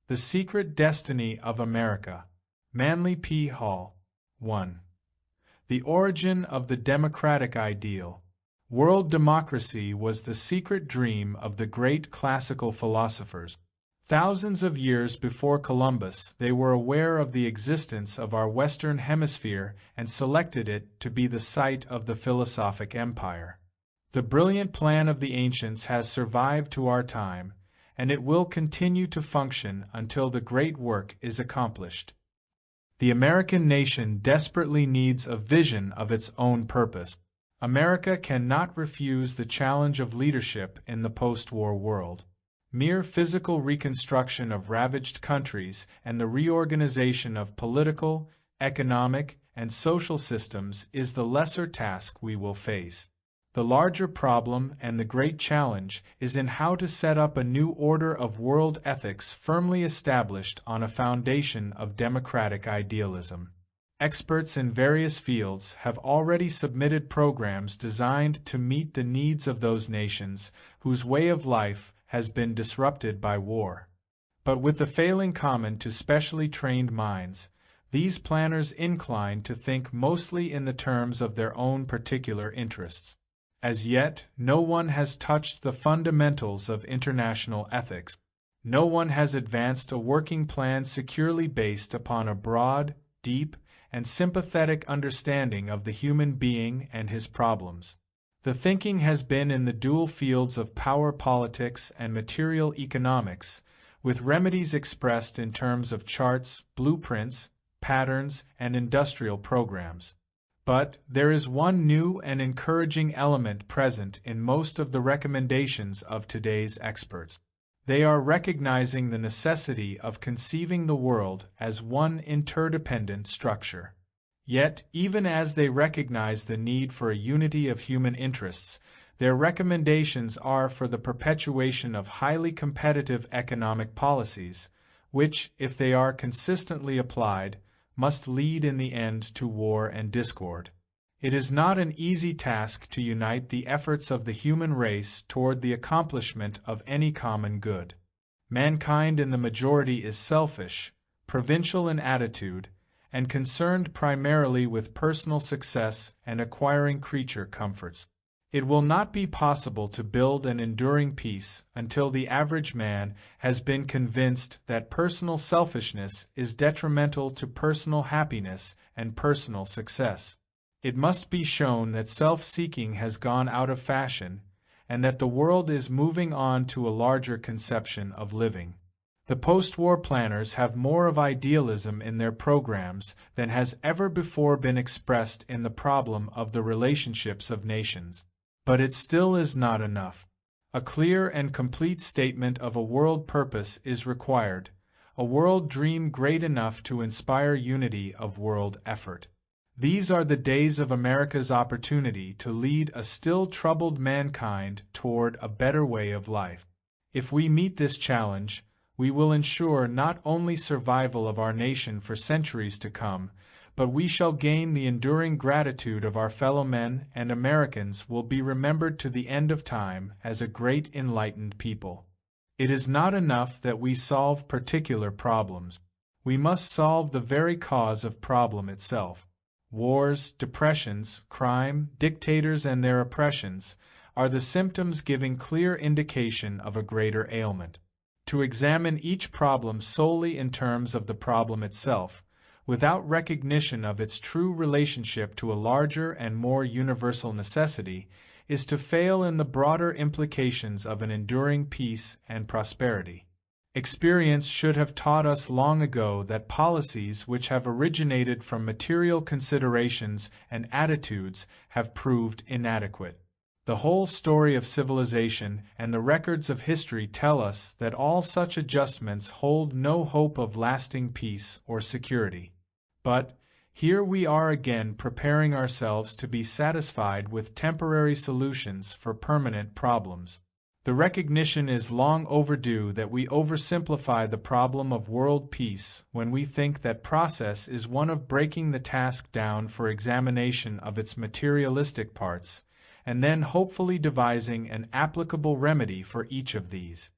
The Secret Destiny of America. Manly P. Hall. 1. The origin of the democratic ideal. World democracy was the secret dream of the great classical philosophers. Thousands of years before Columbus, they were aware of the existence of our Western Hemisphere and selected it to be the site of the philosophic empire. The brilliant plan of the ancients has survived to our time, and it will continue to function until the great work is accomplished. The American nation desperately needs a vision of its own purpose. America cannot refuse the challenge of leadership in the post-war world. Mere physical reconstruction of ravaged countries and the reorganization of political, economic, and social systems is the lesser task we will face. The larger problem and the great challenge is in how to set up a new order of world ethics firmly established on a foundation of democratic idealism. Experts in various fields have already submitted programs designed to meet the needs of those nations whose way of life has been disrupted by war. But with the failing common to specially trained minds, these planners incline to think mostly in the terms of their own particular interests. As yet, no one has touched the fundamentals of international ethics. No one has advanced a working plan securely based upon a broad, deep, and sympathetic understanding of the human being and his problems. The thinking has been in the dual fields of power politics and material economics, with remedies expressed in terms of charts, blueprints, patterns, and industrial programs. But there is one new and encouraging element present in most of the recommendations of today's experts. They are recognizing the necessity of conceiving the world as one interdependent structure. Yet, even as they recognize the need for a unity of human interests, their recommendations are for the perpetuation of highly competitive economic policies, which, if they are consistently applied, must lead in the end to war and discord. It is not an easy task to unite the efforts of the human race toward the accomplishment of any common good. Mankind in the majority is selfish, provincial in attitude, and concerned primarily with personal success and acquiring creature comforts. It will not be possible to build an enduring peace until the average man has been convinced that personal selfishness is detrimental to personal happiness and personal success. It must be shown that self-seeking has gone out of fashion, and that the world is moving on to a larger conception of living. The post-war planners have more of idealism in their programs than has ever before been expressed in the problem of the relationships of nations. But it still is not enough. A clear and complete statement of a world purpose is required, a world dream great enough to inspire unity of world effort. These are the days of America's opportunity to lead a still troubled mankind toward a better way of life. If we meet this challenge, we will ensure not only survival of our nation for centuries to come, but we shall gain the enduring gratitude of our fellow men, and Americans will be remembered to the end of time as a great enlightened people. It is not enough that we solve particular problems. We must solve the very cause of problem itself. Wars, depressions, crime, dictators and their oppressions are the symptoms giving clear indication of a greater ailment. To examine each problem solely in terms of the problem itself, without recognition of its true relationship to a larger and more universal necessity, is to fail in the broader implications of an enduring peace and prosperity. Experience should have taught us long ago that policies which have originated from material considerations and attitudes have proved inadequate. The whole story of civilization and the records of history tell us that all such adjustments hold no hope of lasting peace or security. But here we are again preparing ourselves to be satisfied with temporary solutions for permanent problems. The recognition is long overdue that we oversimplify the problem of world peace when we think that process is one of breaking the task down for examination of its materialistic parts, and then hopefully devising an applicable remedy for each of these.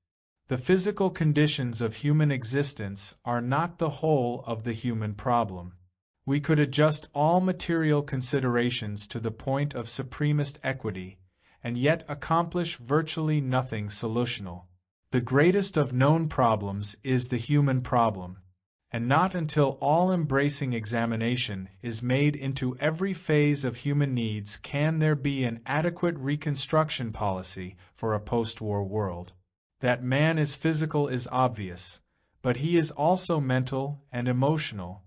The physical conditions of human existence are not the whole of the human problem. We could adjust all material considerations to the point of supremest equity, and yet accomplish virtually nothing solutional. The greatest of known problems is the human problem, and not until all-embracing examination is made into every phase of human needs can there be an adequate reconstruction policy for a post-war world. That man is physical is obvious, but he is also mental and emotional.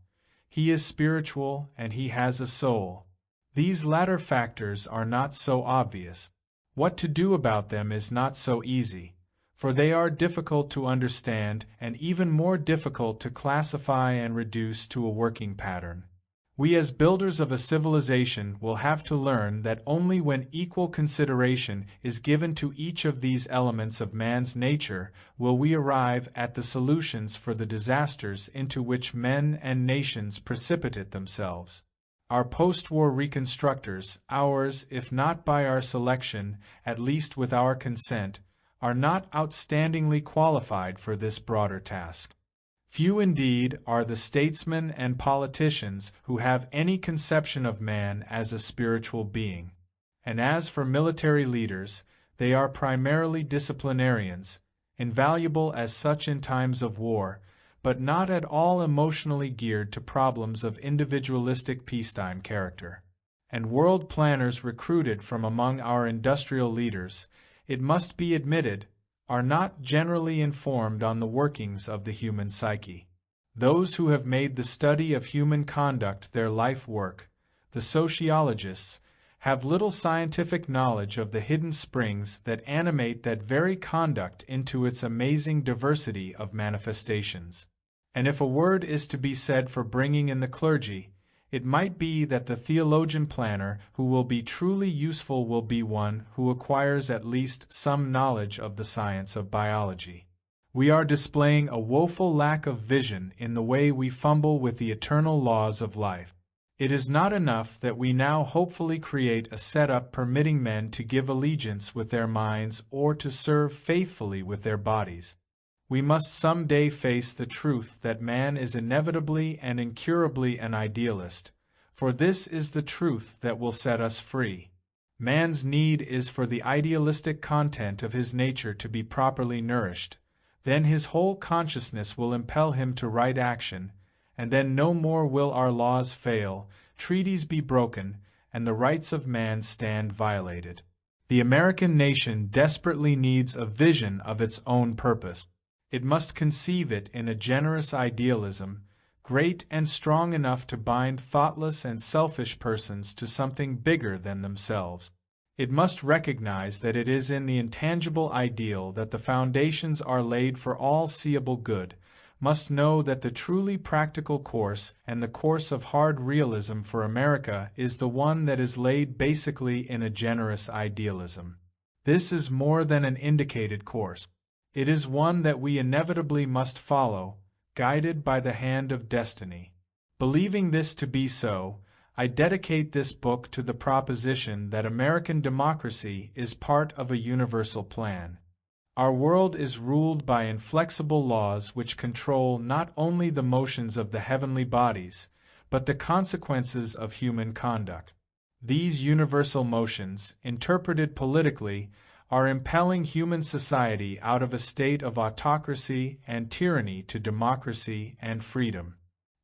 He is spiritual and he has a soul. These latter factors are not so obvious. What to do about them is not so easy, for they are difficult to understand and even more difficult to classify and reduce to a working pattern. We as builders of a civilization will have to learn that only when equal consideration is given to each of these elements of man's nature will we arrive at the solutions for the disasters into which men and nations precipitate themselves. Our post-war reconstructors, ours if not by our selection, at least with our consent, are not outstandingly qualified for this broader task. Few indeed are the statesmen and politicians who have any conception of man as a spiritual being. And as for military leaders, they are primarily disciplinarians, invaluable as such in times of war, but not at all emotionally geared to problems of individualistic peacetime character. And world planners recruited from among our industrial leaders, it must be admitted, are not generally informed on the workings of the human psyche. Those who have made the study of human conduct their life work, the sociologists, have little scientific knowledge of the hidden springs that animate that very conduct into its amazing diversity of manifestations. And if a word is to be said for bringing in the clergy, it might be that the theologian planner who will be truly useful will be one who acquires at least some knowledge of the science of biology. We are displaying a woeful lack of vision in the way we fumble with the eternal laws of life. It is not enough that we now hopefully create a setup permitting men to give allegiance with their minds or to serve faithfully with their bodies. We must some day face the truth that man is inevitably and incurably an idealist, for this is the truth that will set us free. Man's need is for the idealistic content of his nature to be properly nourished, then his whole consciousness will impel him to right action, and then no more will our laws fail, treaties be broken, and the rights of man stand violated. The American nation desperately needs a vision of its own purpose. It must conceive it in a generous idealism, great and strong enough to bind thoughtless and selfish persons to something bigger than themselves. It must recognize that it is in the intangible ideal that the foundations are laid for all seeable good, must know that the truly practical course and the course of hard realism for America is the one that is laid basically in a generous idealism. This is more than an indicated course. It is one that we inevitably must follow, guided by the hand of destiny. Believing this to be so, I dedicate this book to the proposition that American democracy is part of a universal plan. Our world is ruled by inflexible laws which control not only the motions of the heavenly bodies, but the consequences of human conduct. These universal motions, interpreted politically, are impelling human society out of a state of autocracy and tyranny to democracy and freedom.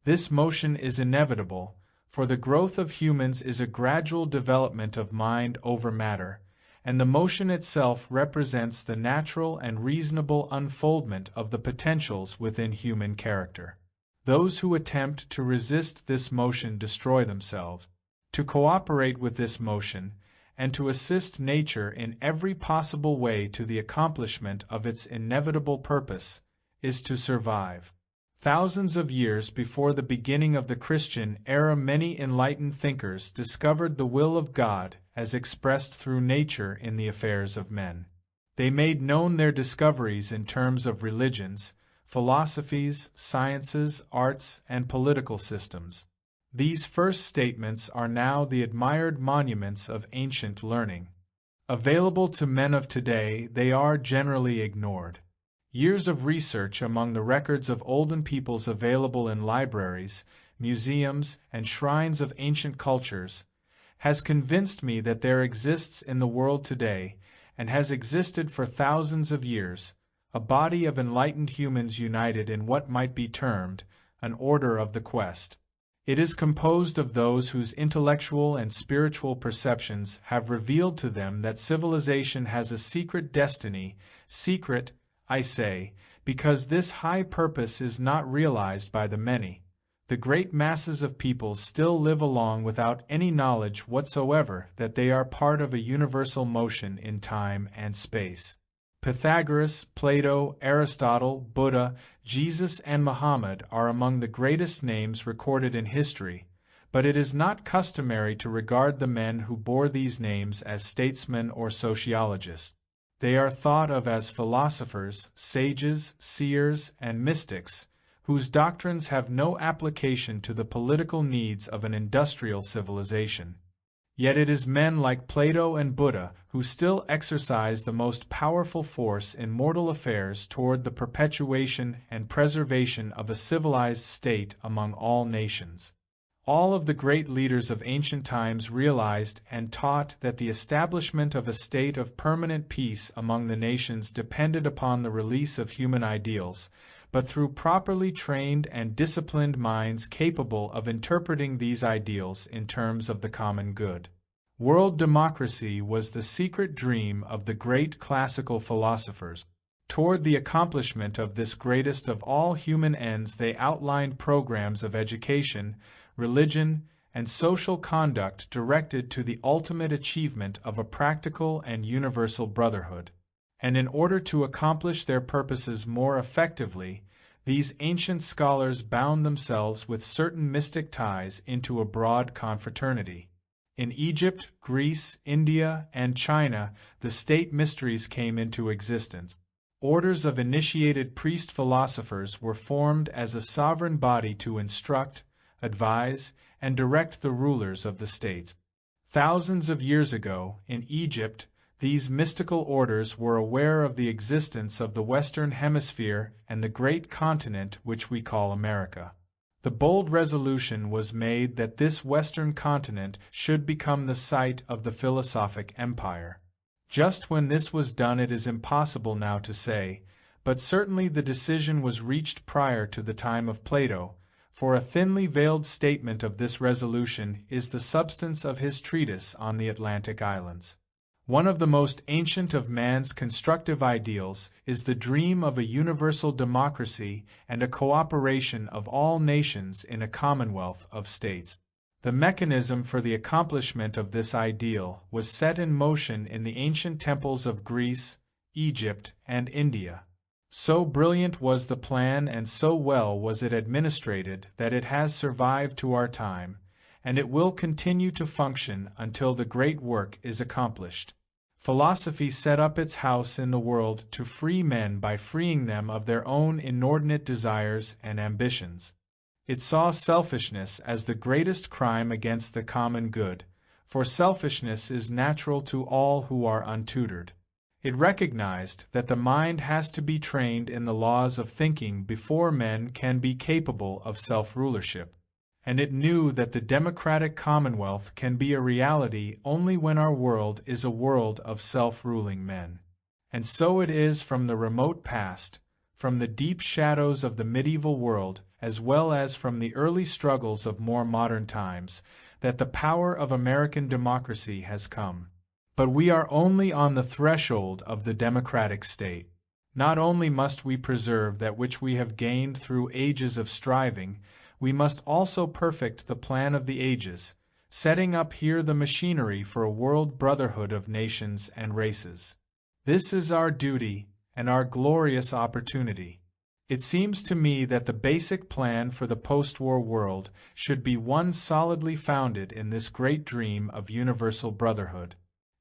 This motion is inevitable, for the growth of humans is a gradual development of mind over matter, and the motion itself represents the natural and reasonable unfoldment of the potentials within human character. Those who attempt to resist this motion destroy themselves. To cooperate with this motion, and to assist nature in every possible way to the accomplishment of its inevitable purpose, is to survive. Thousands of years before the beginning of the Christian era, many enlightened thinkers discovered the will of God as expressed through nature in the affairs of men. They made known their discoveries in terms of religions, philosophies, sciences, arts, and political systems. These first statements are now the admired monuments of ancient learning. Available to men of today, they are generally ignored. Years of research among the records of olden peoples available in libraries, museums, and shrines of ancient cultures has convinced me that there exists in the world today, and has existed for thousands of years, a body of enlightened humans united in what might be termed an order of the quest. It is composed of those whose intellectual and spiritual perceptions have revealed to them that civilization has a secret destiny, secret, I say, because this high purpose is not realized by the many. The great masses of peoples still live along without any knowledge whatsoever that they are part of a universal motion in time and space. Pythagoras, Plato, Aristotle, Buddha, Jesus, and Muhammad are among the greatest names recorded in history, but it is not customary to regard the men who bore these names as statesmen or sociologists. They are thought of as philosophers, sages, seers, and mystics, whose doctrines have no application to the political needs of an industrial civilization. Yet it is men like Plato and Buddha who still exercise the most powerful force in mortal affairs toward the perpetuation and preservation of a civilized state among all nations. All of the great leaders of ancient times realized and taught that the establishment of a state of permanent peace among the nations depended upon the release of human ideals, but through properly trained and disciplined minds capable of interpreting these ideals in terms of the common good. World democracy was the secret dream of the great classical philosophers. Toward the accomplishment of this greatest of all human ends, they outlined programs of education, religion, and social conduct directed to the ultimate achievement of a practical and universal brotherhood. And in order to accomplish their purposes more effectively, these ancient scholars bound themselves with certain mystic ties into a broad confraternity. In Egypt, Greece, India, and China, the state mysteries came into existence. Orders of initiated priest-philosophers were formed as a sovereign body to instruct, advise, and direct the rulers of the states. Thousands of years ago, in Egypt, these mystical orders were aware of the existence of the Western Hemisphere and the great continent which we call America. The bold resolution was made that this Western continent should become the site of the philosophic empire. Just when this was done it is impossible now to say, but certainly the decision was reached prior to the time of Plato, for a thinly veiled statement of this resolution is the substance of his treatise on the Atlantic Islands. One of the most ancient of man's constructive ideals is the dream of a universal democracy and a cooperation of all nations in a commonwealth of states. The mechanism for the accomplishment of this ideal was set in motion in the ancient temples of Greece, Egypt, and India. So brilliant was the plan and so well was it administrated that it has survived to our time, and it will continue to function until the great work is accomplished. Philosophy set up its house in the world to free men by freeing them of their own inordinate desires and ambitions. It saw selfishness as the greatest crime against the common good, for selfishness is natural to all who are untutored. It recognized that the mind has to be trained in the laws of thinking before men can be capable of self-rulership. And it knew that the democratic commonwealth can be a reality only when our world is a world of self-ruling men. And so it is from the remote past, from the deep shadows of the medieval world, as well as from the early struggles of more modern times, that the power of American democracy has come. But we are only on the threshold of the democratic state. Not only must we preserve that which we have gained through ages of striving, we must also perfect the plan of the ages, setting up here the machinery for a world brotherhood of nations and races. This is our duty and our glorious opportunity. It seems to me that the basic plan for the post-war world should be one solidly founded in this great dream of universal brotherhood.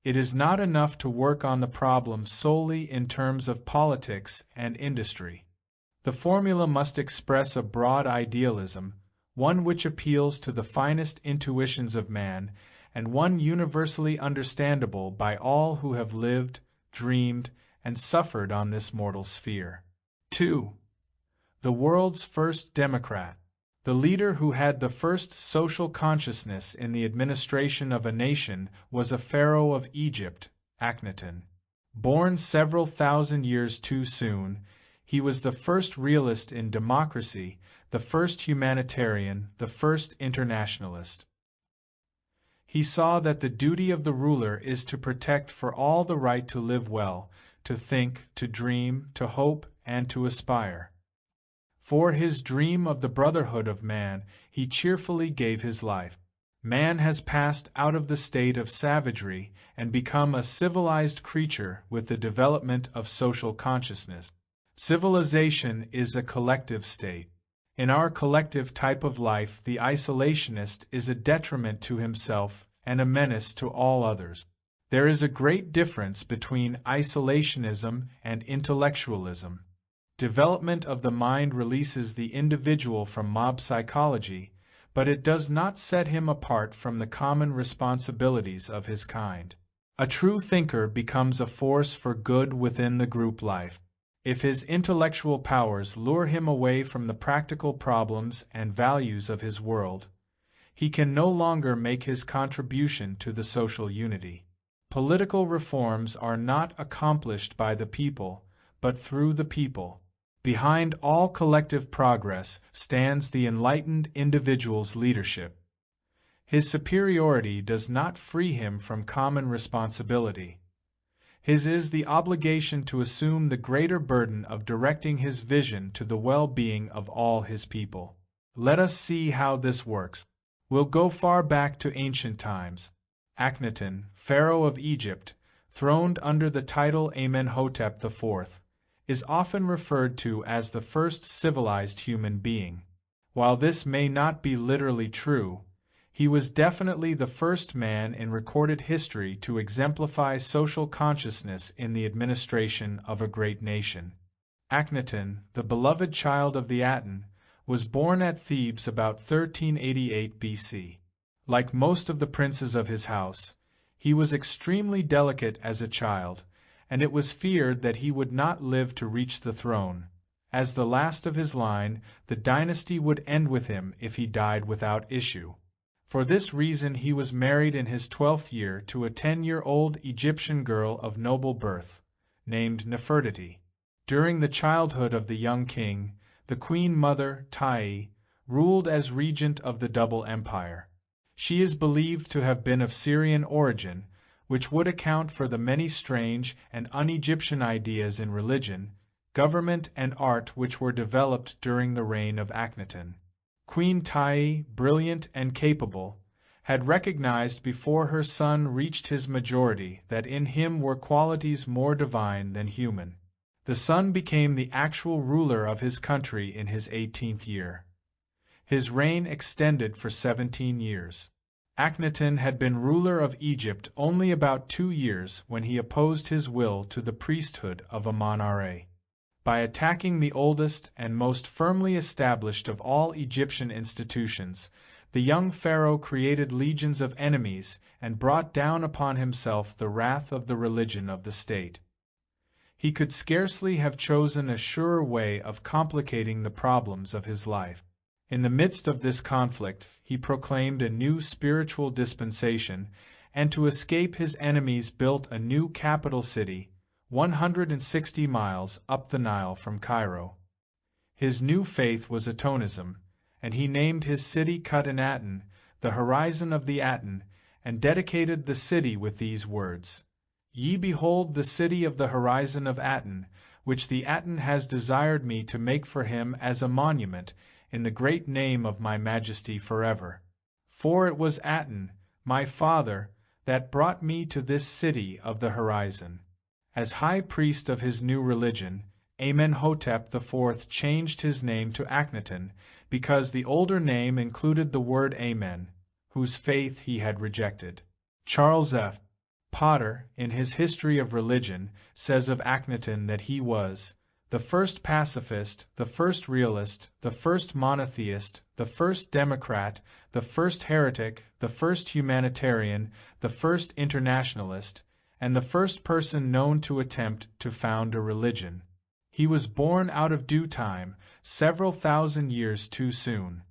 It is not enough to work on the problem solely in terms of politics and industry. The formula must express a broad idealism, one which appeals to the finest intuitions of man, and one universally understandable by all who have lived, dreamed, and suffered on this mortal sphere. 2. The world's first democrat. The leader who had the first social consciousness in the administration of a nation was a pharaoh of Egypt, Akhenaten. Born several thousand years too soon, he was the first realist in democracy, the first humanitarian, the first internationalist. He saw that the duty of the ruler is to protect for all the right to live well, to think, to dream, to hope, and to aspire. For his dream of the brotherhood of man, he cheerfully gave his life. Man has passed out of the state of savagery and become a civilized creature with the development of social consciousness. Civilization is a collective state. In our collective type of life, the isolationist is a detriment to himself and a menace to all others. There is a great difference between isolationism and intellectualism. Development of the mind releases the individual from mob psychology, but it does not set him apart from the common responsibilities of his kind. A true thinker becomes a force for good within the group life. If his intellectual powers lure him away from the practical problems and values of his world, he can no longer make his contribution to the social unity. Political reforms are not accomplished by the people, but through the people. Behind all collective progress stands the enlightened individual's leadership. His superiority does not free him from common responsibility. His is the obligation to assume the greater burden of directing his vision to the well-being of all his people. Let us see how this works. We'll go far back to ancient times. Akhenaten, pharaoh of Egypt, throned under the title Amenhotep IV, is often referred to as the first civilized human being. While this may not be literally true, he was definitely the first man in recorded history to exemplify social consciousness in the administration of a great nation. Akhenaten, the beloved child of the Aten, was born at Thebes about 1388 BC. Like most of the princes of his house, he was extremely delicate as a child, and it was feared that he would not live to reach the throne. As the last of his line, the dynasty would end with him if he died without issue. For this reason he was married in his 12th year to a 10-year-old Egyptian girl of noble birth, named Nefertiti. During the childhood of the young king, the queen mother, Tai, ruled as regent of the Double Empire. She is believed to have been of Syrian origin, which would account for the many strange and un-Egyptian ideas in religion, government, and art which were developed during the reign of Akhenaten. Queen Tai, brilliant and capable, had recognized before her son reached his majority that in him were qualities more divine than human. The son became the actual ruler of his country in his 18th year. His reign extended for 17 years. Akhenaten had been ruler of Egypt only about 2 years when he opposed his will to the priesthood of Amun-Ra. By attacking the oldest and most firmly established of all Egyptian institutions, the young pharaoh created legions of enemies and brought down upon himself the wrath of the religion of the state. He could scarcely have chosen a surer way of complicating the problems of his life. In the midst of this conflict, he proclaimed a new spiritual dispensation, and to escape his enemies built a new capital city, 160 miles up the Nile from Cairo. His new faith was Atonism, and he named his city Kut-en-Aten, the horizon of the Aten, and dedicated the city with these words: Ye behold the city of the horizon of Aten, which the Aten has desired me to make for him as a monument, in the great name of my majesty forever. For it was Aten, my father, that brought me to this city of the horizon. As high priest of his new religion, Amenhotep IV changed his name to Akhenaten, because the older name included the word Amen, whose faith he had rejected. Charles F. Potter, in his History of Religion, says of Akhenaten that he was the first pacifist, the first realist, the first monotheist, the first democrat, the first heretic, the first humanitarian, the first internationalist, and the first person known to attempt to found a religion. He was born out of due time, several thousand years too soon.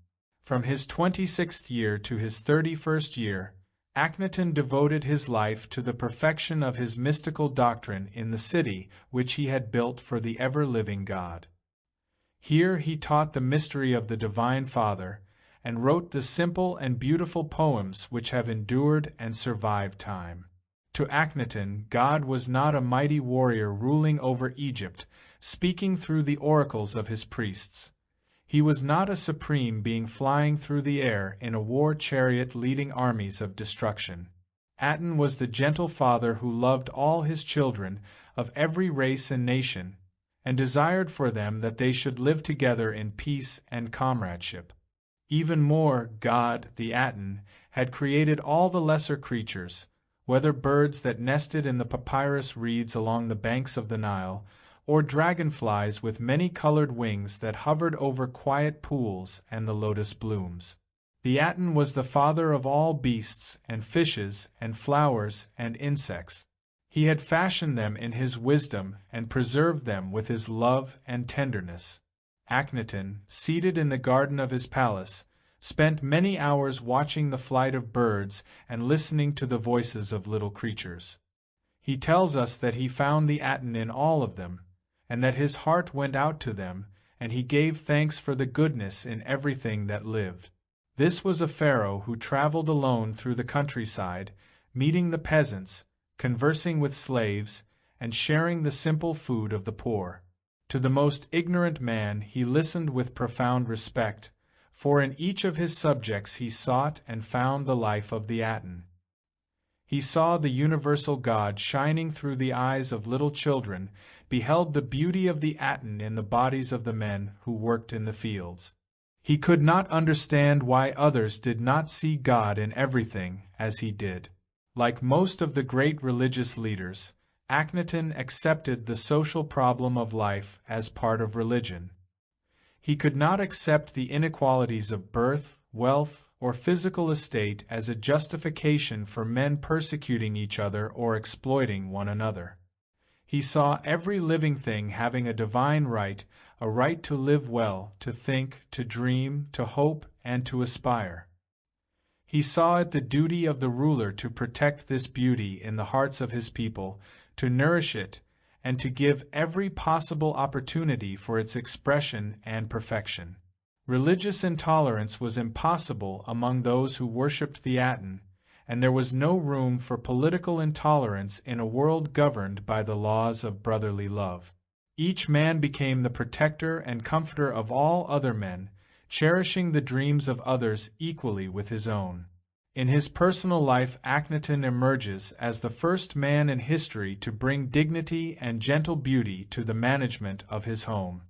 From his 26th year to his 31st year, Akhenaten devoted his life to the perfection of his mystical doctrine in the city which he had built for the ever-living God. Here he taught the mystery of the Divine Father, and wrote the simple and beautiful poems which have endured and survived time. To Akhenaten, God was not a mighty warrior ruling over Egypt, speaking through the oracles of his priests. He was not a supreme being flying through the air in a war chariot leading armies of destruction. Aten was the gentle father who loved all his children of every race and nation, and desired for them that they should live together in peace and comradeship. Even more, God, the Aten, had created all the lesser creatures, whether birds that nested in the papyrus reeds along the banks of the Nile, or dragonflies with many-colored wings that hovered over quiet pools and the lotus blooms. The Aten was the father of all beasts and fishes and flowers and insects. He had fashioned them in his wisdom and preserved them with his love and tenderness. Akhenaten, seated in the garden of his palace, spent many hours watching the flight of birds and listening to the voices of little creatures. He tells us that he found the Aten in all of them, and that his heart went out to them, and he gave thanks for the goodness in everything that lived. This was a pharaoh who traveled alone through the countryside, meeting the peasants, conversing with slaves, and sharing the simple food of the poor. To the most ignorant man he listened with profound respect, for in each of his subjects he sought and found the life of the Aten. He saw the universal God shining through the eyes of little children, beheld the beauty of the Aten in the bodies of the men who worked in the fields. He could not understand why others did not see God in everything as he did. Like most of the great religious leaders, Akhenaten accepted the social problem of life as part of religion. He could not accept the inequalities of birth, wealth, or physical estate as a justification for men persecuting each other or exploiting one another. He saw every living thing having a divine right, a right to live well, to think, to dream, to hope, and to aspire. He saw it the duty of the ruler to protect this beauty in the hearts of his people, to nourish it, and to give every possible opportunity for its expression and perfection. Religious intolerance was impossible among those who worshipped the Aten, and there was no room for political intolerance in a world governed by the laws of brotherly love. Each man became the protector and comforter of all other men, cherishing the dreams of others equally with his own. In his personal life, Akhenaten emerges as the first man in history to bring dignity and gentle beauty to the management of his home.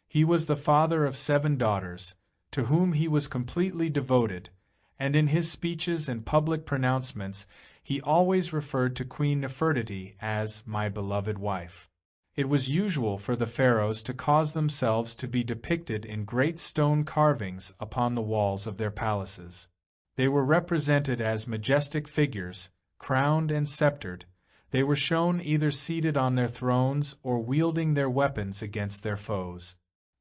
He was the father of 7 daughters, to whom he was completely devoted, and in his speeches and public pronouncements he always referred to Queen Nefertiti as "my beloved wife." It was usual for the pharaohs to cause themselves to be depicted in great stone carvings upon the walls of their palaces. They were represented as majestic figures, crowned and sceptered. They were shown either seated on their thrones or wielding their weapons against their foes.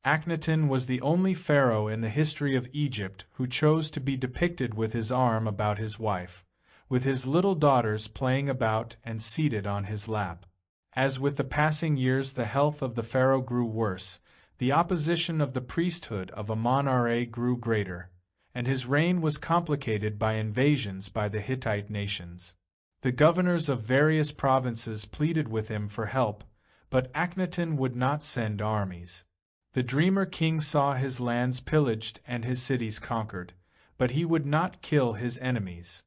Akhenaten was the only pharaoh in the history of Egypt who chose to be depicted with his arm about his wife, with his little daughters playing about and seated on his lap. As with the passing years the health of the pharaoh grew worse, the opposition of the priesthood of Amon-Ra grew greater, and his reign was complicated by invasions by the Hittite nations. The governors of various provinces pleaded with him for help, but Akhenaten would not send armies. The dreamer king saw his lands pillaged and his cities conquered, but he would not kill his enemies.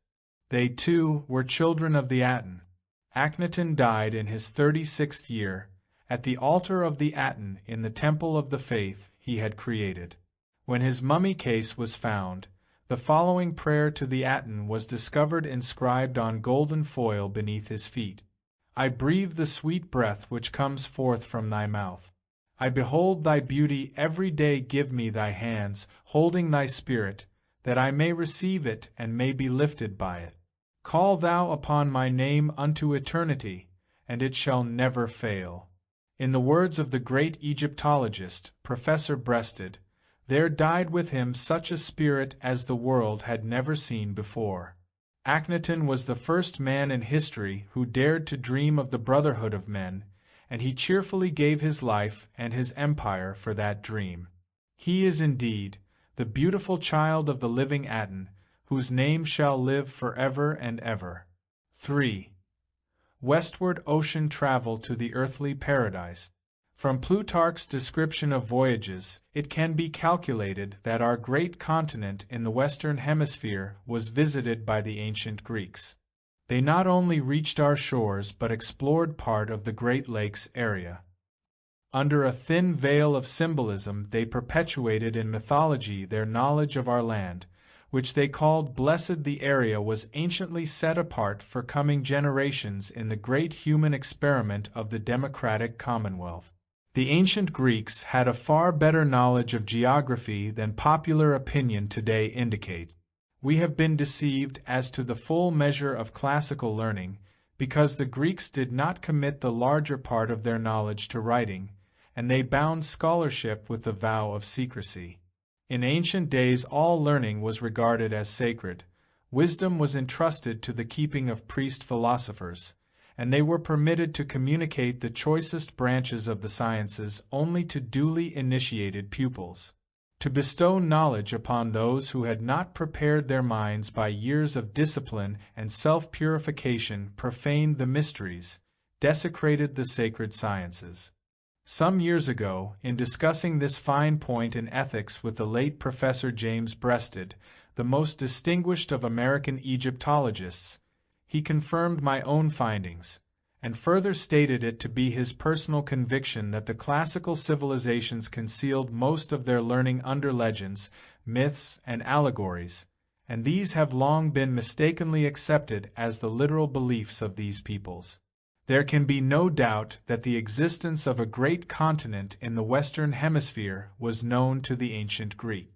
They, too, were children of the Aten. Akhenaten died in his 36th year, at the altar of the Aten in the temple of the faith he had created. When his mummy case was found, the following prayer to the Aten was discovered inscribed on golden foil beneath his feet. I breathe the sweet breath which comes forth from thy mouth. I behold thy beauty every day. Give me thy hands, holding thy spirit, that I may receive it and may be lifted by it. Call thou upon my name unto eternity, and it shall never fail. In the words of the great Egyptologist, Professor Breasted, there died with him such a spirit as the world had never seen before. Akhenaten was the first man in history who dared to dream of the brotherhood of men, and he cheerfully gave his life and his empire for that dream. He is indeed the beautiful child of the living Aten, whose name shall live forever and ever. 3. Westward ocean travel to the earthly paradise. From Plutarch's description of voyages, it can be calculated that our great continent in the Western Hemisphere was visited by the ancient Greeks. They not only reached our shores but explored part of the Great Lakes area. Under a thin veil of symbolism, they perpetuated in mythology their knowledge of our land, which they called blessed. The area was anciently set apart for coming generations in the great human experiment of the democratic commonwealth. The ancient Greeks had a far better knowledge of geography than popular opinion today indicates. We have been deceived as to the full measure of classical learning, because the Greeks did not commit the larger part of their knowledge to writing, and they bound scholarship with the vow of secrecy. In ancient days all learning was regarded as sacred. Wisdom was entrusted to the keeping of priest-philosophers, and they were permitted to communicate the choicest branches of the sciences only to duly initiated pupils. To bestow knowledge upon those who had not prepared their minds by years of discipline and self-purification profaned the mysteries, desecrated the sacred sciences. Some years ago, in discussing this fine point in ethics with the late Professor James Breasted, the most distinguished of American Egyptologists, he confirmed my own findings, and further stated it to be his personal conviction that the classical civilizations concealed most of their learning under legends, myths, and allegories, and these have long been mistakenly accepted as the literal beliefs of these peoples. There can be no doubt that the existence of a great continent in the Western Hemisphere was known to the ancient Greeks,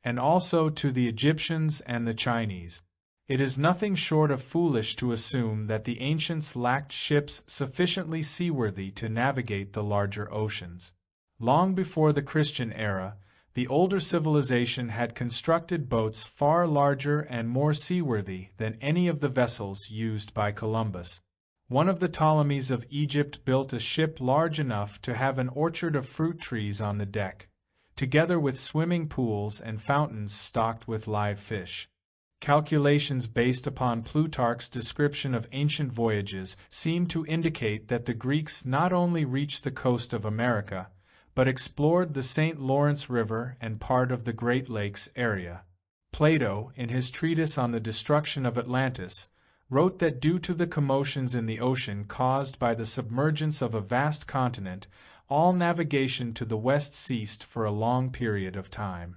and also to the Egyptians and the Chinese. It is nothing short of foolish to assume that the ancients lacked ships sufficiently seaworthy to navigate the larger oceans. Long before the Christian era, the older civilization had constructed boats far larger and more seaworthy than any of the vessels used by Columbus. One of the Ptolemies of Egypt built a ship large enough to have an orchard of fruit trees on the deck, together with swimming pools and fountains stocked with live fish. Calculations based upon Plutarch's description of ancient voyages seem to indicate that the Greeks not only reached the coast of America, but explored the St. Lawrence River and part of the Great Lakes area. Plato, in his treatise on the destruction of Atlantis, wrote that due to the commotions in the ocean caused by the submergence of a vast continent, all navigation to the west ceased for a long period of time.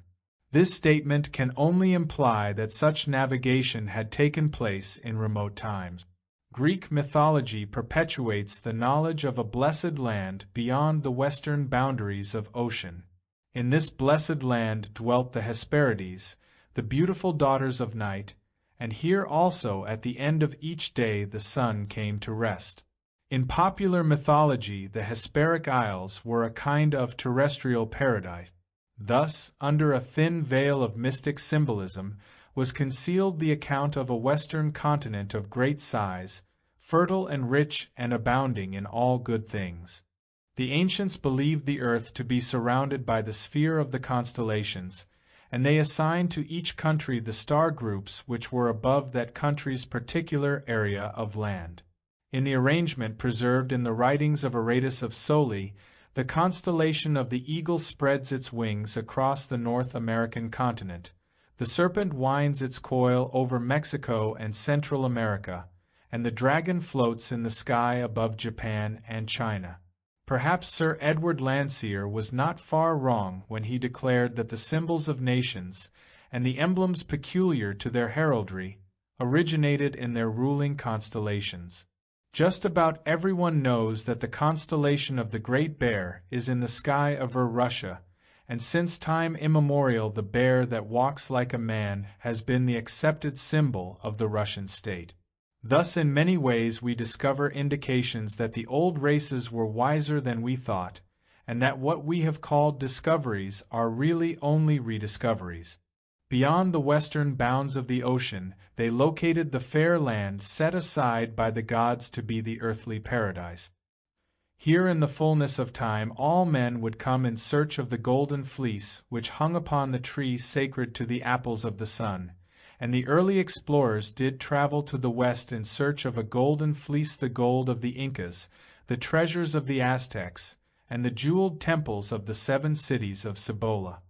This statement can only imply that such navigation had taken place in remote times. Greek mythology perpetuates the knowledge of a blessed land beyond the western boundaries of ocean. In this blessed land dwelt the Hesperides, the beautiful daughters of night, and here also at the end of each day the sun came to rest. In popular mythology, the Hesperic Isles were a kind of terrestrial paradise. Thus, under a thin veil of mystic symbolism, was concealed the account of a western continent of great size, fertile and rich and abounding in all good things. The ancients believed the earth to be surrounded by the sphere of the constellations, and they assigned to each country the star groups which were above that country's particular area of land. In the arrangement preserved in the writings of Aratus of Soli, the constellation of the eagle spreads its wings across the North American continent, the serpent winds its coil over Mexico and Central America, and the dragon floats in the sky above Japan and China. Perhaps Sir Edward Landseer was not far wrong when he declared that the symbols of nations, and the emblems peculiar to their heraldry, originated in their ruling constellations. Just about everyone knows that the constellation of the Great Bear is in the sky over Russia, and since time immemorial the bear that walks like a man has been the accepted symbol of the Russian state. Thus in many ways we discover indications that the old races were wiser than we thought, and that what we have called discoveries are really only rediscoveries. Beyond the western bounds of the ocean, they located the fair land set aside by the gods to be the earthly paradise. Here in the fullness of time all men would come in search of the golden fleece which hung upon the tree sacred to the apples of the sun, and the early explorers did travel to the west in search of a golden fleece, the gold of the Incas, the treasures of the Aztecs, and the jeweled temples of the 7 cities of Cibola.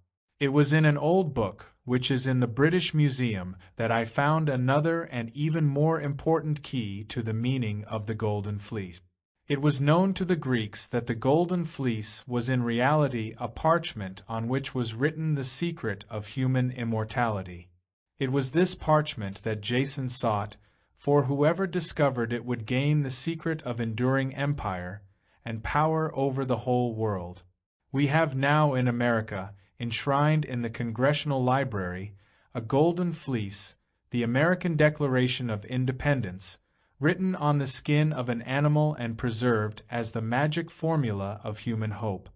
It was in an old book, which is in the British Museum, that I found another and even more important key to the meaning of the golden fleece. It was known to the Greeks that the golden fleece was in reality a parchment on which was written the secret of human immortality. It was this parchment that Jason sought, for whoever discovered it would gain the secret of enduring empire and power over the whole world. We have now in America, enshrined in the Congressional Library, a golden fleece, the American Declaration of Independence, written on the skin of an animal and preserved as the magic formula of human hope.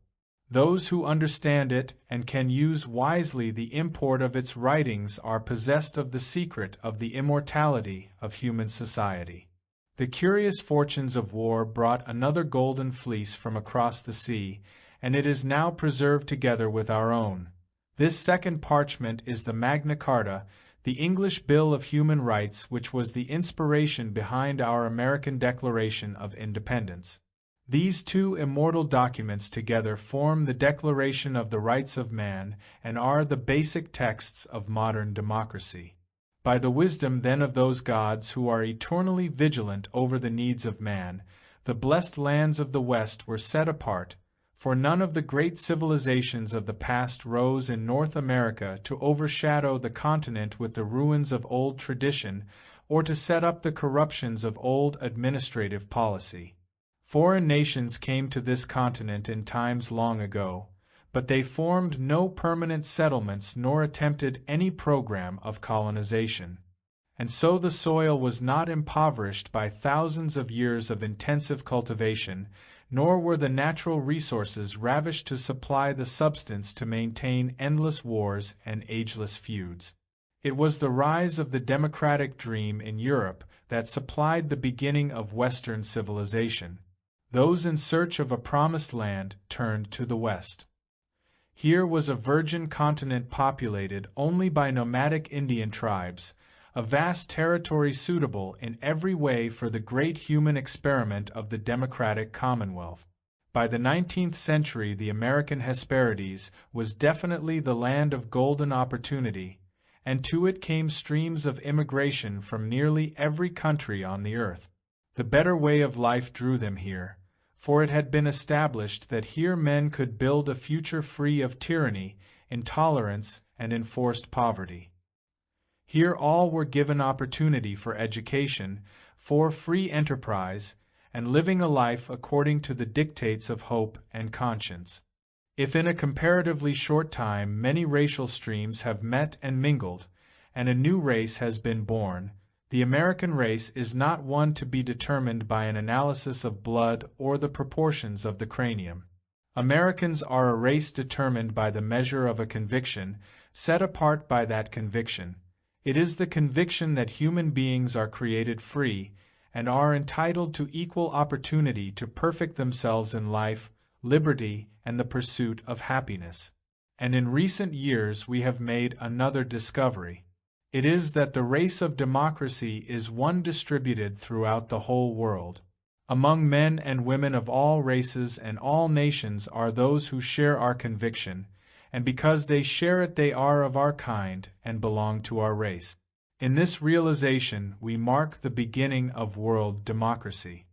Those who understand it and can use wisely the import of its writings are possessed of the secret of the immortality of human society. The curious fortunes of war brought another golden fleece from across the sea, and it is now preserved together with our own. This second parchment is the Magna Carta, the English Bill of Human Rights, which was the inspiration behind our American Declaration of Independence. These 2 immortal documents together form the Declaration of the Rights of Man and are the basic texts of modern democracy. By the wisdom then of those gods who are eternally vigilant over the needs of man, the blessed lands of the West were set apart, for none of the great civilizations of the past rose in North America to overshadow the continent with the ruins of old tradition or to set up the corruptions of old administrative policy. Foreign nations came to this continent in times long ago, but they formed no permanent settlements nor attempted any program of colonization. And so the soil was not impoverished by thousands of years of intensive cultivation, nor were the natural resources ravished to supply the substance to maintain endless wars and ageless feuds. It was the rise of the democratic dream in Europe that supplied the beginning of Western civilization. Those in search of a promised land turned to the West. Here was a virgin continent populated only by nomadic Indian tribes, a vast territory suitable in every way for the great human experiment of the democratic commonwealth. By the 19th century, the American Hesperides was definitely the land of golden opportunity, and to it came streams of immigration from nearly every country on the earth. The better way of life drew them here, for it had been established that here men could build a future free of tyranny, intolerance, and enforced poverty. Here all were given opportunity for education, for free enterprise, and living a life according to the dictates of hope and conscience. If in a comparatively short time many racial streams have met and mingled, and a new race has been born, the American race is not one to be determined by an analysis of blood or the proportions of the cranium. Americans are a race determined by the measure of a conviction, set apart by that conviction. It is the conviction that human beings are created free and are entitled to equal opportunity to perfect themselves in life, liberty, and the pursuit of happiness. And in recent years we have made another discovery. It is that the race of democracy is one distributed throughout the whole world. Among men and women of all races and all nations are those who share our conviction, and because they share it they are of our kind and belong to our race. In this realization we mark the beginning of world democracy.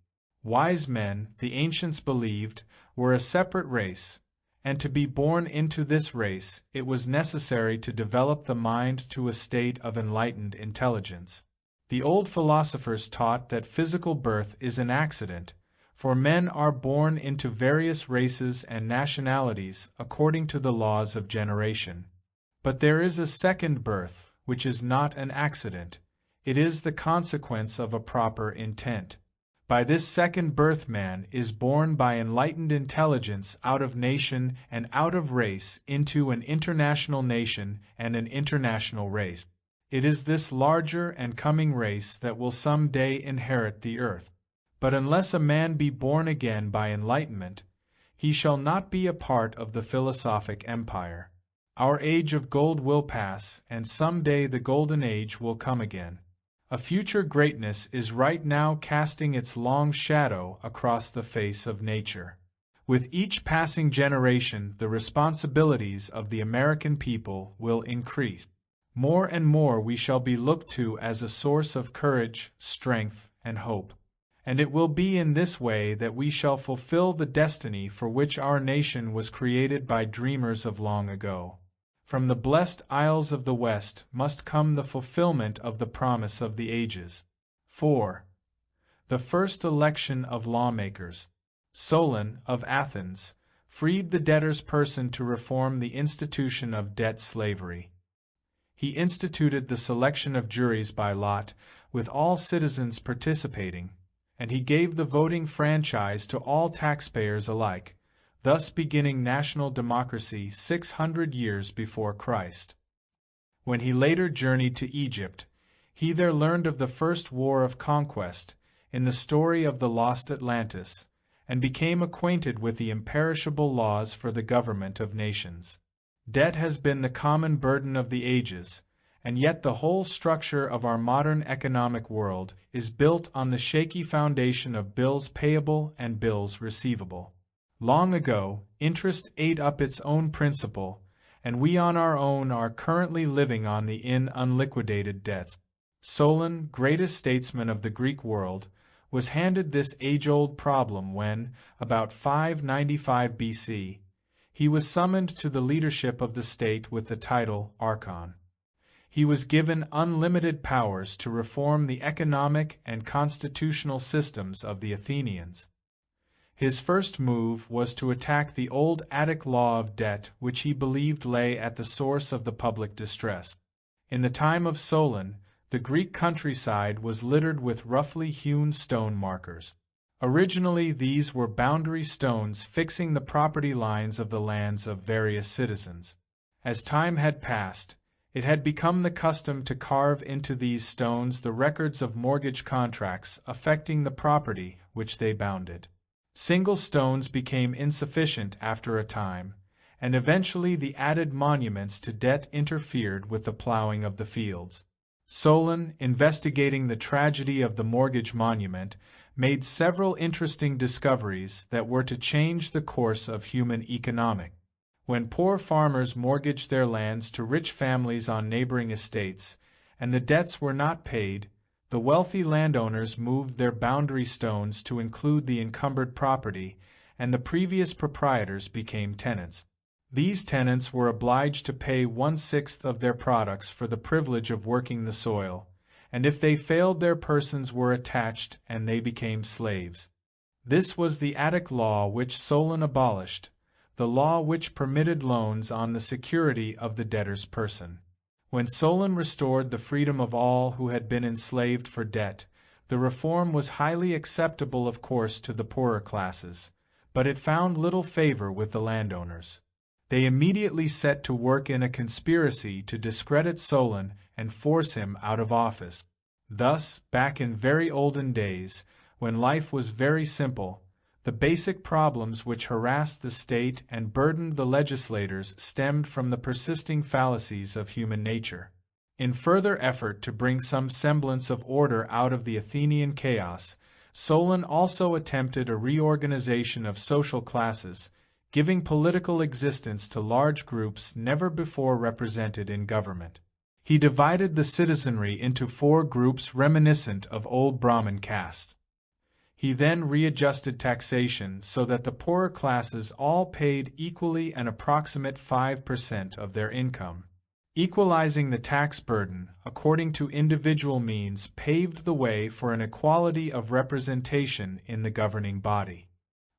Wise men, the ancients believed, were a separate race, and to be born into this race it was necessary to develop the mind to a state of enlightened intelligence. The old philosophers taught that physical birth is an accident, for men are born into various races and nationalities according to the laws of generation. But there is a second birth, which is not an accident. It is the consequence of a proper intent. By this second birth man is born by enlightened intelligence out of nation and out of race into an international nation and an international race. It is this larger and coming race that will some day inherit the earth. But unless a man be born again by enlightenment, he shall not be a part of the philosophic empire. Our age of gold will pass, and some day the golden age will come again. A future greatness is right now casting its long shadow across the face of nature. With each passing generation, the responsibilities of the American people will increase. More and more we shall be looked to as a source of courage, strength, and hope. And it will be in this way that we shall fulfill the destiny for which our nation was created by dreamers of long ago. From the blessed Isles of the West must come the fulfillment of the promise of the ages. 4. The first election of lawmakers. Solon, of Athens, freed the debtor's person to reform the institution of debt slavery. He instituted the selection of juries by lot, with all citizens participating, and he gave the voting franchise to all taxpayers alike, thus beginning national democracy 600 years before Christ. When he later journeyed to Egypt, he there learned of the first war of conquest, in the story of the lost Atlantis, and became acquainted with the imperishable laws for the government of nations. Debt has been the common burden of the ages, and yet the whole structure of our modern economic world is built on the shaky foundation of bills payable and bills receivable. Long ago, interest ate up its own principal, and we on our own are currently living on the unliquidated debts. Solon, greatest statesman of the Greek world, was handed this age-old problem when, about 595 BC, he was summoned to the leadership of the state with the title Archon. He was given unlimited powers to reform the economic and constitutional systems of the Athenians. His first move was to attack the old Attic law of debt, which he believed lay at the source of the public distress. In the time of Solon, the Greek countryside was littered with roughly hewn stone markers. Originally, these were boundary stones fixing the property lines of the lands of various citizens. As time had passed, it had become the custom to carve into these stones the records of mortgage contracts affecting the property which they bounded. Single stones became insufficient after a time, and eventually the added monuments to debt interfered with the plowing of the fields. Solon, investigating the tragedy of the mortgage monument, made several interesting discoveries that were to change the course of human economics. When poor farmers mortgaged their lands to rich families on neighboring estates, and the debts were not paid, the wealthy landowners moved their boundary stones to include the encumbered property, and the previous proprietors became tenants. These tenants were obliged to pay 1/6 of their products for the privilege of working the soil, and if they failed their persons were attached and they became slaves. This was the Attic law which Solon abolished, the law which permitted loans on the security of the debtor's person. When Solon restored the freedom of all who had been enslaved for debt, the reform was highly acceptable of course to the poorer classes, but it found little favor with the landowners. They immediately set to work in a conspiracy to discredit Solon and force him out of office. Thus, back in very olden days, when life was very simple, the basic problems which harassed the state and burdened the legislators stemmed from the persisting fallacies of human nature. In further effort to bring some semblance of order out of the Athenian chaos, Solon also attempted a reorganization of social classes, giving political existence to large groups never before represented in government. He divided the citizenry into 4 groups reminiscent of old Brahmin castes. He then readjusted taxation so that the poorer classes all paid equally an approximate 5% of their income. Equalizing the tax burden, according to individual means, paved the way for an equality of representation in the governing body.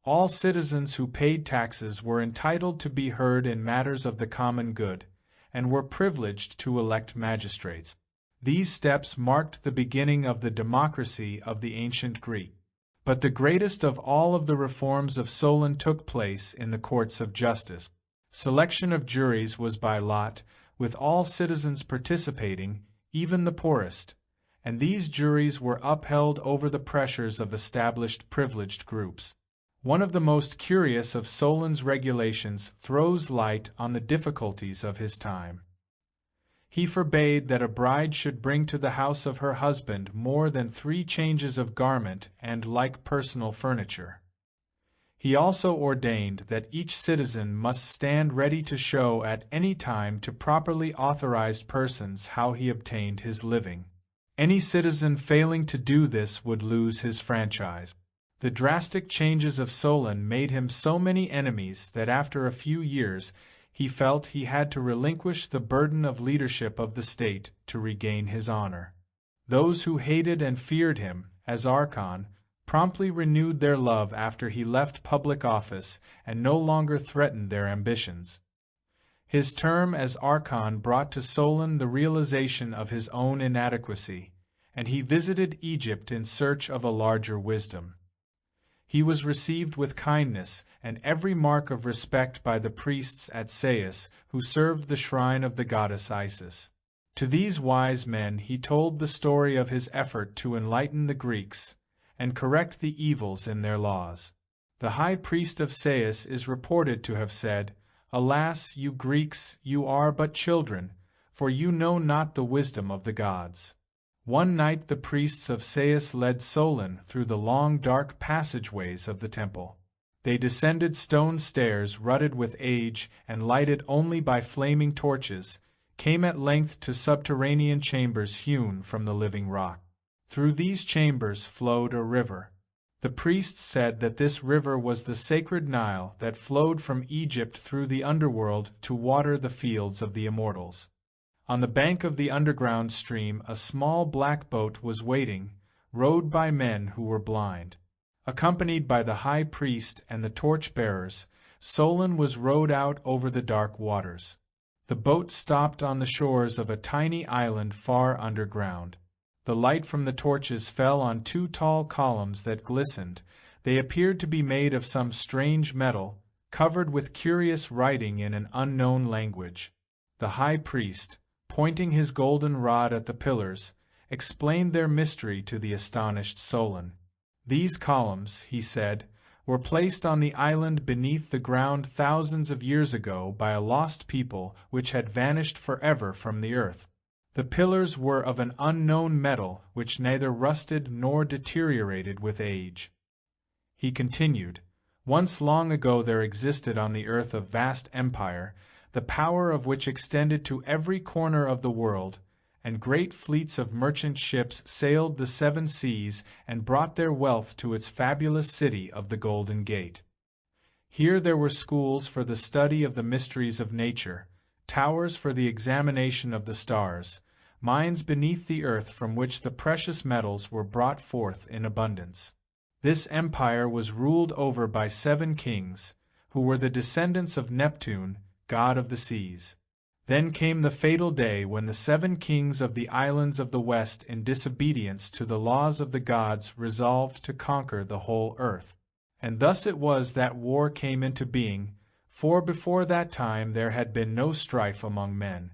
All citizens who paid taxes were entitled to be heard in matters of the common good, and were privileged to elect magistrates. These steps marked the beginning of the democracy of the ancient Greek. But the greatest of all of the reforms of Solon took place in the courts of justice. Selection of juries was by lot, with all citizens participating, even the poorest, and these juries were upheld over the pressures of established privileged groups. One of the most curious of Solon's regulations throws light on the difficulties of his time. He forbade that a bride should bring to the house of her husband more than 3 changes of garment and like personal furniture. He also ordained that each citizen must stand ready to show at any time to properly authorized persons how he obtained his living. Any citizen failing to do this would lose his franchise. The drastic changes of Solon made him so many enemies that after a few years he felt he had to relinquish the burden of leadership of the state to regain his honor. Those who hated and feared him, as archon, promptly renewed their love after he left public office and no longer threatened their ambitions. His term as archon brought to Solon the realization of his own inadequacy, and he visited Egypt in search of a larger wisdom. He was received with kindness and every mark of respect by the priests at Sais, who served the shrine of the goddess Isis. To these wise men he told the story of his effort to enlighten the Greeks and correct the evils in their laws. The high priest of Sais is reported to have said, "Alas, you Greeks, you are but children, for you know not the wisdom of the gods." One night the priests of Sais led Solon through the long dark passageways of the temple. They descended stone stairs rutted with age and lighted only by flaming torches, came at length to subterranean chambers hewn from the living rock. Through these chambers flowed a river. The priests said that this river was the sacred Nile that flowed from Egypt through the underworld to water the fields of the immortals. On the bank of the underground stream a small black boat was waiting, rowed by men who were blind. Accompanied by the high priest and the torch-bearers, Solon was rowed out over the dark waters. The boat stopped on the shores of a tiny island far underground. The light from the torches fell on 2 tall columns that glistened. They appeared to be made of some strange metal, covered with curious writing in an unknown language. The high priest, pointing his golden rod at the pillars, explained their mystery to the astonished Solon. These columns, he said, were placed on the island beneath the ground thousands of years ago by a lost people which had vanished forever from the earth. The pillars were of an unknown metal which neither rusted nor deteriorated with age. He continued, "Once long ago there existed on the earth a vast empire, the power of which extended to every corner of the world, and great fleets of merchant ships sailed the 7 seas and brought their wealth to its fabulous city of the Golden Gate. Here there were schools for the study of the mysteries of nature, towers for the examination of the stars, mines beneath the earth from which the precious metals were brought forth in abundance. This empire was ruled over by 7 kings, who were the descendants of Neptune, god of the seas. Then came the fatal day when the 7 kings of the islands of the west, in disobedience to the laws of the gods, resolved to conquer the whole earth. And thus it was that war came into being, for before that time there had been no strife among men.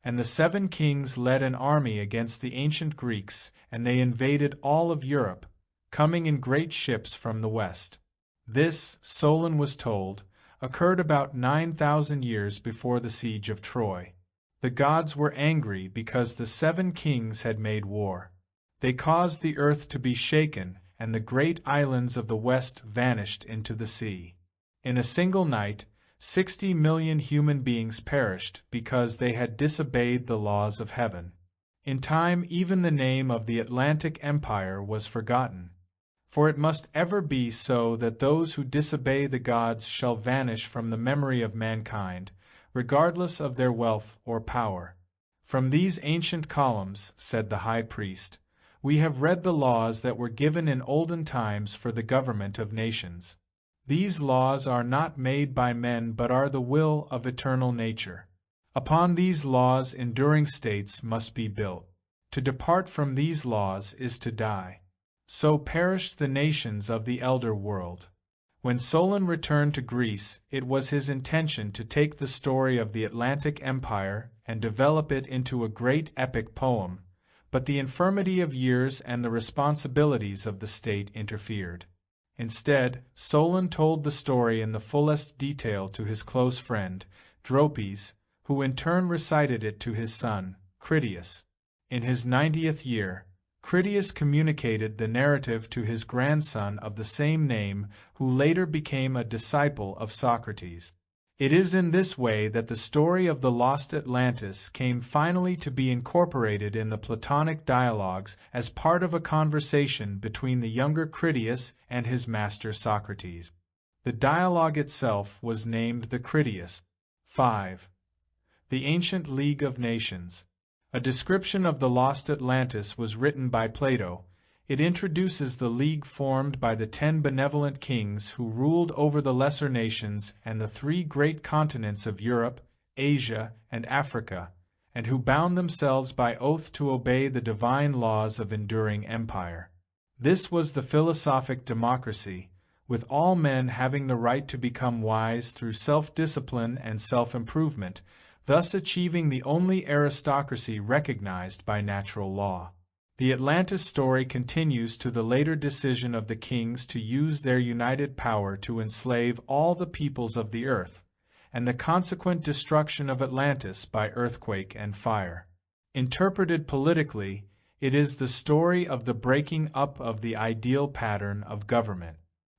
And the 7 kings led an army against the ancient Greeks, and they invaded all of Europe, coming in great ships from the west. This, Solon was told, occurred about 9,000 years before the siege of Troy. The gods were angry because the 7 kings had made war. They caused the earth to be shaken, and the great islands of the west vanished into the sea. In a single night, 60 million human beings perished because they had disobeyed the laws of heaven. In time, even the name of the Atlantic Empire was forgotten. For it must ever be so that those who disobey the gods shall vanish from the memory of mankind, regardless of their wealth or power. From these ancient columns, said the high priest, we have read the laws that were given in olden times for the government of nations. These laws are not made by men but are the will of eternal nature. Upon these laws enduring states must be built. To depart from these laws is to die. So perished the nations of the elder world. When Solon returned to Greece, it was his intention to take the story of the Atlantic Empire and develop it into a great epic poem, but the infirmity of years and the responsibilities of the state interfered. Instead, Solon told the story in the fullest detail to his close friend, Dropes, who in turn recited it to his son, Critias. In his 90th year, Critias communicated the narrative to his grandson of the same name, who later became a disciple of Socrates. It is in this way that the story of the lost Atlantis came finally to be incorporated in the Platonic dialogues as part of a conversation between the younger Critias and his master Socrates. The dialogue itself was named the Critias. 5. The Ancient League of Nations. A description of the lost Atlantis was written by Plato. It introduces the league formed by the 10 benevolent kings who ruled over the lesser nations and the 3 great continents of Europe, Asia, and Africa, and who bound themselves by oath to obey the divine laws of enduring empire. This was the philosophic democracy, with all men having the right to become wise through self-discipline and self-improvement, thus achieving the only aristocracy recognized by natural law. The Atlantis story continues to the later decision of the kings to use their united power to enslave all the peoples of the earth, and the consequent destruction of Atlantis by earthquake and fire. Interpreted politically, it is the story of the breaking up of the ideal pattern of government.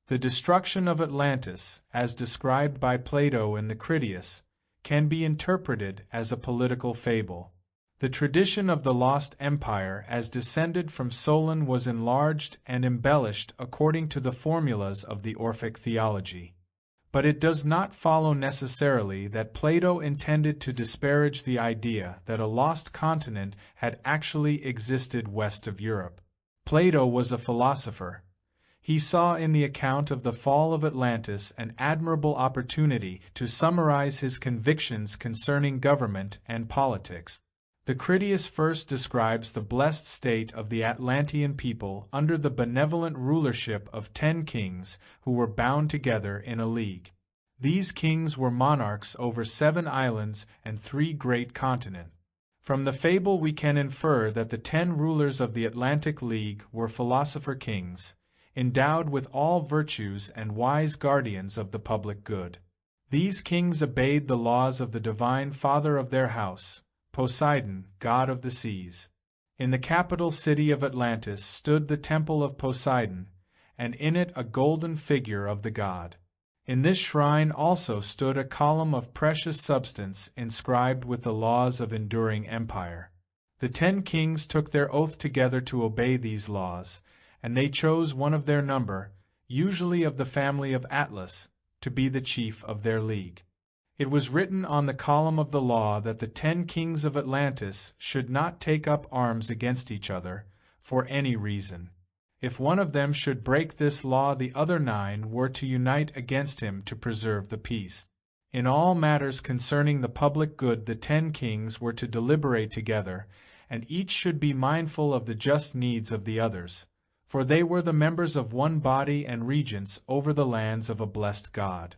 The destruction of Atlantis, as described by Plato in the Critias, can be interpreted as a political fable. The tradition of the lost empire as descended from Solon was enlarged and embellished according to the formulas of the Orphic theology. But it does not follow necessarily that Plato intended to disparage the idea that a lost continent had actually existed west of Europe. Plato was a philosopher. He saw in the account of the fall of Atlantis an admirable opportunity to summarize his convictions concerning government and politics. The Critias first describes the blessed state of the Atlantean people under the benevolent rulership of 10 kings who were bound together in a league. These kings were monarchs over 7 islands and 3 great continents. From the fable we can infer that the 10 rulers of the Atlantic League were philosopher kings, endowed with all virtues and wise guardians of the public good. These kings obeyed the laws of the divine father of their house, Poseidon, god of the seas. In the capital city of Atlantis stood the temple of Poseidon, and in it a golden figure of the god. In this shrine also stood a column of precious substance inscribed with the laws of enduring empire. The 10 kings took their oath together to obey these laws, and they chose one of their number, usually of the family of Atlas, to be the chief of their league. It was written on the column of the law that the 10 kings of Atlantis should not take up arms against each other, for any reason. If one of them should break this law, the other 9 were to unite against him to preserve the peace. In all matters concerning the public good the 10 kings were to deliberate together, and each should be mindful of the just needs of the others, for they were the members of one body and regents over the lands of a blessed God.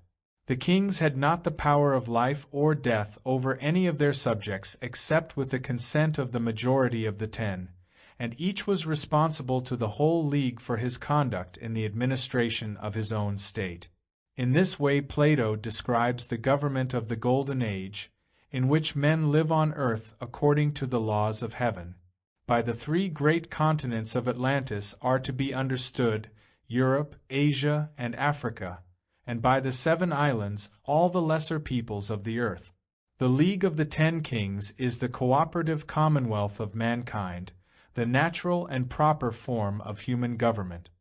The kings had not the power of life or death over any of their subjects except with the consent of the majority of the 10, and each was responsible to the whole league for his conduct in the administration of his own state. In this way Plato describes the government of the Golden Age, in which men live on earth according to the laws of heaven. By the 3 great continents of Atlantis are to be understood Europe, Asia, and Africa, and by the 7 islands all the lesser peoples of the earth. The League of the 10 Kings is the cooperative commonwealth of mankind, the natural and proper form of human government.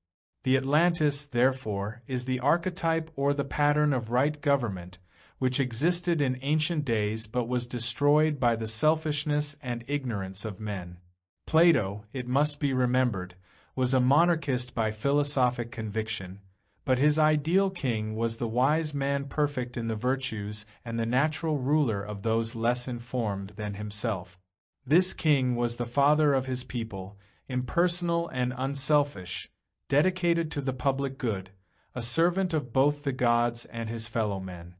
The Atlantis, therefore, is the archetype or the pattern of right government, which existed in ancient days but was destroyed by the selfishness and ignorance of men. Plato, it must be remembered, was a monarchist by philosophic conviction, but his ideal king was the wise man perfect in the virtues and the natural ruler of those less informed than himself. This king was the father of his people, impersonal and unselfish, dedicated to the public good, a servant of both the gods and his fellow men.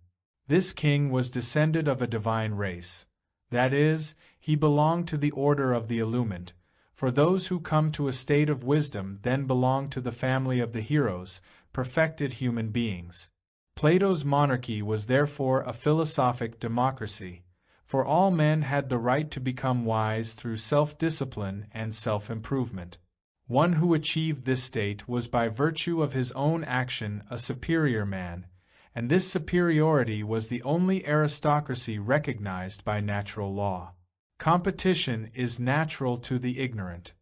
This king was descended of a divine race. That is, he belonged to the order of the illumined, for those who come to a state of wisdom then belong to the family of the heroes, perfected human beings. Plato's monarchy was therefore a philosophic democracy, for all men had the right to become wise through self-discipline and self-improvement. One who achieved this state was by virtue of his own action a superior man, and this superiority was the only aristocracy recognized by natural law. Competition is natural to the ignorant,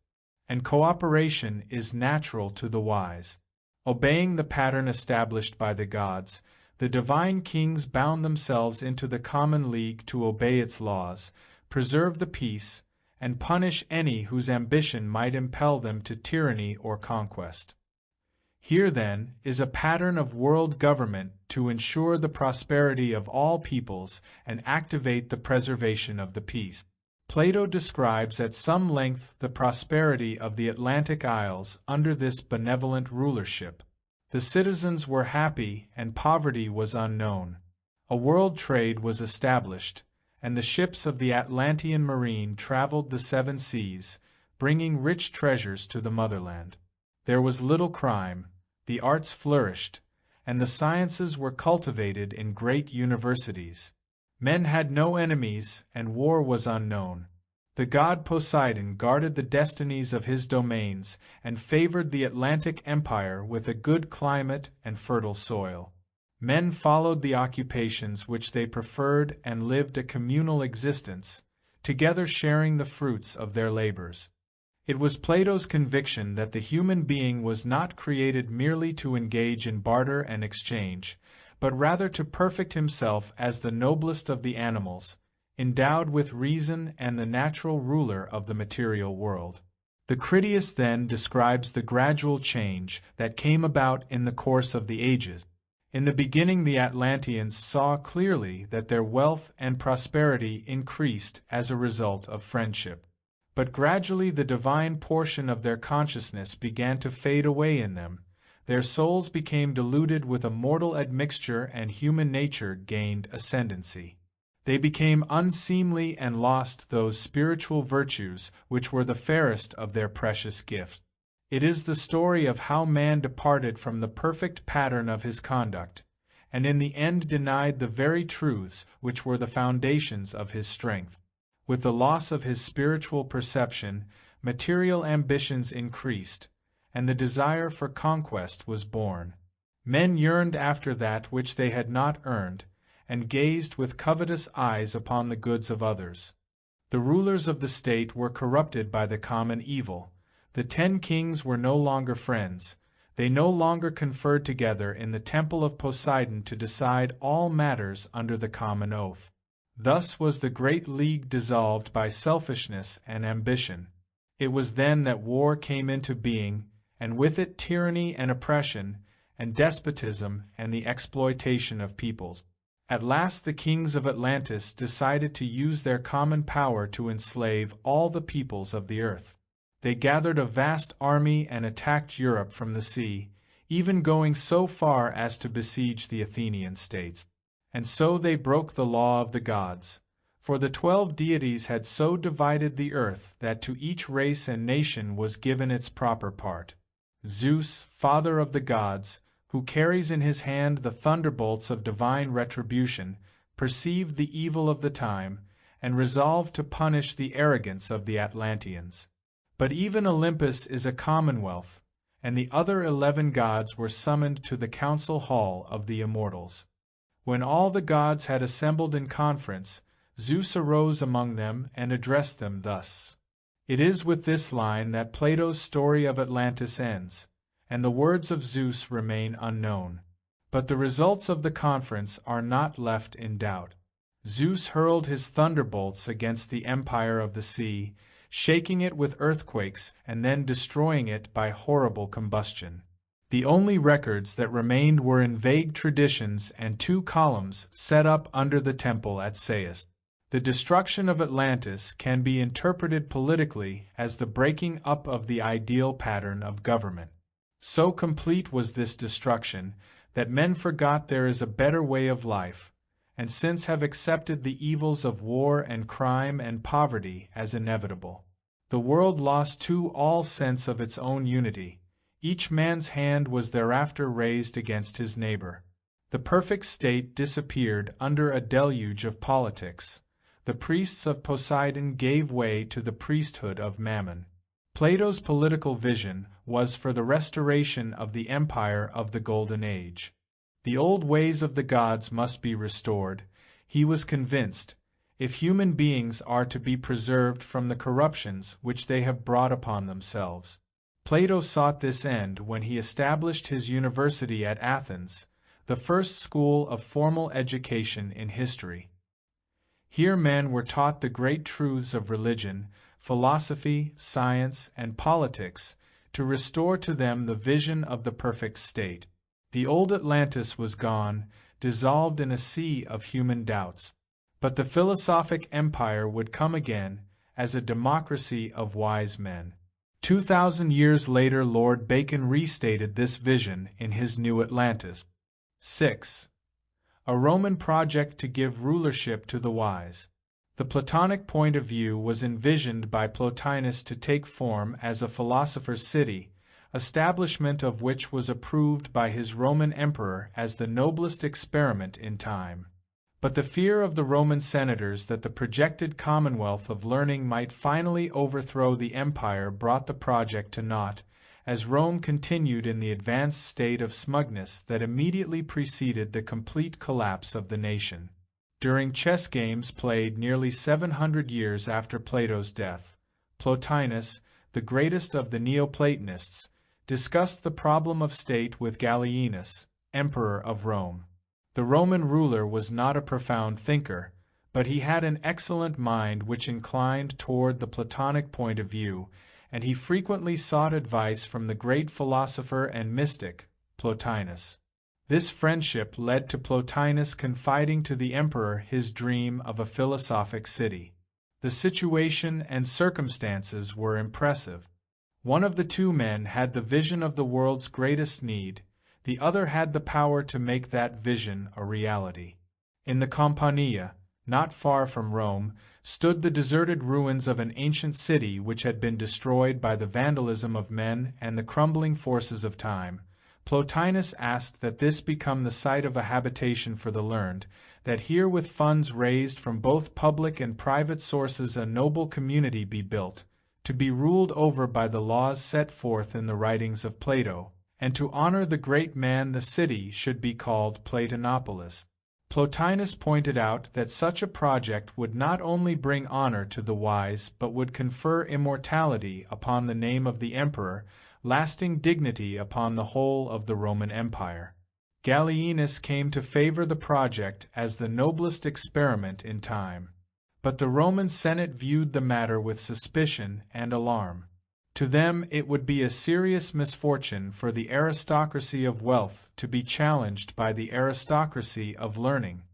and cooperation is natural to the wise. Obeying the pattern established by the gods, the divine kings bound themselves into the common league to obey its laws, preserve the peace, and punish any whose ambition might impel them to tyranny or conquest. Here, then, is a pattern of world government to ensure the prosperity of all peoples and activate the preservation of the peace. Plato describes at some length the prosperity of the Atlantic Isles under this benevolent rulership. The citizens were happy and poverty was unknown. A world trade was established, and the ships of the Atlantean marine traveled the seven seas, bringing rich treasures to the motherland. There was little crime, the arts flourished, and the sciences were cultivated in great universities. Men had no enemies, and war was unknown. The god Poseidon guarded the destinies of his domains and favored the Atlantic Empire with a good climate and fertile soil. Men followed the occupations which they preferred and lived a communal existence, together sharing the fruits of their labors. It was Plato's conviction that the human being was not created merely to engage in barter and exchange, but rather to perfect himself as the noblest of the animals, endowed with reason and the natural ruler of the material world. The Critias then describes the gradual change that came about in the course of the ages. In the beginning the Atlanteans saw clearly that their wealth and prosperity increased as a result of friendship. But gradually the divine portion of their consciousness began to fade away in them. Their souls became diluted with a mortal admixture and human nature gained ascendancy. They became unseemly and lost those spiritual virtues which were the fairest of their precious gifts. It is the story of how man departed from the perfect pattern of his conduct, and in the end denied the very truths which were the foundations of his strength. With the loss of his spiritual perception, material ambitions increased, and the desire for conquest was born. Men yearned after that which they had not earned, and gazed with covetous eyes upon the goods of others. The rulers of the state were corrupted by the common evil. The 10 kings were no longer friends. They no longer conferred together in the temple of Poseidon to decide all matters under the common oath. Thus was the great league dissolved by selfishness and ambition. It was then that war came into being, and with it tyranny and oppression, and despotism and the exploitation of peoples. At last the kings of Atlantis decided to use their common power to enslave all the peoples of the earth. They gathered a vast army and attacked Europe from the sea, even going so far as to besiege the Athenian states. And so they broke the law of the gods, for the 12 deities had so divided the earth that to each race and nation was given its proper part. Zeus, father of the gods, who carries in his hand the thunderbolts of divine retribution, perceived the evil of the time, and resolved to punish the arrogance of the Atlanteans. But even Olympus is a commonwealth, and the other 11 gods were summoned to the council hall of the immortals. When all the gods had assembled in conference, Zeus arose among them and addressed them thus. It is with this line that Plato's story of Atlantis ends, and the words of Zeus remain unknown. But the results of the conference are not left in doubt. Zeus hurled his thunderbolts against the empire of the sea, shaking it with earthquakes and then destroying it by horrible combustion. The only records that remained were in vague traditions and 2 columns set up under the temple at Sais. The destruction of Atlantis can be interpreted politically as the breaking up of the ideal pattern of government. So complete was this destruction that men forgot there is a better way of life, and since have accepted the evils of war and crime and poverty as inevitable. The world lost too all sense of its own unity. Each man's hand was thereafter raised against his neighbor. The perfect state disappeared under a deluge of politics. The priests of Poseidon gave way to the priesthood of Mammon. Plato's political vision was for the restoration of the empire of the Golden Age. The old ways of the gods must be restored, he was convinced, if human beings are to be preserved from the corruptions which they have brought upon themselves. Plato sought this end when he established his university at Athens, the first school of formal education in history. Here men were taught the great truths of religion, philosophy, science, and politics, to restore to them the vision of the perfect state. The old Atlantis was gone, dissolved in a sea of human doubts. But the philosophic empire would come again, as a democracy of wise men. 2,000 years later Lord Bacon restated this vision in his New Atlantis. 6. A Roman project to give rulership to the wise. The Platonic point of view was envisioned by Plotinus to take form as a philosopher's city, establishment of which was approved by his Roman emperor as the noblest experiment in time. But the fear of the Roman senators that the projected commonwealth of learning might finally overthrow the empire brought the project to naught, as Rome continued in the advanced state of smugness that immediately preceded the complete collapse of the nation. During chess games played nearly 700 years after Plato's death, Plotinus, the greatest of the Neoplatonists, discussed the problem of state with Gallienus, emperor of Rome. The Roman ruler was not a profound thinker, but he had an excellent mind which inclined toward the Platonic point of view, and he frequently sought advice from the great philosopher and mystic, Plotinus. This friendship led to Plotinus confiding to the emperor his dream of a philosophic city. The situation and circumstances were impressive. One of the two men had the vision of the world's greatest need, the other had the power to make that vision a reality. In the Campania, not far from Rome, stood the deserted ruins of an ancient city which had been destroyed by the vandalism of men and the crumbling forces of time. Plotinus asked that this become the site of a habitation for the learned, that here with funds raised from both public and private sources a noble community be built, to be ruled over by the laws set forth in the writings of Plato, and to honor the great man the city should be called Platonopolis. Plotinus pointed out that such a project would not only bring honor to the wise but would confer immortality upon the name of the emperor, lasting dignity upon the whole of the Roman Empire. Gallienus came to favor the project as the noblest experiment in time. But the Roman Senate viewed the matter with suspicion and alarm. To them it would be a serious misfortune for the aristocracy of wealth to be challenged by the aristocracy of learning.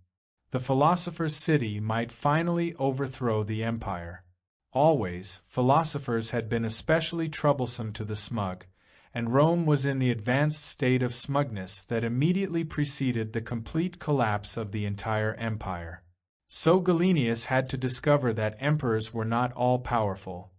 The philosopher's city might finally overthrow the empire. Always, philosophers had been especially troublesome to the smug, and Rome was in the advanced state of smugness that immediately preceded the complete collapse of the entire empire. So Gallienus had to discover that emperors were not all-powerful.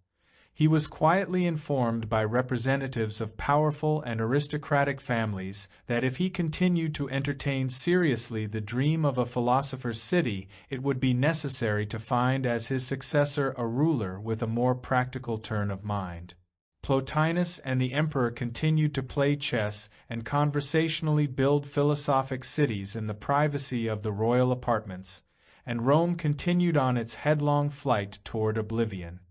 He was quietly informed by representatives of powerful and aristocratic families that if he continued to entertain seriously the dream of a philosopher's city, it would be necessary to find as his successor a ruler with a more practical turn of mind. Plotinus and the emperor continued to play chess and conversationally build philosophic cities in the privacy of the royal apartments, and Rome continued on its headlong flight toward oblivion.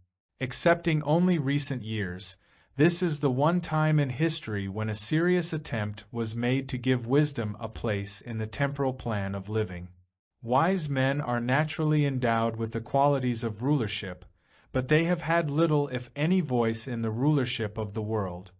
Excepting only recent years, this is the one time in history when a serious attempt was made to give wisdom a place in the temporal plan of living. Wise men are naturally endowed with the qualities of rulership, but they have had little if any voice in the rulership of the world.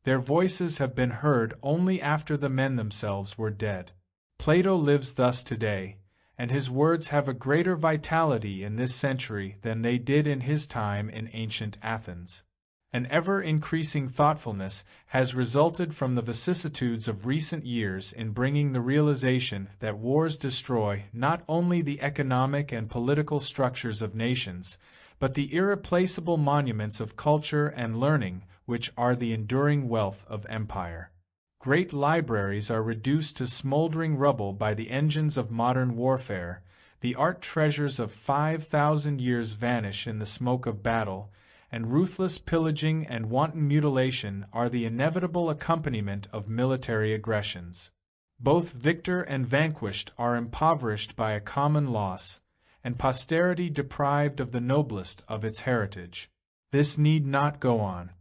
Their voices have been heard only after the men themselves were dead. Plato lives thus today, and his words have a greater vitality in this century than they did in his time in ancient Athens. An ever-increasing thoughtfulness has resulted from the vicissitudes of recent years in bringing the realization that wars destroy not only the economic and political structures of nations, but the irreplaceable monuments of culture and learning which are the enduring wealth of empire. Great libraries are reduced to smoldering rubble by the engines of modern warfare, the art treasures of 5,000 years vanish in the smoke of battle, and ruthless pillaging and wanton mutilation are the inevitable accompaniment of military aggressions. Both victor and vanquished are impoverished by a common loss, and posterity deprived of the noblest of its heritage. This need not go on.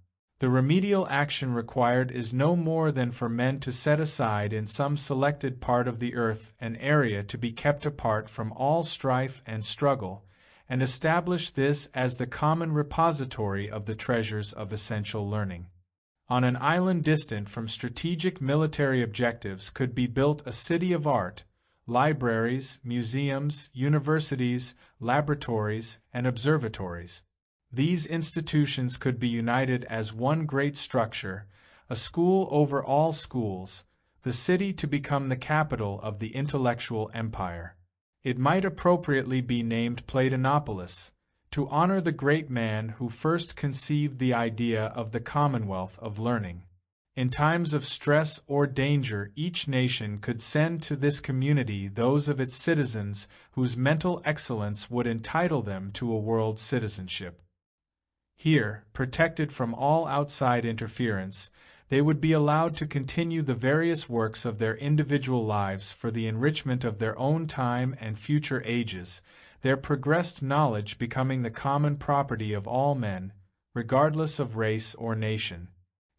The remedial action required is no more than for men to set aside in some selected part of the earth an area to be kept apart from all strife and struggle, and establish this as the common repository of the treasures of essential learning. On an island distant from strategic military objectives could be built a city of art, libraries, museums, universities, laboratories, and observatories. These institutions could be united as one great structure, a school over all schools, the city to become the capital of the intellectual empire. It might appropriately be named Platinopolis, to honor the great man who first conceived the idea of the commonwealth of learning. In times of stress or danger, each nation could send to this community those of its citizens whose mental excellence would entitle them to a world citizenship. Here, protected from all outside interference, they would be allowed to continue the various works of their individual lives for the enrichment of their own time and future ages, their progressed knowledge becoming the common property of all men, regardless of race or nation.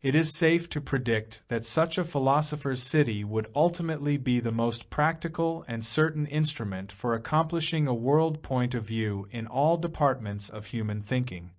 It is safe to predict that such a philosopher's city would ultimately be the most practical and certain instrument for accomplishing a world point of view in all departments of human thinking.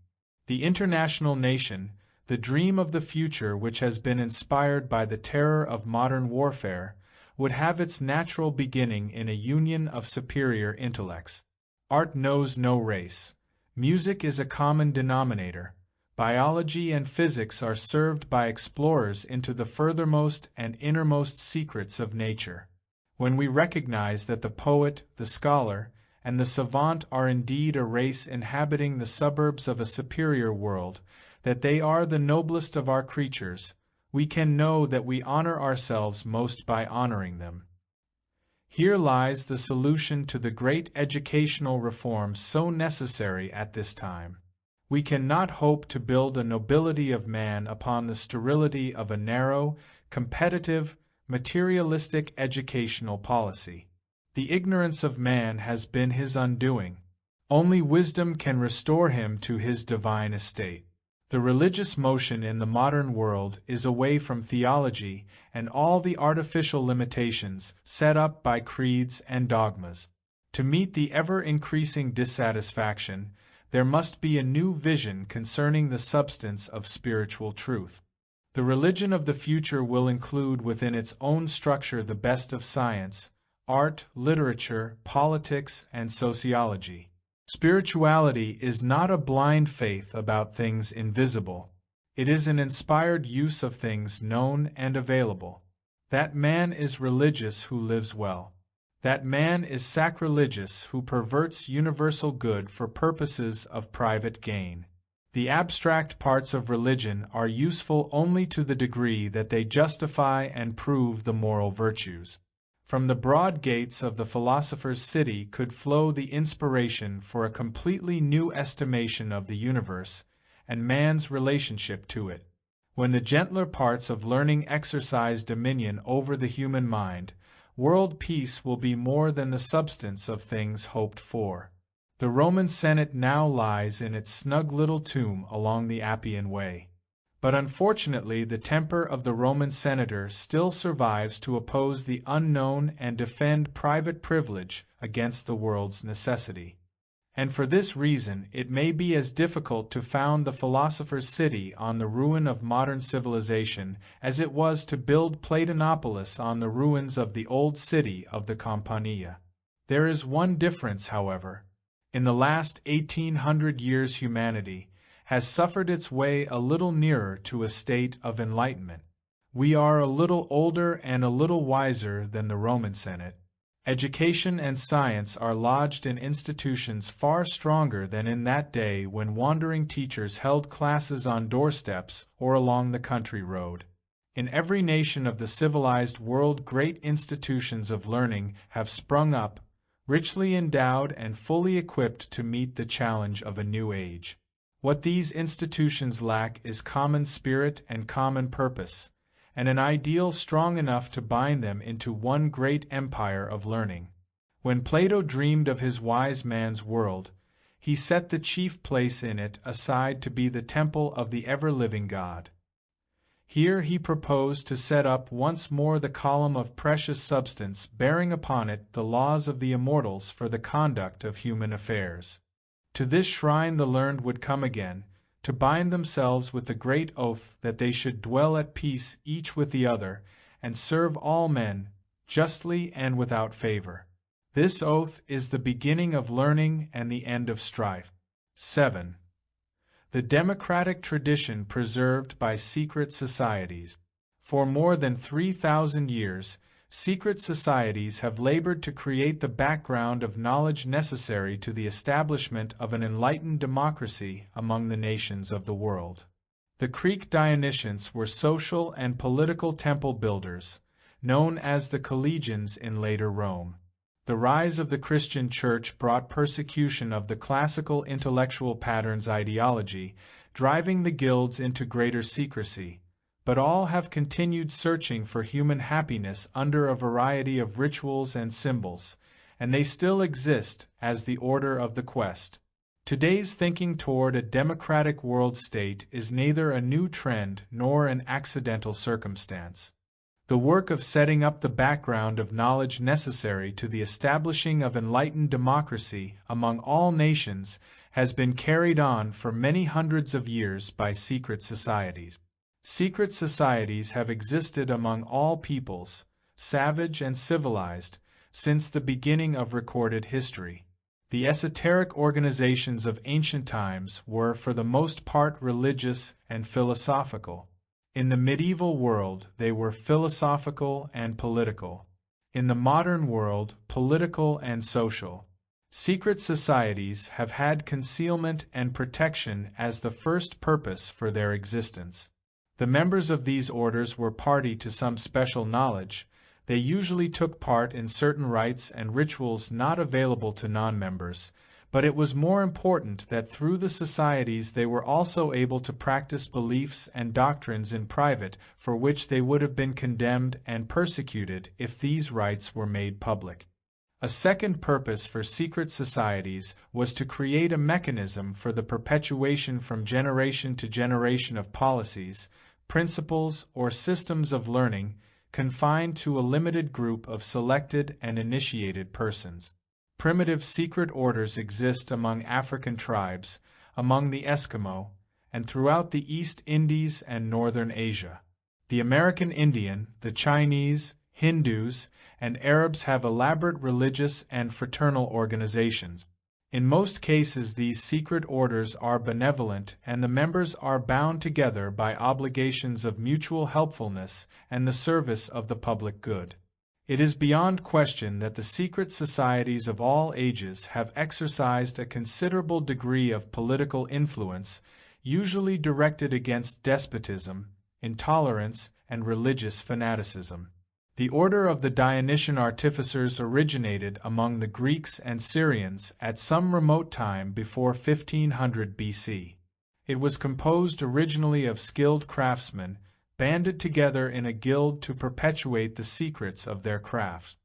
The international nation, the dream of the future which has been inspired by the terror of modern warfare, would have its natural beginning in a union of superior intellects. Art knows no race. Music is a common denominator. Biology and physics are served by explorers into the furthermost and innermost secrets of nature. When we recognize that the poet, the scholar, and the savant are indeed a race inhabiting the suburbs of a superior world, that they are the noblest of our creatures, we can know that we honor ourselves most by honoring them. Here lies the solution to the great educational reforms so necessary at this time. We cannot hope to build a nobility of man upon the sterility of a narrow, competitive, materialistic educational policy. The ignorance of man has been his undoing. Only wisdom can restore him to his divine estate. The religious motion in the modern world is away from theology and all the artificial limitations set up by creeds and dogmas. To meet the ever-increasing dissatisfaction, there must be a new vision concerning the substance of spiritual truth. The religion of the future will include within its own structure the best of science, art, literature, politics, and sociology. Spirituality is not a blind faith about things invisible. It is an inspired use of things known and available. That man is religious who lives well. That man is sacrilegious who perverts universal good for purposes of private gain. The abstract parts of religion are useful only to the degree that they justify and prove the moral virtues. From the broad gates of the philosopher's city could flow the inspiration for a completely new estimation of the universe and man's relationship to it. When the gentler parts of learning exercise dominion over the human mind, world peace will be more than the substance of things hoped for. The Roman Senate now lies in its snug little tomb along the Appian Way. But unfortunately the temper of the Roman senator still survives to oppose the unknown and defend private privilege against the world's necessity. And for this reason it may be as difficult to found the philosopher's city on the ruin of modern civilization as it was to build Platinopolis on the ruins of the old city of the Campania. There is one difference, however. In the last 1800 years humanity has suffered its way a little nearer to a state of enlightenment. We are a little older and a little wiser than the Roman Senate. Education and science are lodged in institutions far stronger than in that day when wandering teachers held classes on doorsteps or along the country road. In every nation of the civilized world, great institutions of learning have sprung up, richly endowed and fully equipped to meet the challenge of a new age. What these institutions lack is common spirit and common purpose, and an ideal strong enough to bind them into one great empire of learning. When Plato dreamed of his wise man's world, he set the chief place in it aside to be the temple of the ever-living God. Here he proposed to set up once more the column of precious substance bearing upon it the laws of the immortals for the conduct of human affairs. To this shrine the learned would come again, to bind themselves with the great oath that they should dwell at peace each with the other, and serve all men, justly and without favor. This oath is the beginning of learning and the end of strife. 7. The democratic tradition preserved by secret societies. For more than 3,000 years, secret societies have labored to create the background of knowledge necessary to the establishment of an enlightened democracy among the nations of the world. The Greek Dionysians were social and political temple builders, known as the collegians in later Rome. The rise of the Christian Church brought persecution of the classical intellectual patterns ideology, driving the guilds into greater secrecy. But all have continued searching for human happiness under a variety of rituals and symbols, and they still exist as the order of the quest. Today's thinking toward a democratic world state is neither a new trend nor an accidental circumstance. The work of setting up the background of knowledge necessary to the establishing of enlightened democracy among all nations has been carried on for many hundreds of years by secret societies. Secret societies have existed among all peoples, savage and civilized, since the beginning of recorded history. The esoteric organizations of ancient times were for the most part religious and philosophical. In the medieval world, they were philosophical and political. In the modern world, political and social. Secret societies have had concealment and protection as the first purpose for their existence. The members of these orders were party to some special knowledge. They usually took part in certain rites and rituals not available to non-members, but it was more important that through the societies they were also able to practice beliefs and doctrines in private for which they would have been condemned and persecuted if these rites were made public. A second purpose for secret societies was to create a mechanism for the perpetuation from generation to generation of policies, principles, or systems of learning confined to a limited group of selected and initiated persons. Primitive secret orders exist among African tribes, among the Eskimo, and throughout the East Indies and Northern Asia. The American Indian, the Chinese, Hindus, and Arabs have elaborate religious and fraternal organizations. In most cases, these secret orders are benevolent, and the members are bound together by obligations of mutual helpfulness and the service of the public good. It is beyond question that the secret societies of all ages have exercised a considerable degree of political influence, usually directed against despotism, intolerance, and religious fanaticism. The order of the Dionysian artificers originated among the Greeks and Syrians at some remote time before 1500 BC. It was composed originally of skilled craftsmen, banded together in a guild to perpetuate the secrets of their crafts.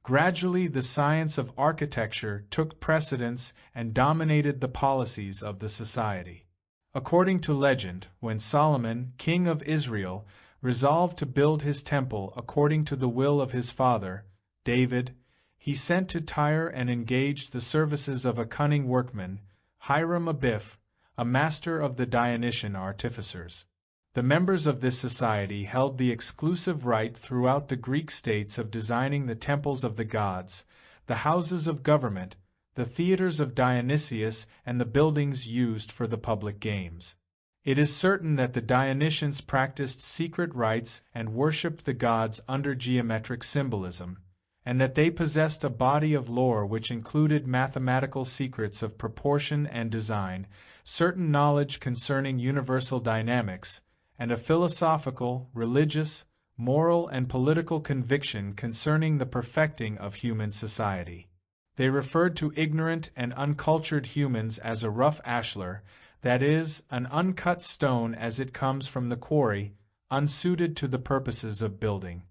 Gradually, the science of architecture took precedence and dominated the policies of the society. According to legend, when Solomon, king of Israel, resolved to build his temple according to the will of his father, David, he sent to Tyre and engaged the services of a cunning workman, Hiram Abiff, a master of the Dionysian artificers. The members of this society held the exclusive right throughout the Greek states of designing the temples of the gods, the houses of government, the theaters of Dionysius, and the buildings used for the public games. It is certain that the Dionysians practiced secret rites and worshipped the gods under geometric symbolism, and that they possessed a body of lore which included mathematical secrets of proportion and design, certain knowledge concerning universal dynamics, and a philosophical, religious, moral, and political conviction concerning the perfecting of human society. They referred to ignorant and uncultured humans as a rough ashlar, that is, an uncut stone as it comes from the quarry, unsuited to the purposes of building.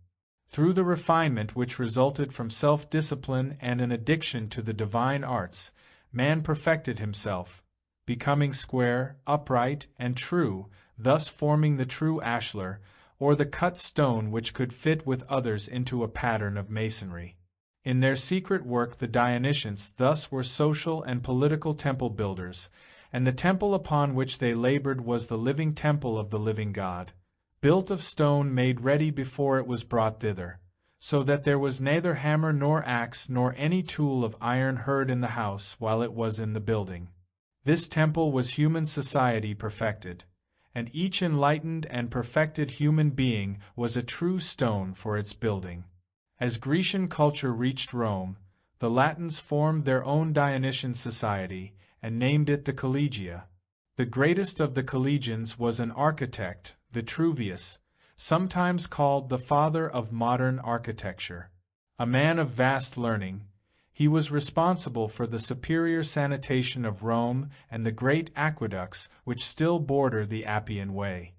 Through the refinement which resulted from self-discipline and an addiction to the divine arts, man perfected himself, becoming square, upright, and true, thus forming the true ashlar, or the cut stone which could fit with others into a pattern of masonry. In their secret work the Dionysians thus were social and political temple builders, and the temple upon which they labored was the living temple of the living God, built of stone made ready before it was brought thither, so that there was neither hammer nor axe nor any tool of iron heard in the house while it was in the building. This temple was human society perfected, and each enlightened and perfected human being was a true stone for its building. As Grecian culture reached Rome, the Latins formed their own Dionysian society and named it the Collegia. The greatest of the collegians was an architect, Vitruvius, sometimes called the father of modern architecture. A man of vast learning, he was responsible for the superior sanitation of Rome and the great aqueducts which still border the Appian Way.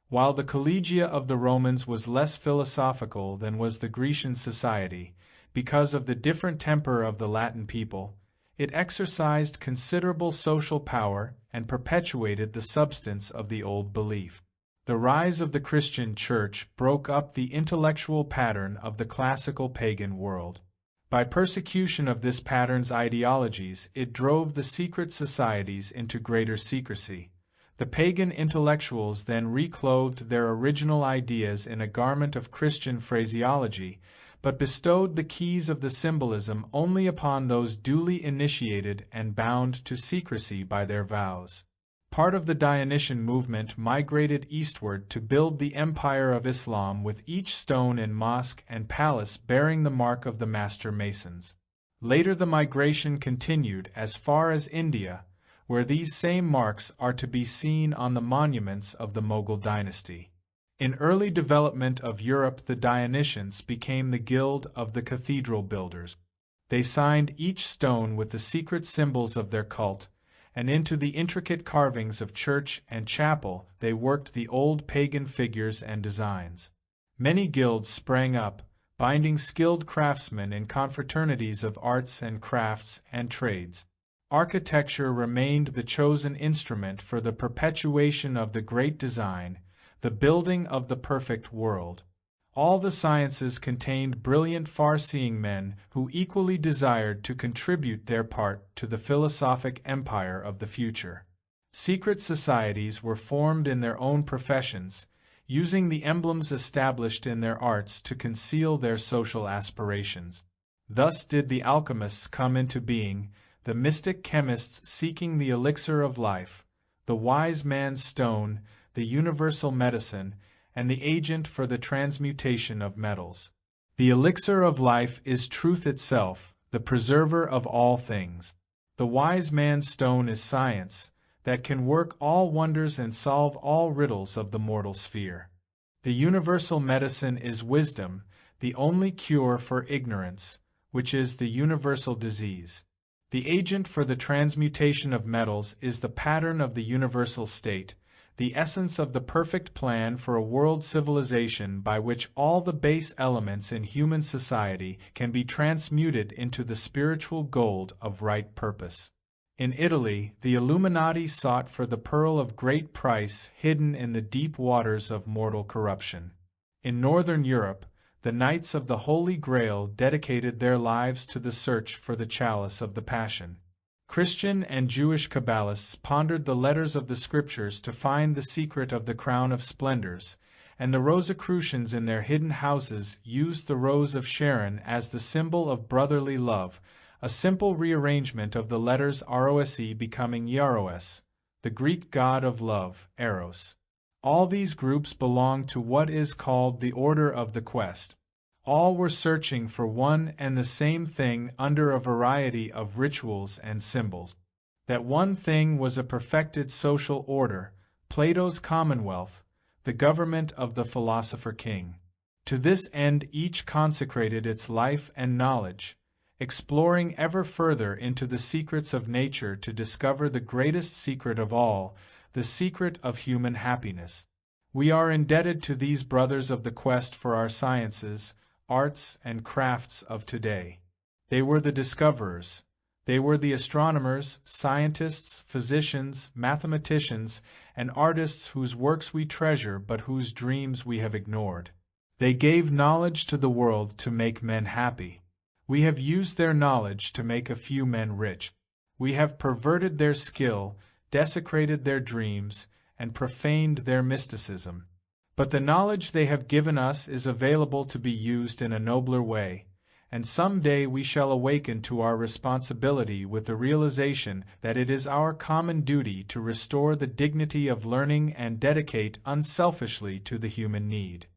While the Collegia of the Romans was less philosophical than was the Grecian society, because of the different temper of the Latin people, it exercised considerable social power and perpetuated the substance of the old belief. The rise of the Christian Church broke up the intellectual pattern of the classical pagan world. By persecution of this pattern's ideologies, it drove the secret societies into greater secrecy. The pagan intellectuals then reclothed their original ideas in a garment of Christian phraseology, but bestowed the keys of the symbolism only upon those duly initiated and bound to secrecy by their vows. Part of the Dionysian movement migrated eastward to build the empire of Islam, with each stone and mosque and palace bearing the mark of the master masons. Later the migration continued as far as India, where these same marks are to be seen on the monuments of the Mughal dynasty. In early development of Europe, the Dionysians became the guild of the cathedral builders. They signed each stone with the secret symbols of their cult, and into the intricate carvings of church and chapel they worked the old pagan figures and designs. Many guilds sprang up, binding skilled craftsmen in confraternities of arts and crafts and trades. Architecture remained the chosen instrument for the perpetuation of the great design, the building of the perfect world. All the sciences contained brilliant far-seeing men who equally desired to contribute their part to the philosophic empire of the future. Secret societies were formed in their own professions, using the emblems established in their arts to conceal their social aspirations. Thus did the alchemists come into being, the mystic chemists seeking the elixir of life, the wise man's stone, the universal medicine, and the agent for the transmutation of metals. The elixir of life is truth itself, the preserver of all things. The wise man's stone is science, that can work all wonders and solve all riddles of the mortal sphere. The universal medicine is wisdom, the only cure for ignorance, which is the universal disease. The agent for the transmutation of metals is the pattern of the universal state, the essence of the perfect plan for a world civilization by which all the base elements in human society can be transmuted into the spiritual gold of right purpose. In Italy, the Illuminati sought for the pearl of great price hidden in the deep waters of mortal corruption. In Northern Europe, the Knights of the Holy Grail dedicated their lives to the search for the chalice of the Passion. Christian and Jewish Kabbalists pondered the letters of the Scriptures to find the secret of the crown of splendors, and the Rosicrucians in their hidden houses used the Rose of Sharon as the symbol of brotherly love, a simple rearrangement of the letters ROSE becoming Yaros, the Greek god of love, Eros. All these groups belong to what is called the Order of the Quest. All were searching for one and the same thing under a variety of rituals and symbols. That one thing was a perfected social order, Plato's commonwealth, the government of the philosopher king. To this end each consecrated its life and knowledge, exploring ever further into the secrets of nature to discover the greatest secret of all, the secret of human happiness. We are indebted to these brothers of the quest for our sciences, arts, and crafts of today. They were the discoverers. They were the astronomers, scientists, physicians, mathematicians, and artists whose works we treasure but whose dreams we have ignored. They gave knowledge to the world to make men happy. We have used their knowledge to make a few men rich. We have perverted their skill, desecrated their dreams, and profaned their mysticism. But the knowledge they have given us is available to be used in a nobler way, and some day we shall awaken to our responsibility with the realization that it is our common duty to restore the dignity of learning and dedicate unselfishly to the human need.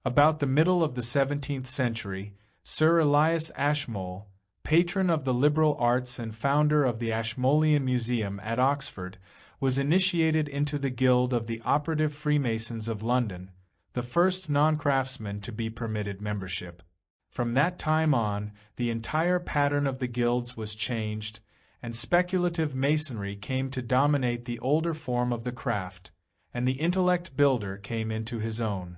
About the middle of the 17th century, Sir Elias Ashmole, patron of the liberal arts and founder of the Ashmolean Museum at Oxford, was initiated into the Guild of the Operative Freemasons of London, the first non-craftsman to be permitted membership. From that time on, the entire pattern of the guilds was changed, and speculative masonry came to dominate the older form of the craft, and the intellect builder came into his own.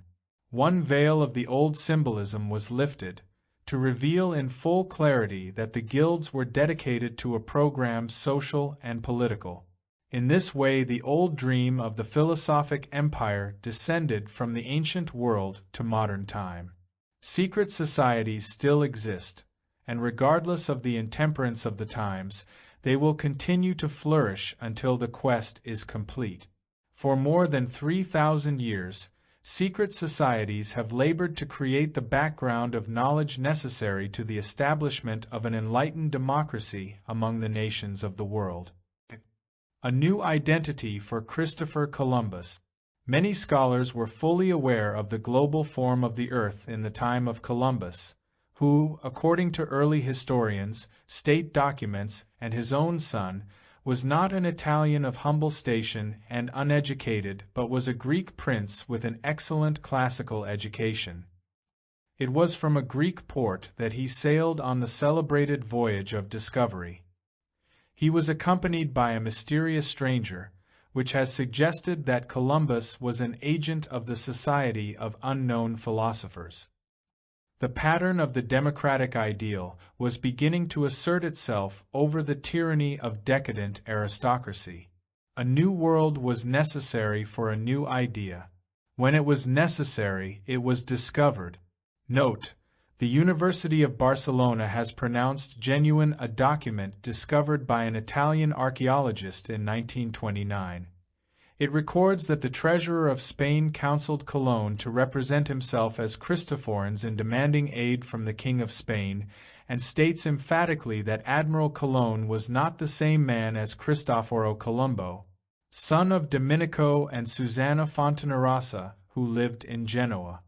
One veil of the old symbolism was lifted, to reveal in full clarity that the guilds were dedicated to a program social and political. In this way the old dream of the philosophic empire descended from the ancient world to modern time. Secret societies still exist, and regardless of the intemperance of the times, they will continue to flourish until the quest is complete. For more than 3,000 years, secret societies have labored to create the background of knowledge necessary to the establishment of an enlightened democracy among the nations of the world. A new identity for Christopher Columbus. Many scholars were fully aware of the global form of the earth in the time of Columbus, who, according to early historians, state documents, and his own son, was not an Italian of humble station and uneducated, but was a Greek prince with an excellent classical education. It was from a Greek port that he sailed on the celebrated voyage of discovery. He was accompanied by a mysterious stranger, which has suggested that Columbus was an agent of the Society of Unknown Philosophers. The pattern of the democratic ideal was beginning to assert itself over the tyranny of decadent aristocracy. A new world was necessary for a new idea. When it was necessary, it was discovered. Note: the University of Barcelona has pronounced genuine a document discovered by an Italian archaeologist in 1929. It records that the treasurer of Spain counseled Colón to represent himself as Christophorans in demanding aid from the King of Spain, and states emphatically that Admiral Colón was not the same man as Cristoforo Colombo, son of Domenico and Susanna Fontanarossa, who lived in Genoa.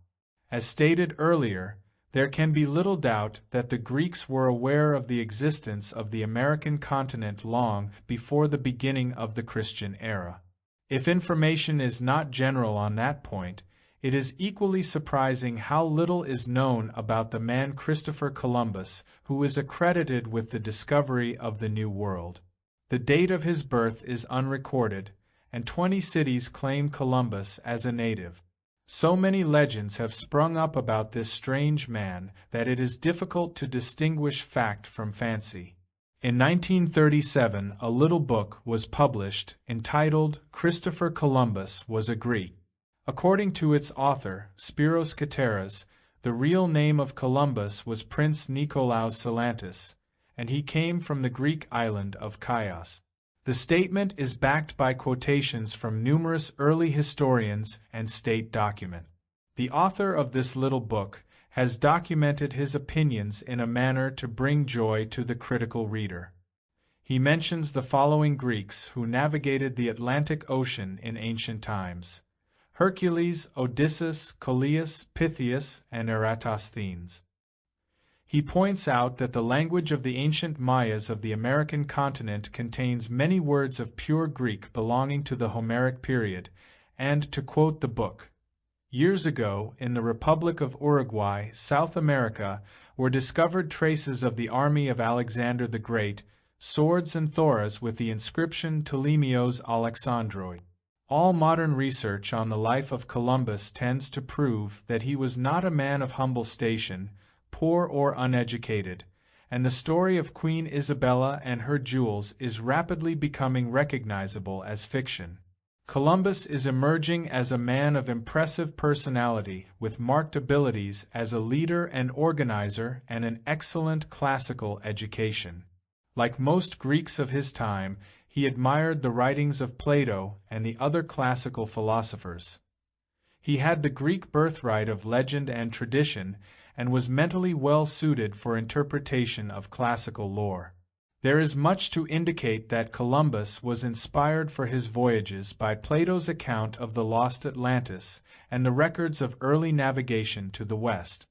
As stated earlier, there can be little doubt that the Greeks were aware of the existence of the American continent long before the beginning of the Christian era. If information is not general on that point, it is equally surprising how little is known about the man Christopher Columbus, who is accredited with the discovery of the New World. The date of his birth is unrecorded, and 20 cities claim Columbus as a native. So many legends have sprung up about this strange man that it is difficult to distinguish fact from fancy. In 1937, a little book was published entitled Christopher Columbus Was a Greek. According to its author, Spiros Kateras, the real name of Columbus was Prince Nikolaos Salantis, and he came from the Greek island of Chios. The statement is backed by quotations from numerous early historians and state documents. The author of this little book has documented his opinions in a manner to bring joy to the critical reader. He mentions the following Greeks who navigated the Atlantic Ocean in ancient times: Hercules, Odysseus, Coleus, Pythias, and Eratosthenes. He points out that the language of the ancient Mayas of the American continent contains many words of pure Greek belonging to the Homeric period, and, to quote the book, "Years ago, in the Republic of Uruguay, South America, were discovered traces of the army of Alexander the Great, swords and thoras with the inscription Ptolemaeos Alexandroi." All modern research on the life of Columbus tends to prove that he was not a man of humble station, poor or uneducated, and the story of Queen Isabella and her jewels is rapidly becoming recognizable as fiction. Columbus is emerging as a man of impressive personality with marked abilities as a leader and organizer and an excellent classical education. Like most Greeks of his time, he admired the writings of Plato and the other classical philosophers. He had the Greek birthright of legend and tradition, and was mentally well suited for interpretation of classical lore. There is much to indicate that Columbus was inspired for his voyages by Plato's account of the lost Atlantis and the records of early navigation to the west.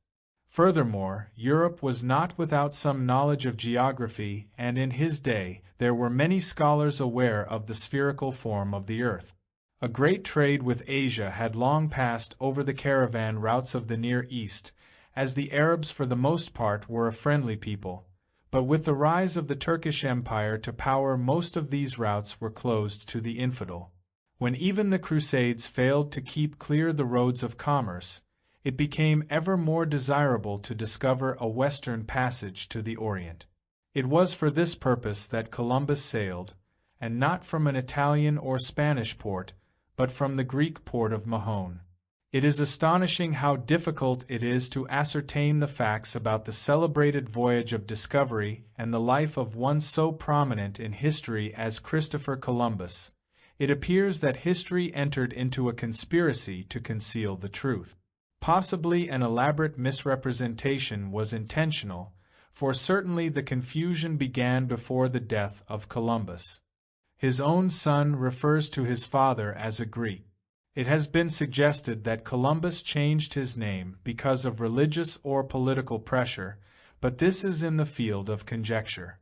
Furthermore, Europe was not without some knowledge of geography, and in his day there were many scholars aware of the spherical form of the earth. A great trade with Asia had long passed over the caravan routes of the Near East, as the Arabs for the most part were a friendly people, but with the rise of the Turkish Empire to power most of these routes were closed to the infidel. When even the Crusades failed to keep clear the roads of commerce, it became ever more desirable to discover a western passage to the Orient. It was for this purpose that Columbus sailed, and not from an Italian or Spanish port, but from the Greek port of Mahon. It is astonishing how difficult it is to ascertain the facts about the celebrated voyage of discovery and the life of one so prominent in history as Christopher Columbus. It appears that history entered into a conspiracy to conceal the truth. Possibly an elaborate misrepresentation was intentional, for certainly the confusion began before the death of Columbus. His own son refers to his father as a Greek. It has been suggested that Columbus changed his name because of religious or political pressure, but this is in the field of conjecture.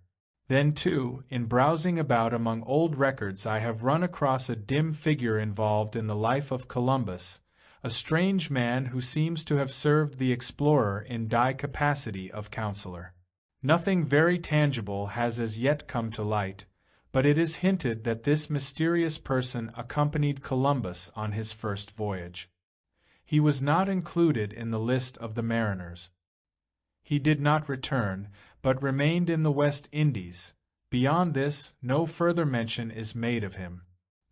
Then, too, in browsing about among old records I have run across a dim figure involved in the life of Columbus, a strange man who seems to have served the explorer in capacity of counselor. Nothing very tangible has as yet come to light, but it is hinted that this mysterious person accompanied Columbus on his first voyage. He was not included in the list of the mariners. He did not return, but remained in the West Indies. Beyond this, no further mention is made of him.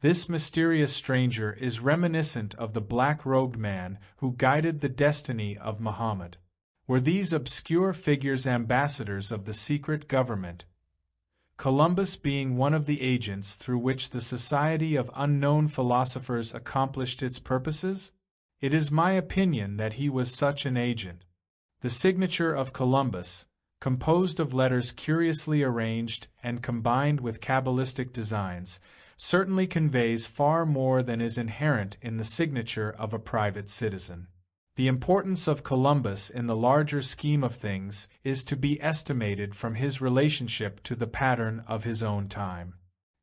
This mysterious stranger is reminiscent of the black-robed man who guided the destiny of Muhammad. Were these obscure figures ambassadors of the secret government, Columbus being one of the agents through which the Society of Unknown Philosophers accomplished its purposes? It is my opinion that he was such an agent. The signature of Columbus, composed of letters curiously arranged and combined with Kabbalistic designs, certainly conveys far more than is inherent in the signature of a private citizen. The importance of Columbus in the larger scheme of things is to be estimated from his relationship to the pattern of his own time.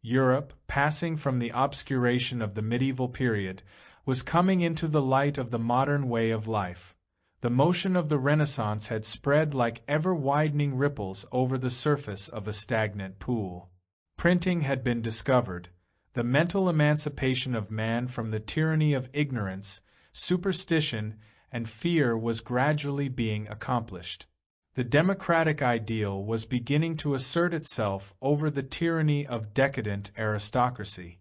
Europe, passing from the obscuration of the medieval period, was coming into the light of the modern way of life. The motion of the Renaissance had spread like ever-widening ripples over the surface of a stagnant pool. Printing had been discovered. The mental emancipation of man from the tyranny of ignorance, superstition, and fear was gradually being accomplished. The democratic ideal was beginning to assert itself over the tyranny of decadent aristocracy.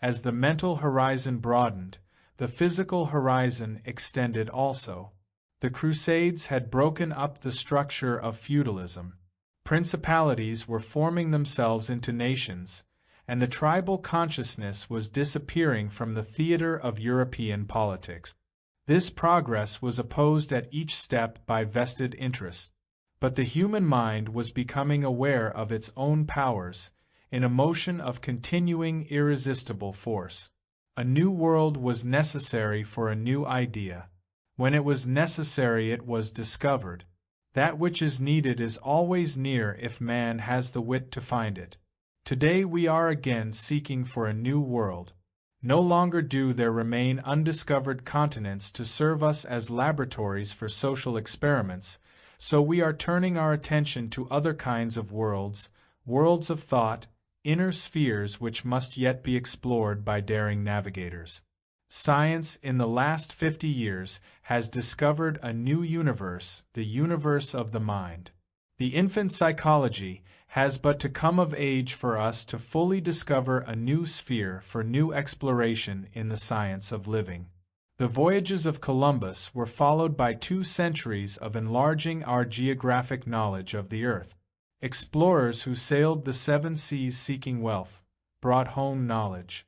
As the mental horizon broadened, the physical horizon extended also. The Crusades had broken up the structure of feudalism. Principalities were forming themselves into nations, and the tribal consciousness was disappearing from the theater of European politics. This progress was opposed at each step by vested interests. But the human mind was becoming aware of its own powers, in a motion of continuing irresistible force. A new world was necessary for a new idea. When it was necessary it was discovered. That which is needed is always near if man has the wit to find it. Today we are again seeking for a new world. No longer do there remain undiscovered continents to serve us as laboratories for social experiments, so we are turning our attention to other kinds of worlds, worlds of thought, inner spheres which must yet be explored by daring navigators. Science, in the last 50 years, has discovered a new universe, the universe of the mind. The infant psychology has but to come of age for us to fully discover a new sphere for new exploration in the science of living. The voyages of Columbus were followed by 2 centuries of enlarging our geographic knowledge of the earth. Explorers who sailed the 7 seas seeking wealth brought home knowledge.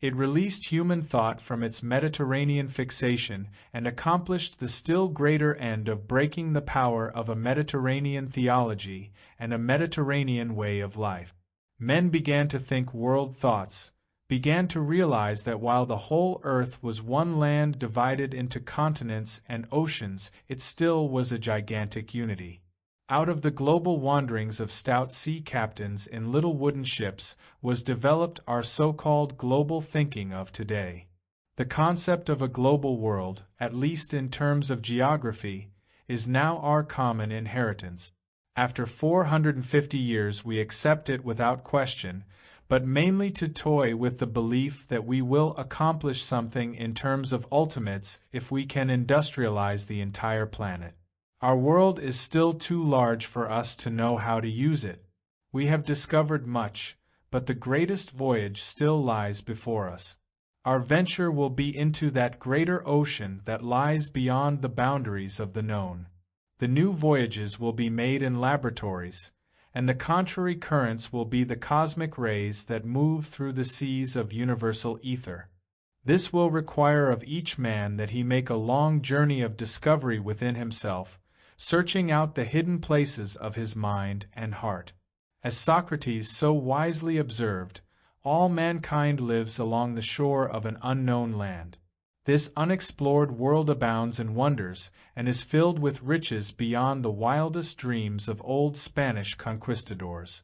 It released human thought from its Mediterranean fixation and accomplished the still greater end of breaking the power of a Mediterranean theology and a Mediterranean way of life. Men began to think world thoughts, began to realize that while the whole earth was one land divided into continents and oceans, it still was a gigantic unity. Out of the global wanderings of stout sea captains in little wooden ships was developed our so-called global thinking of today. The concept of a global world, at least in terms of geography, is now our common inheritance. After 450 years we accept it without question, but mainly to toy with the belief that we will accomplish something in terms of ultimates if we can industrialize the entire planet. Our world is still too large for us to know how to use it. We have discovered much, but the greatest voyage still lies before us. Our venture will be into that greater ocean that lies beyond the boundaries of the known. The new voyages will be made in laboratories, and the contrary currents will be the cosmic rays that move through the seas of universal ether. This will require of each man that he make a long journey of discovery within himself, searching out the hidden places of his mind and heart. As Socrates so wisely observed, all mankind lives along the shore of an unknown land. This unexplored world abounds in wonders and is filled with riches beyond the wildest dreams of old Spanish conquistadors.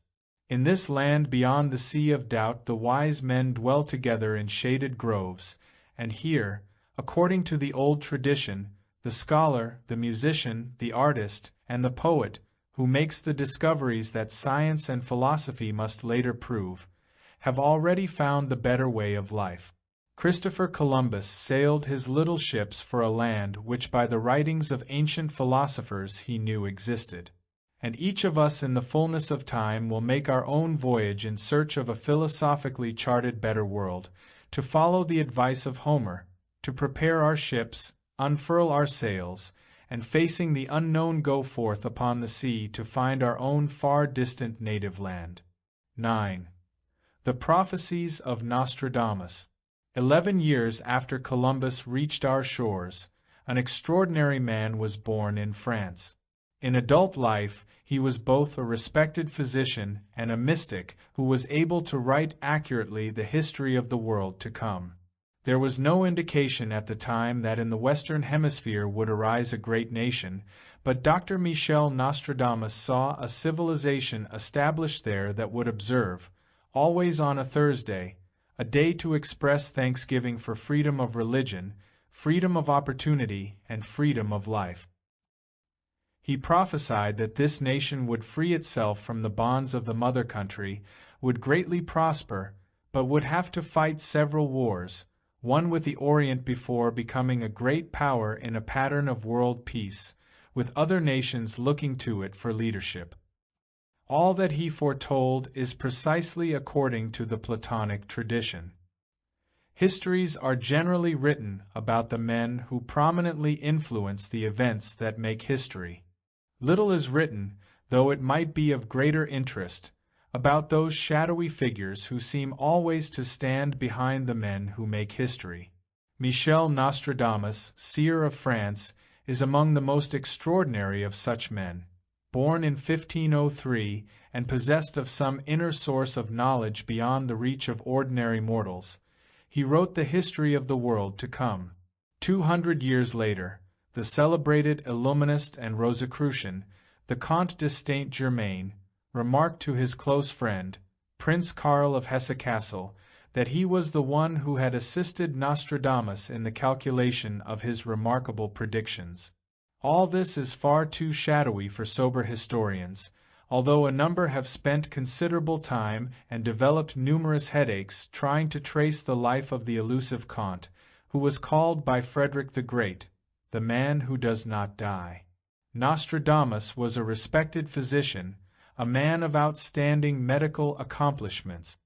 In this land beyond the sea of doubt the wise men dwell together in shaded groves, and here, according to the old tradition, the scholar, the musician, the artist, and the poet, who makes the discoveries that science and philosophy must later prove, have already found the better way of life. Christopher Columbus sailed his little ships for a land which by the writings of ancient philosophers he knew existed. And each of us in the fullness of time will make our own voyage in search of a philosophically charted better world, to follow the advice of Homer, to prepare our ships, unfurl our sails, and facing the unknown go forth upon the sea to find our own far distant native land. 9. The prophecies of Nostradamus. 11 years after Columbus reached our shores, an extraordinary man was born in France. In adult life, he was both a respected physician and a mystic who was able to write accurately the history of the world to come. There was no indication at the time that in the Western Hemisphere would arise a great nation, but Dr. Michel Nostradamus saw a civilization established there that would observe, always on a Thursday, a day to express thanksgiving for freedom of religion, freedom of opportunity, and freedom of life. He prophesied that this nation would free itself from the bonds of the mother country, would greatly prosper, but would have to fight several wars, one with the Orient before becoming a great power in a pattern of world peace, with other nations looking to it for leadership. All that he foretold is precisely according to the Platonic tradition. Histories are generally written about the men who prominently influence the events that make history. Little is written, though it might be of greater interest, about those shadowy figures who seem always to stand behind the men who make history. Michel Nostradamus, seer of France, is among the most extraordinary of such men. Born in 1503 and possessed of some inner source of knowledge beyond the reach of ordinary mortals, he wrote the history of the world to come. 200 years later, the celebrated Illuminist and Rosicrucian, the Comte de Saint-Germain, remarked to his close friend, Prince Karl of Hesse-Kassel, that he was the one who had assisted Nostradamus in the calculation of his remarkable predictions. All this is far too shadowy for sober historians, although a number have spent considerable time and developed numerous headaches trying to trace the life of the elusive Comte, who was called by Frederick the Great, the man who does not die. Nostradamus was a respected physician, a man of outstanding medical accomplishments.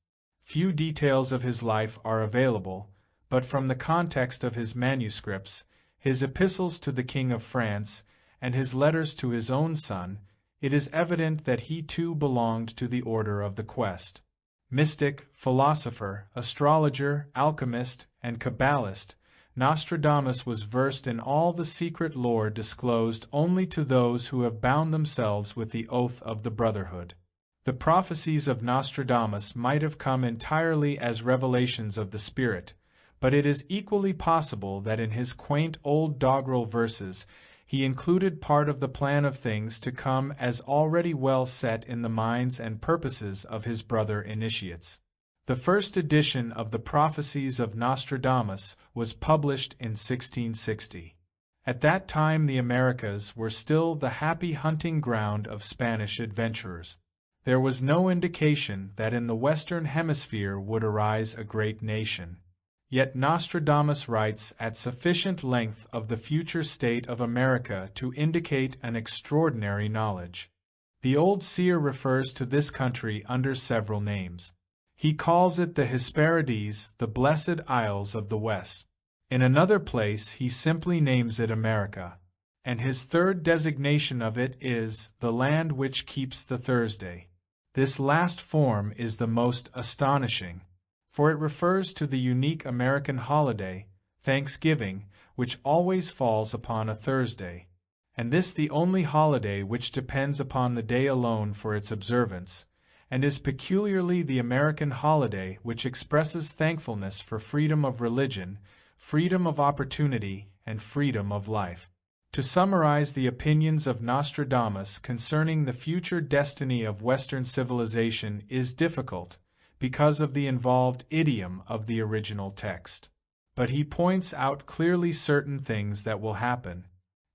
Few details of his life are available, but from the context of his manuscripts, his epistles to the King of France, and his letters to his own son, it is evident that he too belonged to the order of the Quest. Mystic, philosopher, astrologer, alchemist, and Kabbalist, Nostradamus was versed in all the secret lore disclosed only to those who have bound themselves with the oath of the Brotherhood. The prophecies of Nostradamus might have come entirely as revelations of the Spirit, but it is equally possible that in his quaint old doggerel verses he included part of the plan of things to come as already well set in the minds and purposes of his brother initiates. The first edition of the Prophecies of Nostradamus was published in 1660. At that time the Americas were still the happy hunting ground of Spanish adventurers. There was no indication that in the Western Hemisphere would arise a great nation. Yet Nostradamus writes at sufficient length of the future state of America to indicate an extraordinary knowledge. The old seer refers to this country under several names. He calls it the Hesperides, the Blessed Isles of the West. In another place he simply names it America, and his third designation of it is the land which keeps the Thursday. This last form is the most astonishing, for it refers to the unique American holiday, Thanksgiving, which always falls upon a Thursday, and this the only holiday which depends upon the day alone for its observance, and is peculiarly the American holiday which expresses thankfulness for freedom of religion, freedom of opportunity, and freedom of life. To summarize the opinions of Nostradamus concerning the future destiny of Western civilization is difficult, because of the involved idiom of the original text. But he points out clearly certain things that will happen.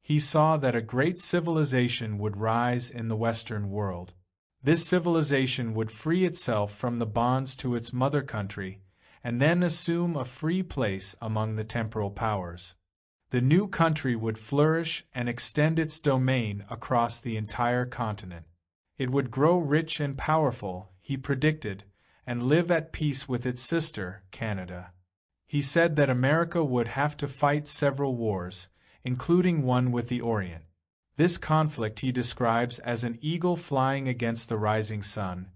He saw that a great civilization would rise in the Western world. This civilization would free itself from the bonds to its mother country, and then assume a free place among the temporal powers. The new country would flourish and extend its domain across the entire continent. It would grow rich and powerful, he predicted, and live at peace with its sister, Canada. He said that America would have to fight several wars, including one with the Orient. This conflict he describes as an eagle flying against the rising sun,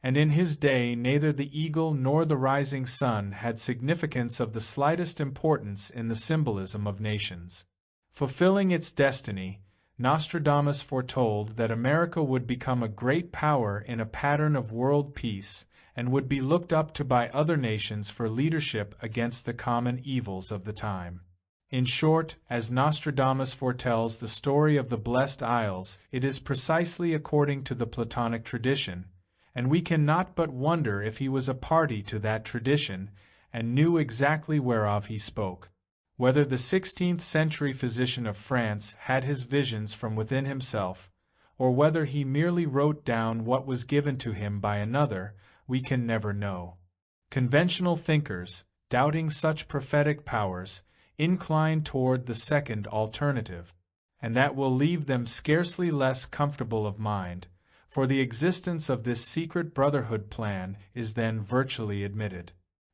and in his day neither the eagle nor the rising sun had significance of the slightest importance in the symbolism of nations. Fulfilling its destiny, Nostradamus foretold that America would become a great power in a pattern of world peace and would be looked up to by other nations for leadership against the common evils of the time. In short, as Nostradamus foretells the story of the Blessed Isles, it is precisely according to the Platonic tradition, and we cannot but wonder if he was a party to that tradition and knew exactly whereof he spoke. Whether the 16th-century physician of France had his visions from within himself, or whether he merely wrote down what was given to him by another, we can never know. Conventional thinkers, doubting such prophetic powers, incline toward the second alternative, and that will leave them scarcely less comfortable of mind, for the existence of this secret brotherhood plan is then virtually admitted.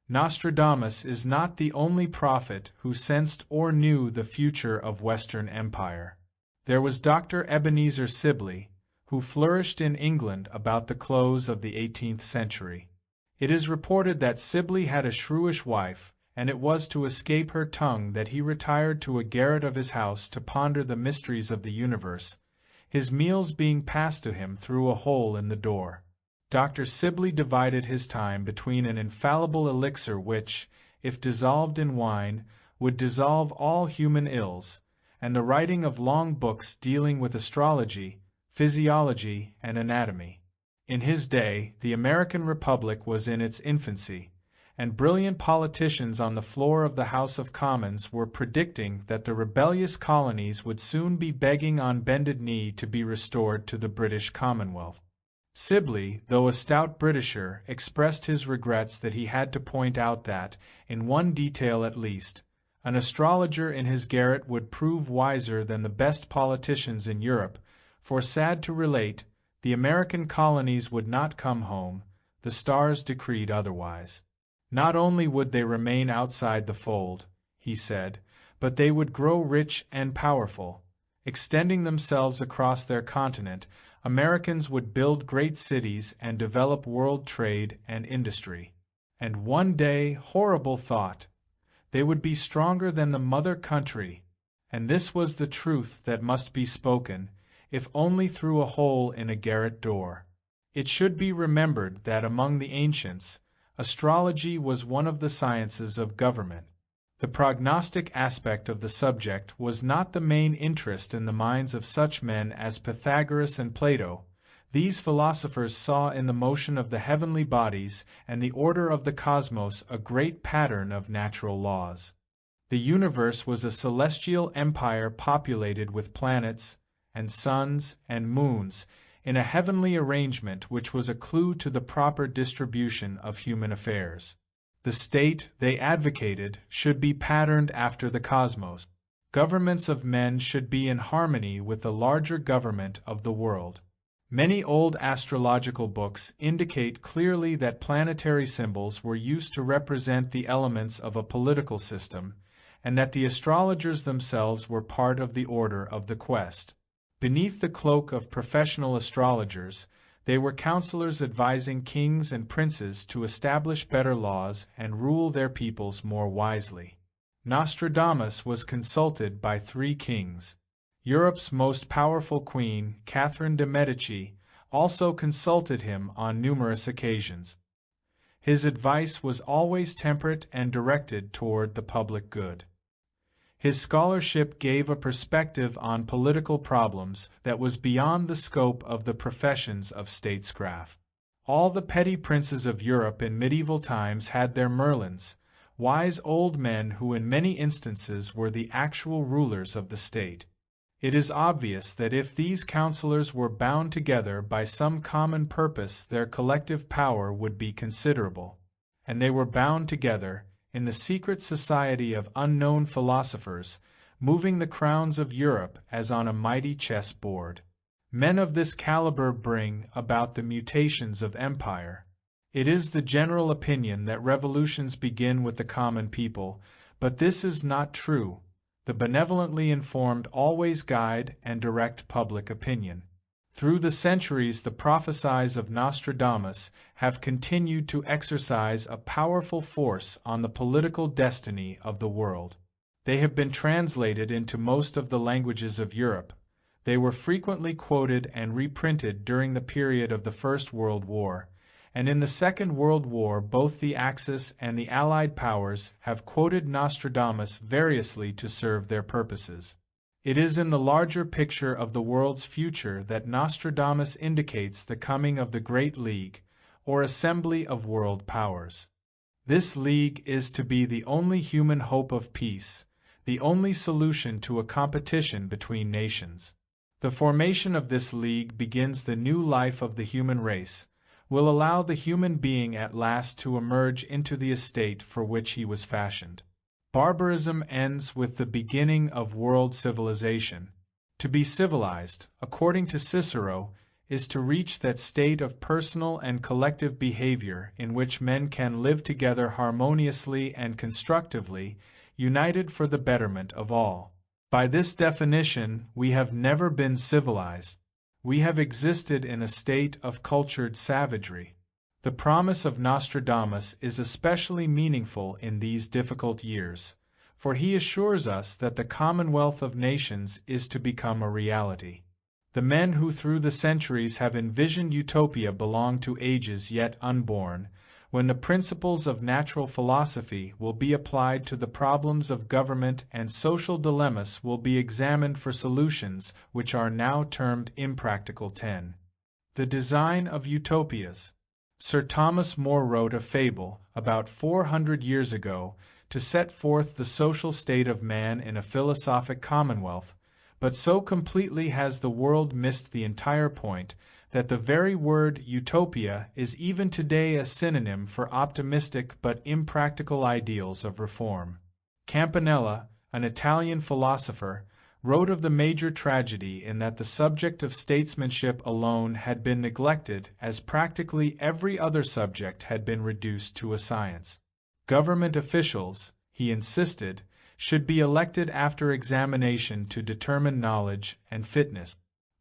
Nostradamus is not the only prophet who sensed or knew the future of Western Empire. There was Dr. Ebenezer Sibley, who flourished in England about the close of the 18th century. It is reported that Sibley had a shrewish wife, and it was to escape her tongue that he retired to a garret of his house to ponder the mysteries of the universe, his meals being passed to him through a hole in the door. Dr. Sibley divided his time between an infallible elixir which, if dissolved in wine, would dissolve all human ills, and the writing of long books dealing with astrology, physiology, and anatomy. In his day, the American Republic was in its infancy, and brilliant politicians on the floor of the House of Commons were predicting that the rebellious colonies would soon be begging on bended knee to be restored to the British Commonwealth. Sibley, though a stout Britisher, expressed his regrets that he had to point out that, in one detail at least, an astrologer in his garret would prove wiser than the best politicians in Europe, for sad to relate, the American colonies would not come home, the stars decreed otherwise. Not only would they remain outside the fold, he said, but they would grow rich and powerful. Extending themselves across their continent, Americans would build great cities and develop world trade and industry. And one day, horrible thought, they would be stronger than the mother country, and this was the truth that must be spoken, if only through a hole in a garret door. It should be remembered that among the ancients, astrology was one of the sciences of government. The prognostic aspect of the subject was not the main interest in the minds of such men as Pythagoras and Plato. These philosophers saw in the motion of the heavenly bodies and the order of the cosmos a great pattern of natural laws. The universe was a celestial empire populated with planets, and suns, and moons, in a heavenly arrangement which was a clue to the proper distribution of human affairs. The state, they advocated, should be patterned after the cosmos. Governments of men should be in harmony with the larger government of the world. Many old astrological books indicate clearly that planetary symbols were used to represent the elements of a political system, and that the astrologers themselves were part of the order of the quest. Beneath the cloak of professional astrologers, they were counselors advising kings and princes to establish better laws and rule their peoples more wisely. Nostradamus was consulted by 3 kings. Europe's most powerful queen, Catherine de' Medici, also consulted him on numerous occasions. His advice was always temperate and directed toward the public good. His scholarship gave a perspective on political problems that was beyond the scope of the professions of statescraft. All the petty princes of Europe in medieval times had their Merlins, wise old men who in many instances were the actual rulers of the state. It is obvious that if these counselors were bound together by some common purpose, their collective power would be considerable. And they were bound together, in the secret society of unknown philosophers, moving the crowns of Europe as on a mighty chess board. Men of this caliber bring about the mutations of empire. It is the general opinion that revolutions begin with the common people, but this is not true. The benevolently informed always guide and direct public opinion. Through the centuries, the prophecies of Nostradamus have continued to exercise a powerful force on the political destiny of the world. They have been translated into most of the languages of Europe. They were frequently quoted and reprinted during the period of the First World War, and in the Second World War both the Axis and the Allied powers have quoted Nostradamus variously to serve their purposes. It is in the larger picture of the world's future that Nostradamus indicates the coming of the Great League, or Assembly of World Powers. This league is to be the only human hope of peace, the only solution to a competition between nations. The formation of this league begins the new life of the human race, will allow the human being at last to emerge into the estate for which he was fashioned. Barbarism ends with the beginning of world civilization. To be civilized, according to Cicero, is to reach that state of personal and collective behavior in which men can live together harmoniously and constructively, united for the betterment of all. By this definition, we have never been civilized. We have existed in a state of cultured savagery. The promise of Nostradamus is especially meaningful in these difficult years, for he assures us that the commonwealth of nations is to become a reality. The men who through the centuries have envisioned utopia belong to ages yet unborn, when the principles of natural philosophy will be applied to the problems of government and social dilemmas will be examined for solutions which are now termed impractical. 10. The design of utopias. Sir Thomas More wrote a fable, about 400 years ago, to set forth the social state of man in a philosophic commonwealth, but so completely has the world missed the entire point that the very word utopia is even today a synonym for optimistic but impractical ideals of reform. Campanella, an Italian philosopher, wrote of the major tragedy in that the subject of statesmanship alone had been neglected as practically every other subject had been reduced to a science. Government officials, he insisted, should be elected after examination to determine knowledge and fitness.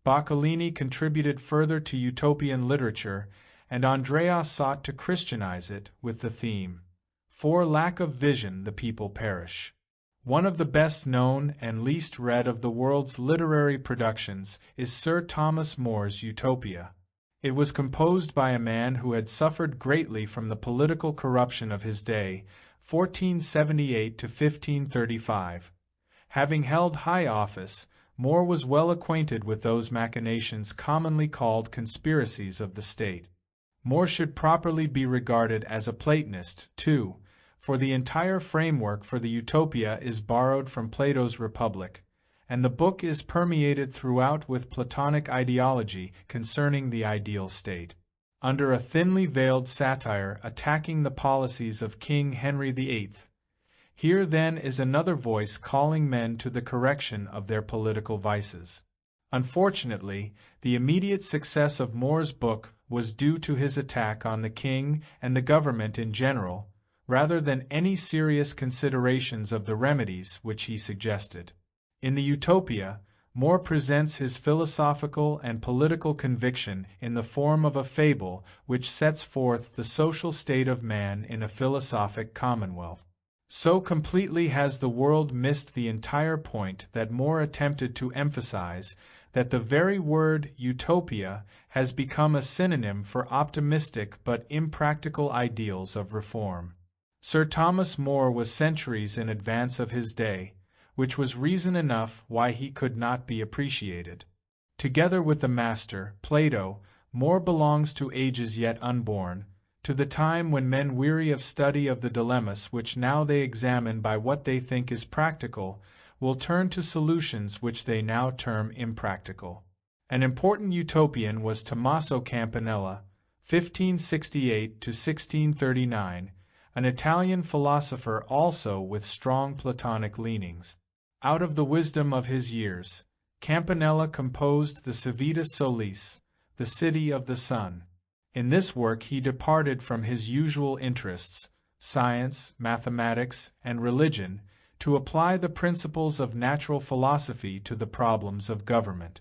Boccalini contributed further to utopian literature, and Andrea sought to Christianize it with the theme, "For lack of vision the people perish." One of the best known and least read of the world's literary productions is Sir Thomas More's Utopia. It was composed by a man who had suffered greatly from the political corruption of his day, 1478 to 1535. Having held high office, More was well acquainted with those machinations commonly called conspiracies of the state. More should properly be regarded as a Platonist, too, for the entire framework for the Utopia is borrowed from Plato's Republic, and the book is permeated throughout with Platonic ideology concerning the ideal state. Under a thinly veiled satire attacking the policies of King Henry VIII, here then is another voice calling men to the correction of their political vices. Unfortunately, the immediate success of More's book was due to his attack on the king and the government in general, rather than any serious considerations of the remedies which he suggested. In the Utopia, More presents his philosophical and political conviction in the form of a fable which sets forth the social state of man in a philosophic commonwealth. So completely has the world missed the entire point that More attempted to emphasize that the very word utopia has become a synonym for optimistic but impractical ideals of reform. Sir Thomas More was centuries in advance of his day, which was reason enough why he could not be appreciated. Together with the master, Plato, More belongs to ages yet unborn, to the time when men weary of study of the dilemmas which now they examine by what they think is practical, will turn to solutions which they now term impractical. An important utopian was Tommaso Campanella, 1568 to 1639, an Italian philosopher also with strong Platonic leanings. Out of the wisdom of his years, Campanella composed the Civitas Solis, the City of the Sun. In this work he departed from his usual interests, science, mathematics, and religion, to apply the principles of natural philosophy to the problems of government.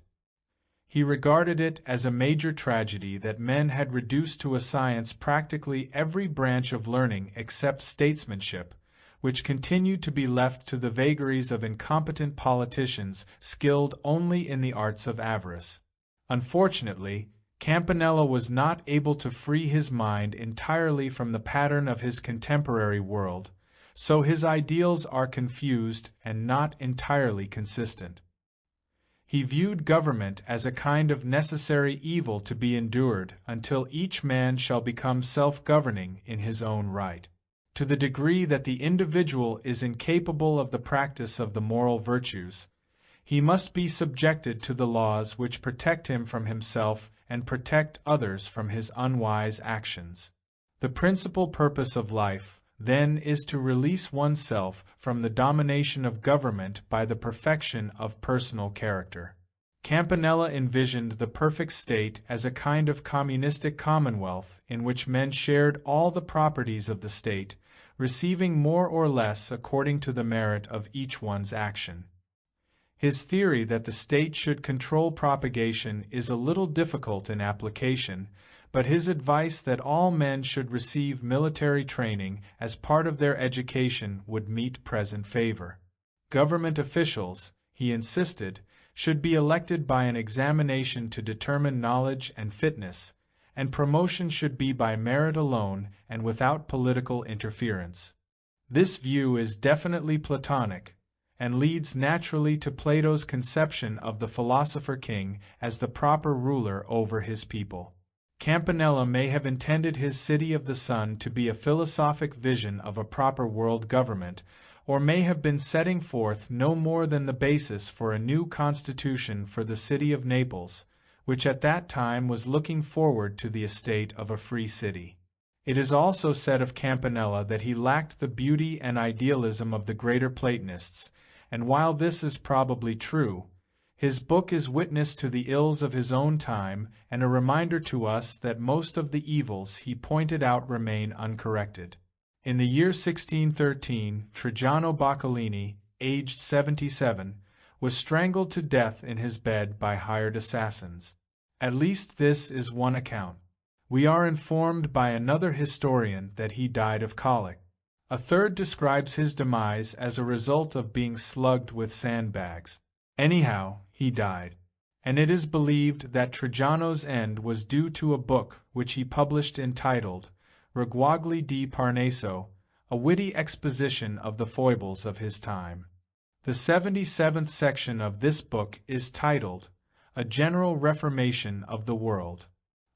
He regarded it as a major tragedy that men had reduced to a science practically every branch of learning except statesmanship, which continued to be left to the vagaries of incompetent politicians skilled only in the arts of avarice. Unfortunately, Campanella was not able to free his mind entirely from the pattern of his contemporary world, so his ideals are confused and not entirely consistent. He viewed government as a kind of necessary evil to be endured until each man shall become self-governing in his own right. To the degree that the individual is incapable of the practice of the moral virtues, he must be subjected to the laws which protect him from himself and protect others from his unwise actions. The principal purpose of life, then, is to release oneself from the domination of government by the perfection of personal character. Campanella envisioned the perfect state as a kind of communistic commonwealth in which men shared all the properties of the state, receiving more or less according to the merit of each one's action. His theory that the state should control propagation is a little difficult in application, but his advice that all men should receive military training as part of their education would meet present favor. Government officials, he insisted, should be elected by an examination to determine knowledge and fitness, and promotion should be by merit alone and without political interference. This view is definitely Platonic, and leads naturally to Plato's conception of the philosopher king as the proper ruler over his people. Campanella may have intended his City of the Sun to be a philosophic vision of a proper world government, or may have been setting forth no more than the basis for a new constitution for the city of Naples, which at that time was looking forward to the estate of a free city. It is also said of Campanella that he lacked the beauty and idealism of the greater Platonists, and while this is probably true, his book is witness to the ills of his own time and a reminder to us that most of the evils he pointed out remain uncorrected. In the year 1613, Trajano Boccalini, aged 77, was strangled to death in his bed by hired assassins. At least this is one account. We are informed by another historian that he died of colic. A third describes his demise as a result of being slugged with sandbags. Anyhow, he died, and it is believed that Trajano's end was due to a book which he published entitled Reguagli di Parnaso, a witty exposition of the foibles of his time. The 77th section of this book is titled A General Reformation of the World.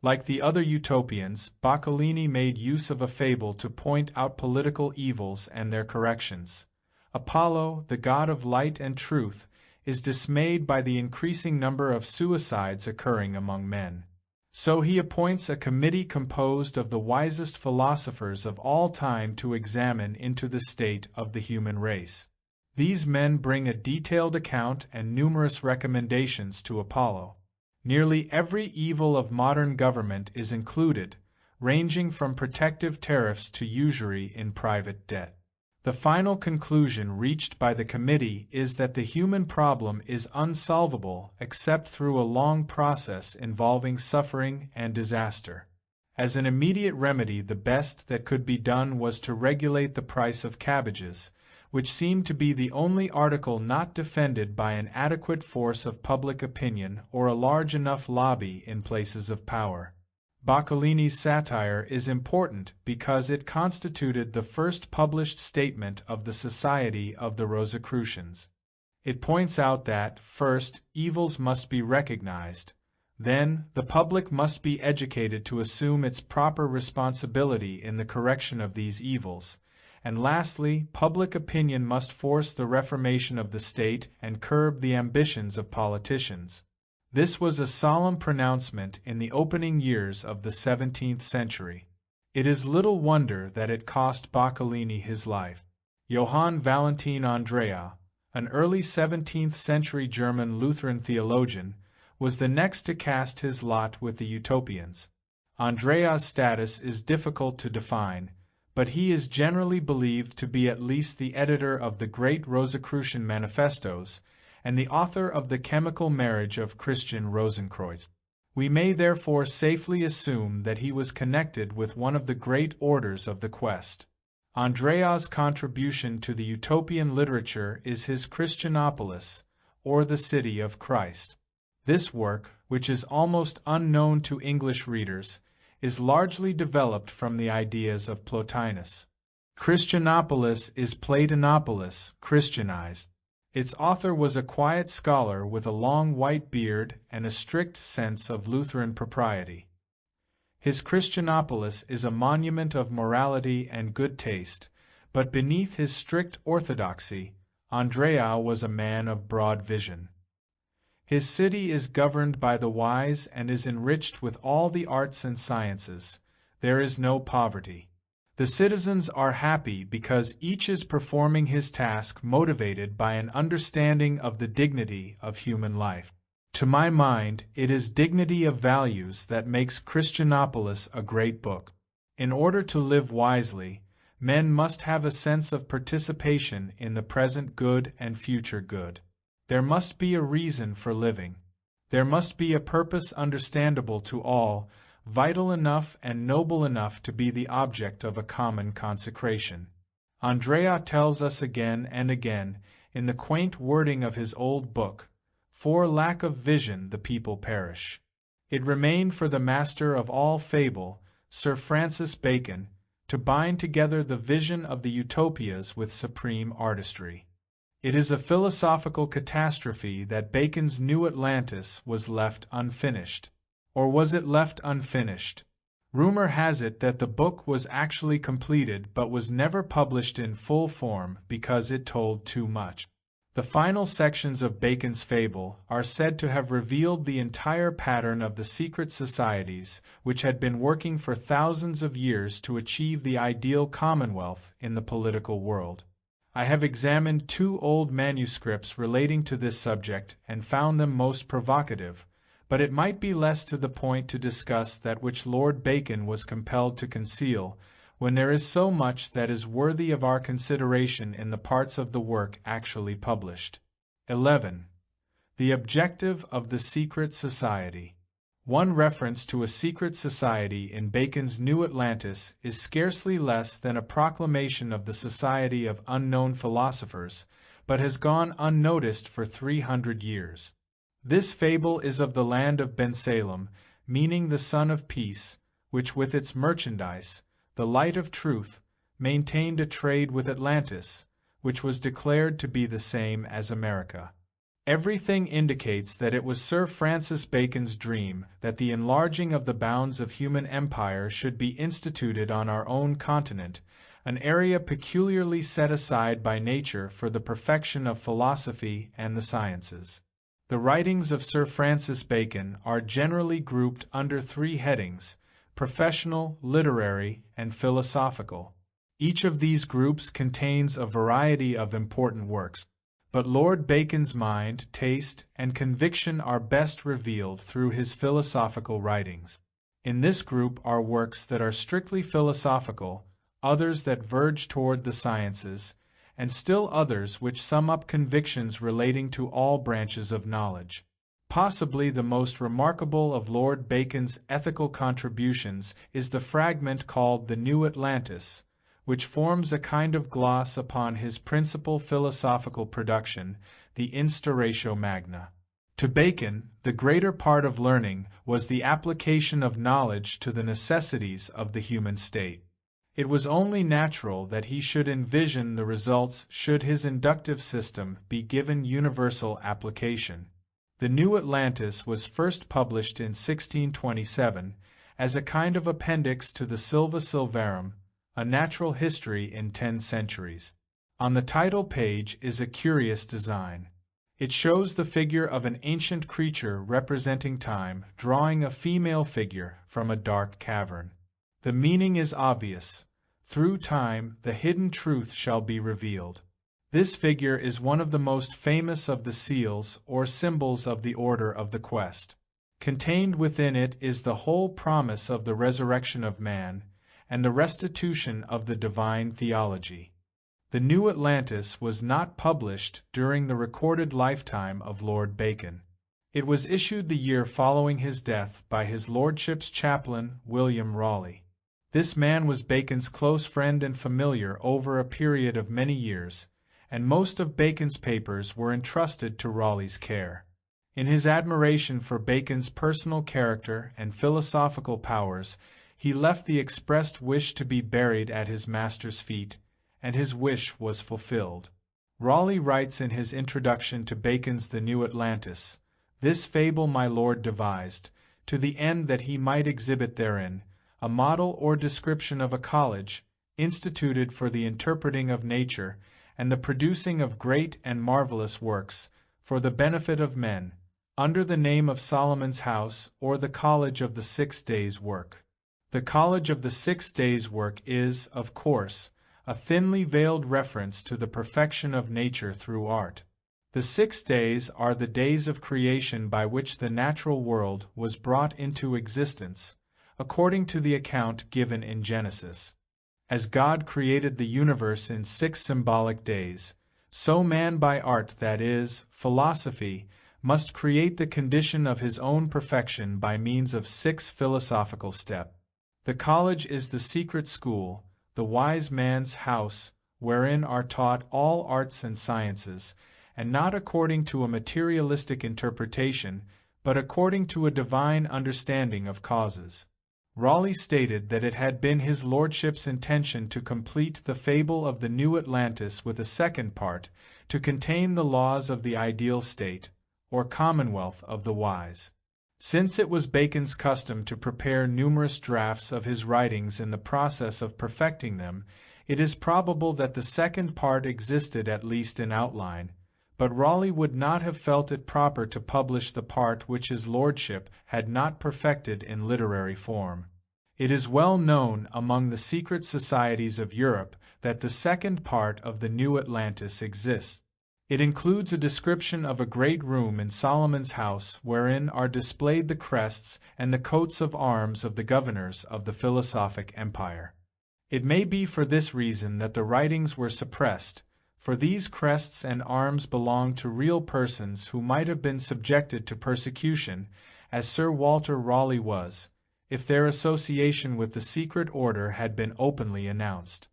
Like the other utopians, Boccalini made use of a fable to point out political evils and their corrections. Apollo, the god of light and truth, is dismayed by the increasing number of suicides occurring among men. So he appoints a committee composed of the wisest philosophers of all time to examine into the state of the human race. These men bring a detailed account and numerous recommendations to Apollo. Nearly every evil of modern government is included, ranging from protective tariffs to usury in private debt. The final conclusion reached by the committee is that the human problem is unsolvable except through a long process involving suffering and disaster. As an immediate remedy, the best that could be done was to regulate the price of cabbages, which seemed to be the only article not defended by an adequate force of public opinion or a large enough lobby in places of power. Boccalini's satire is important because it constituted the first published statement of the Society of the Rosicrucians. It points out that, first, evils must be recognized, then, the public must be educated to assume its proper responsibility in the correction of these evils, and lastly, public opinion must force the reformation of the state and curb the ambitions of politicians. This was a solemn pronouncement in the opening years of the 17th century. It is little wonder that it cost Boccalini his life. Johann Valentin Andrea, an early 17th century German Lutheran theologian, was the next to cast his lot with the utopians. Andrea's status is difficult to define, but he is generally believed to be at least the editor of the great Rosicrucian manifestos, and the author of The Chemical Marriage of Christian Rosenkreuz. We may therefore safely assume that he was connected with one of the great orders of the Quest. Andrea's contribution to the utopian literature is his Christianopolis, or the City of Christ. This work, which is almost unknown to English readers, is largely developed from the ideas of Plotinus. Christianopolis is Platonopolis, Christianized. Its author was a quiet scholar with a long white beard and a strict sense of Lutheran propriety. His Christianopolis is a monument of morality and good taste, but beneath his strict orthodoxy, Andrea was a man of broad vision. His city is governed by the wise and is enriched with all the arts and sciences. There is no poverty. The citizens are happy because each is performing his task motivated by an understanding of the dignity of human life. To my mind, it is dignity of values that makes Christianopolis a great book. In order to live wisely, men must have a sense of participation in the present good and future good. There must be a reason for living. There must be a purpose understandable to all, vital enough and noble enough to be the object of a common consecration. Andrea tells us again and again, in the quaint wording of his old book, "For lack of vision the people perish." It remained for the master of all fable, Sir Francis Bacon, to bind together the vision of the utopias with supreme artistry. It is a philosophical catastrophe that Bacon's New Atlantis was left unfinished. Or was it left unfinished? Rumor has it that the book was actually completed but was never published in full form because it told too much. The final sections of Bacon's fable are said to have revealed the entire pattern of the secret societies which had been working for thousands of years to achieve the ideal commonwealth in the political world. I have examined 2 old manuscripts relating to this subject and found them most provocative, but it might be less to the point to discuss that which Lord Bacon was compelled to conceal, when there is so much that is worthy of our consideration in the parts of the work actually published. 11. The objective of the secret society. One reference to a secret society in Bacon's New Atlantis is scarcely less than a proclamation of the Society of Unknown Philosophers, but has gone unnoticed for 300 years. This fable is of the land of Bensalem, meaning the Son of Peace, which with its merchandise, the light of truth, maintained a trade with Atlantis, which was declared to be the same as America. Everything indicates that it was Sir Francis Bacon's dream that the enlarging of the bounds of human empire should be instituted on our own continent, an area peculiarly set aside by nature for the perfection of philosophy and the sciences. The writings of Sir Francis Bacon are generally grouped under 3 headings: professional, literary, and philosophical. Each of these groups contains a variety of important works, but Lord Bacon's mind, taste, and conviction are best revealed through his philosophical writings. In this group are works that are strictly philosophical, others that verge toward the sciences, and still others which sum up convictions relating to all branches of knowledge. Possibly the most remarkable of Lord Bacon's ethical contributions is the fragment called the New Atlantis, which forms a kind of gloss upon his principal philosophical production, the Instauratio Magna. To Bacon, the greater part of learning was the application of knowledge to the necessities of the human state. It was only natural that he should envision the results should his inductive system be given universal application. The New Atlantis was first published in 1627 as a kind of appendix to the Silva Silvarum, a natural history in 10 centuries. On the title page is a curious design. It shows the figure of an ancient creature representing time drawing a female figure from a dark cavern. The meaning is obvious. Through time, the hidden truth shall be revealed. This figure is one of the most famous of the seals or symbols of the Order of the Quest. Contained within it is the whole promise of the resurrection of man and the restitution of the divine theology. The New Atlantis was not published during the recorded lifetime of Lord Bacon. It was issued the year following his death by his lordship's chaplain, William Raleigh. This man was Bacon's close friend and familiar over a period of many years, and most of Bacon's papers were entrusted to Raleigh's care. In his admiration for Bacon's personal character and philosophical powers, he left the expressed wish to be buried at his master's feet, and his wish was fulfilled. Raleigh writes in his introduction to Bacon's The New Atlantis, "This fable my lord devised, to the end that he might exhibit therein a model or description of a college, instituted for the interpreting of nature, and the producing of great and marvelous works, for the benefit of men, under the name of Solomon's House, or the College of the 6 Days' Work." The College of the 6 Days' Work is, of course, a thinly veiled reference to the perfection of nature through art. The 6 days are the days of creation by which the natural world was brought into existence, according to the account given in Genesis. As God created the universe in 6 symbolic days, so man by art, that is, philosophy, must create the condition of his own perfection by means of 6 philosophical steps. The college is the secret school, the wise man's house, wherein are taught all arts and sciences, and not according to a materialistic interpretation, but according to a divine understanding of causes. Raleigh stated that it had been his lordship's intention to complete the fable of the New Atlantis with a second part, to contain the laws of the ideal state, or commonwealth of the wise. Since it was Bacon's custom to prepare numerous drafts of his writings in the process of perfecting them, it is probable that the second part existed at least in outline, but Raleigh would not have felt it proper to publish the part which his lordship had not perfected in literary form. It is well known among the secret societies of Europe that the second part of the New Atlantis exists. It includes a description of a great room in Solomon's house wherein are displayed the crests and the coats of arms of the governors of the philosophic empire. It may be for this reason that the writings were suppressed, for these crests and arms belonged to real persons who might have been subjected to persecution, as Sir Walter Raleigh was, if their association with the secret order had been openly announced.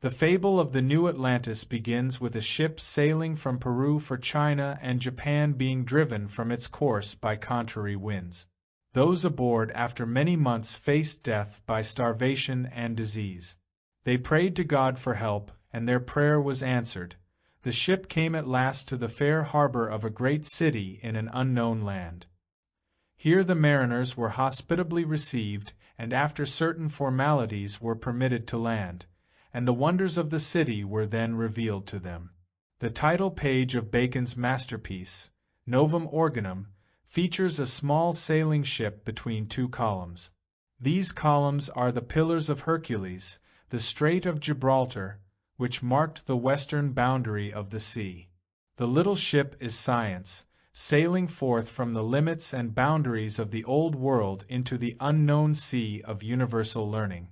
The fable of the New Atlantis begins with a ship sailing from Peru for China and Japan being driven from its course by contrary winds. Those aboard after many months faced death by starvation and disease. They prayed to God for help, and their prayer was answered. The ship came at last to the fair harbor of a great city in an unknown land. Here the mariners were hospitably received, and after certain formalities were permitted to land, and the wonders of the city were then revealed to them. The title page of Bacon's masterpiece, Novum Organum, features a small sailing ship between 2 columns. These columns are the Pillars of Hercules, the Strait of Gibraltar, which marked the western boundary of the sea. The little ship is science, sailing forth from the limits and boundaries of the old world into the unknown sea of universal learning.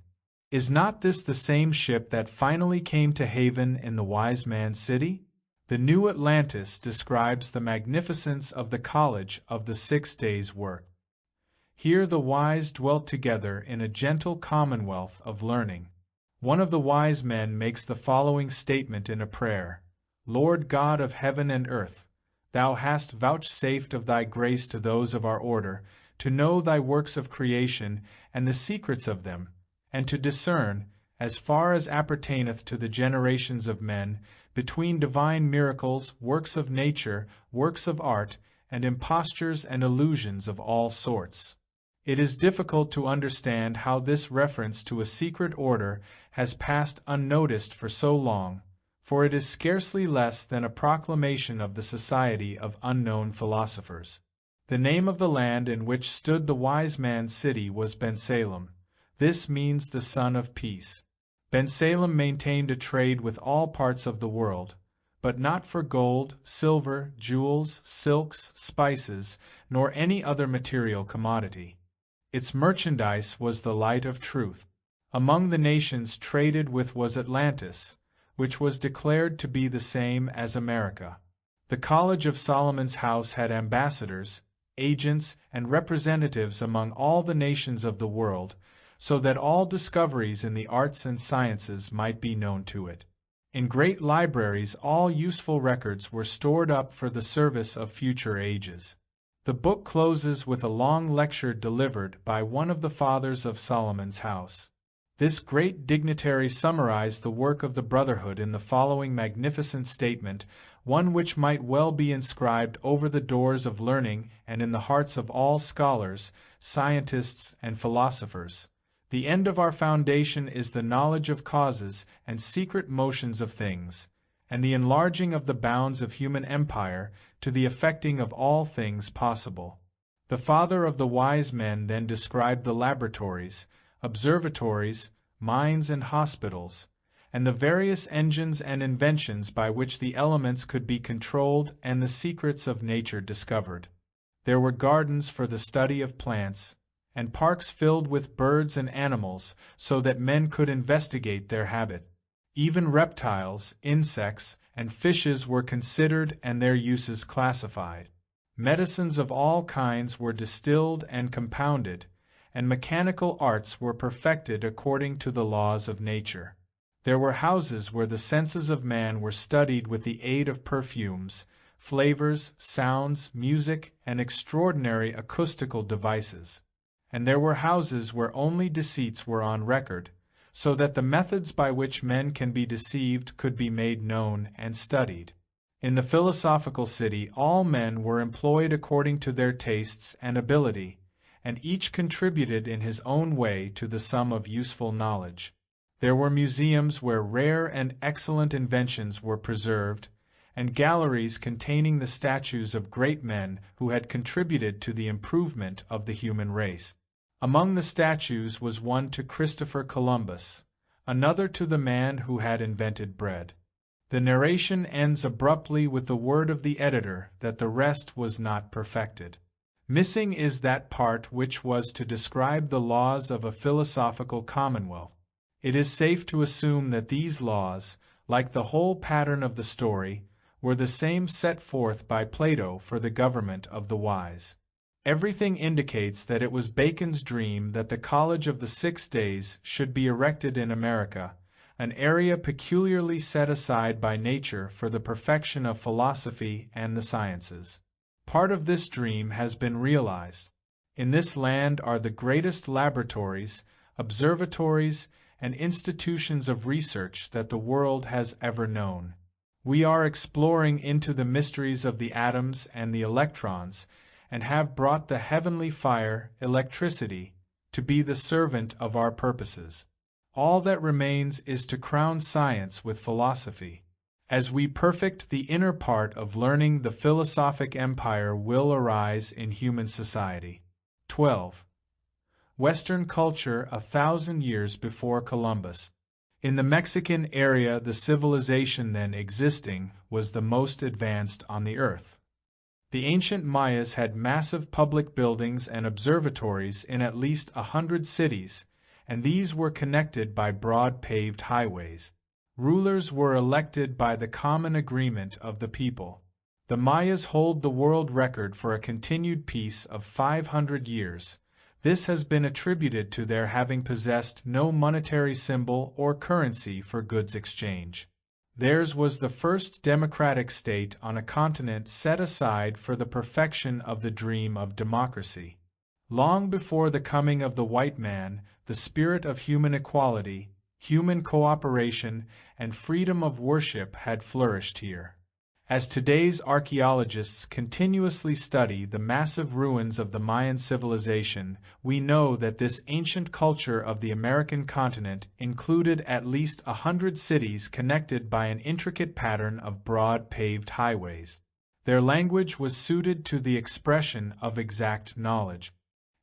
Is not this the same ship that finally came to haven in the wise man's city? The New Atlantis describes the magnificence of the college of the 6 days' work. Here the wise dwelt together in a gentle commonwealth of learning. One of the wise men makes the following statement in a prayer: Lord God of heaven and earth, Thou hast vouchsafed of Thy grace to those of our order, to know Thy works of creation and the secrets of them, and to discern, as far as appertaineth to the generations of men, between divine miracles, works of nature, works of art, and impostures and illusions of all sorts. It is difficult to understand how this reference to a secret order has passed unnoticed for so long, for it is scarcely less than a proclamation of the society of unknown philosophers. The name of the land in which stood the wise man's city was Bensalem. This means the son of peace. Bensalem maintained a trade with all parts of the world, but not for gold, silver, jewels, silks, spices, nor any other material commodity. Its merchandise was the light of truth. Among the nations traded with was Atlantis, which was declared to be the same as America. The College of Solomon's House had ambassadors, agents, and representatives among all the nations of the world, so that all discoveries in the arts and sciences might be known to it. In great libraries all useful records were stored up for the service of future ages. The book closes with a long lecture delivered by one of the fathers of Solomon's house. This great dignitary summarized the work of the Brotherhood in the following magnificent statement, one which might well be inscribed over the doors of learning and in the hearts of all scholars, scientists, and philosophers. The end of our foundation is the knowledge of causes and secret motions of things, and the enlarging of the bounds of human empire to the effecting of all things possible. The father of the wise men then described the laboratories, observatories, mines and hospitals, and the various engines and inventions by which the elements could be controlled and the secrets of nature discovered. There were gardens for the study of plants, and parks filled with birds and animals so that men could investigate their habit. Even reptiles, insects, and fishes were considered and their uses classified. Medicines of all kinds were distilled and compounded, and mechanical arts were perfected according to the laws of nature. There were houses where the senses of man were studied with the aid of perfumes, flavors, sounds, music, and extraordinary acoustical devices. And there were houses where only deceits were on record, so that the methods by which men can be deceived could be made known and studied. In the philosophical city all men were employed according to their tastes and ability, and each contributed in his own way to the sum of useful knowledge. There were museums where rare and excellent inventions were preserved, and galleries containing the statues of great men who had contributed to the improvement of the human race. Among the statues was one to Christopher Columbus, another to the man who had invented bread. The narration ends abruptly with the word of the editor that the rest was not perfected. Missing is that part which was to describe the laws of a philosophical commonwealth. It is safe to assume that these laws, like the whole pattern of the story, were the same set forth by Plato for the government of the wise. Everything indicates that it was Bacon's dream that the College of the 6 Days should be erected in America, an area peculiarly set aside by nature for the perfection of philosophy and the sciences. Part of this dream has been realized. In this land are the greatest laboratories, observatories, and institutions of research that the world has ever known. We are exploring into the mysteries of the atoms and the electrons, and have brought the heavenly fire, electricity, to be the servant of our purposes. All that remains is to crown science with philosophy. As we perfect the inner part of learning, the philosophic empire will arise in human society. 12. Western culture 1,000 years before Columbus. In the Mexican area, the civilization then existing was the most advanced on the earth. The ancient Mayas had massive public buildings and observatories in at least 100 cities, and these were connected by broad paved highways. Rulers were elected by the common agreement of the people. The Mayas hold the world record for a continued peace of 500 years. This has been attributed to their having possessed no monetary symbol or currency for goods exchange. Theirs was the first democratic state on a continent set aside for the perfection of the dream of democracy. Long before the coming of the white man, the spirit of human equality, human cooperation, and freedom of worship had flourished here. As today's archaeologists continuously study the massive ruins of the Mayan civilization, we know that this ancient culture of the American continent included at least 100 cities connected by an intricate pattern of broad paved highways. Their language was suited to the expression of exact knowledge.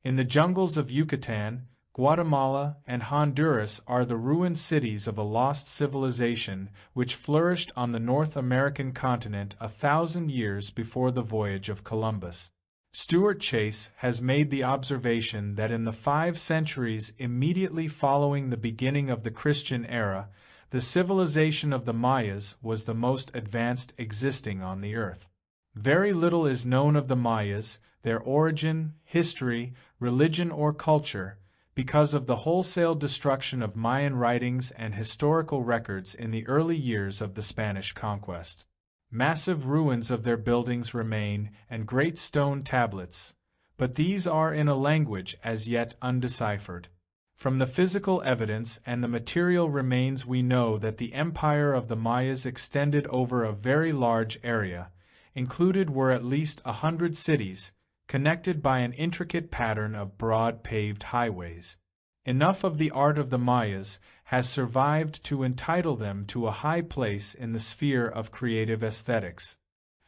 In the jungles of Yucatan, Guatemala, and Honduras are the ruined cities of a lost civilization which flourished on the North American continent 1,000 years before the voyage of Columbus. Stuart Chase has made the observation that in the 5 centuries immediately following the beginning of the Christian era, the civilization of the Mayas was the most advanced existing on the earth. Very little is known of the Mayas, their origin, history, religion, or culture, because of the wholesale destruction of Mayan writings and historical records in the early years of the Spanish conquest. Massive ruins of their buildings remain and great stone tablets, but these are in a language as yet undeciphered. From the physical evidence and the material remains we know that the empire of the Mayas extended over a very large area. Included were at least 100 cities, connected by an intricate pattern of broad paved highways. Enough of the art of the Mayas has survived to entitle them to a high place in the sphere of creative aesthetics,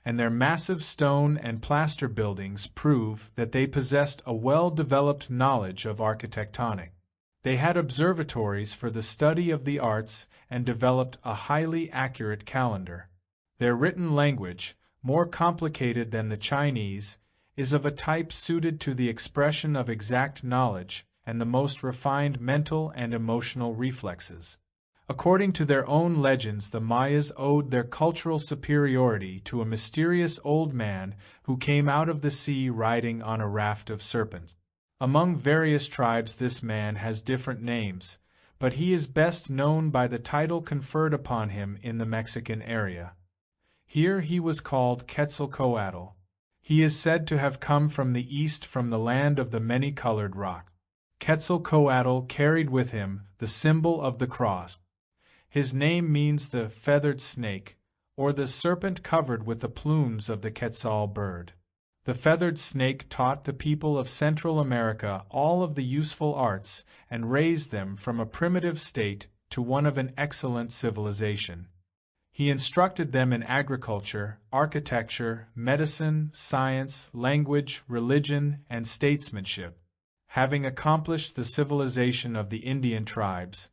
and their massive stone and plaster buildings prove that they possessed a well-developed knowledge of architectonic. They had observatories for the study of the arts and developed a highly accurate calendar. Their written language, more complicated than the Chinese, is of a type suited to the expression of exact knowledge and the most refined mental and emotional reflexes. According to their own legends, the Mayas owed their cultural superiority to a mysterious old man who came out of the sea riding on a raft of serpents. Among various tribes, this man has different names, but he is best known by the title conferred upon him in the Mexican area. Here he was called Quetzalcoatl. He is said to have come from the east, from the land of the many-colored rock. Quetzalcoatl carried with him the symbol of the cross. His name means the feathered snake, or the serpent covered with the plumes of the quetzal bird. The feathered snake taught the people of Central America all of the useful arts and raised them from a primitive state to one of an excellent civilization. He instructed them in agriculture, architecture, medicine, science, language, religion, and statesmanship. Having accomplished the civilization of the Indian tribes,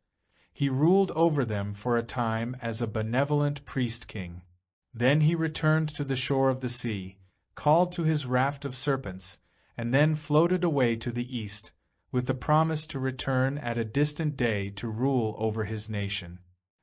he ruled over them for a time as a benevolent priest-king. Then he returned to the shore of the sea, called to his raft of serpents, and then floated away to the east, with the promise to return at a distant day to rule over his nation.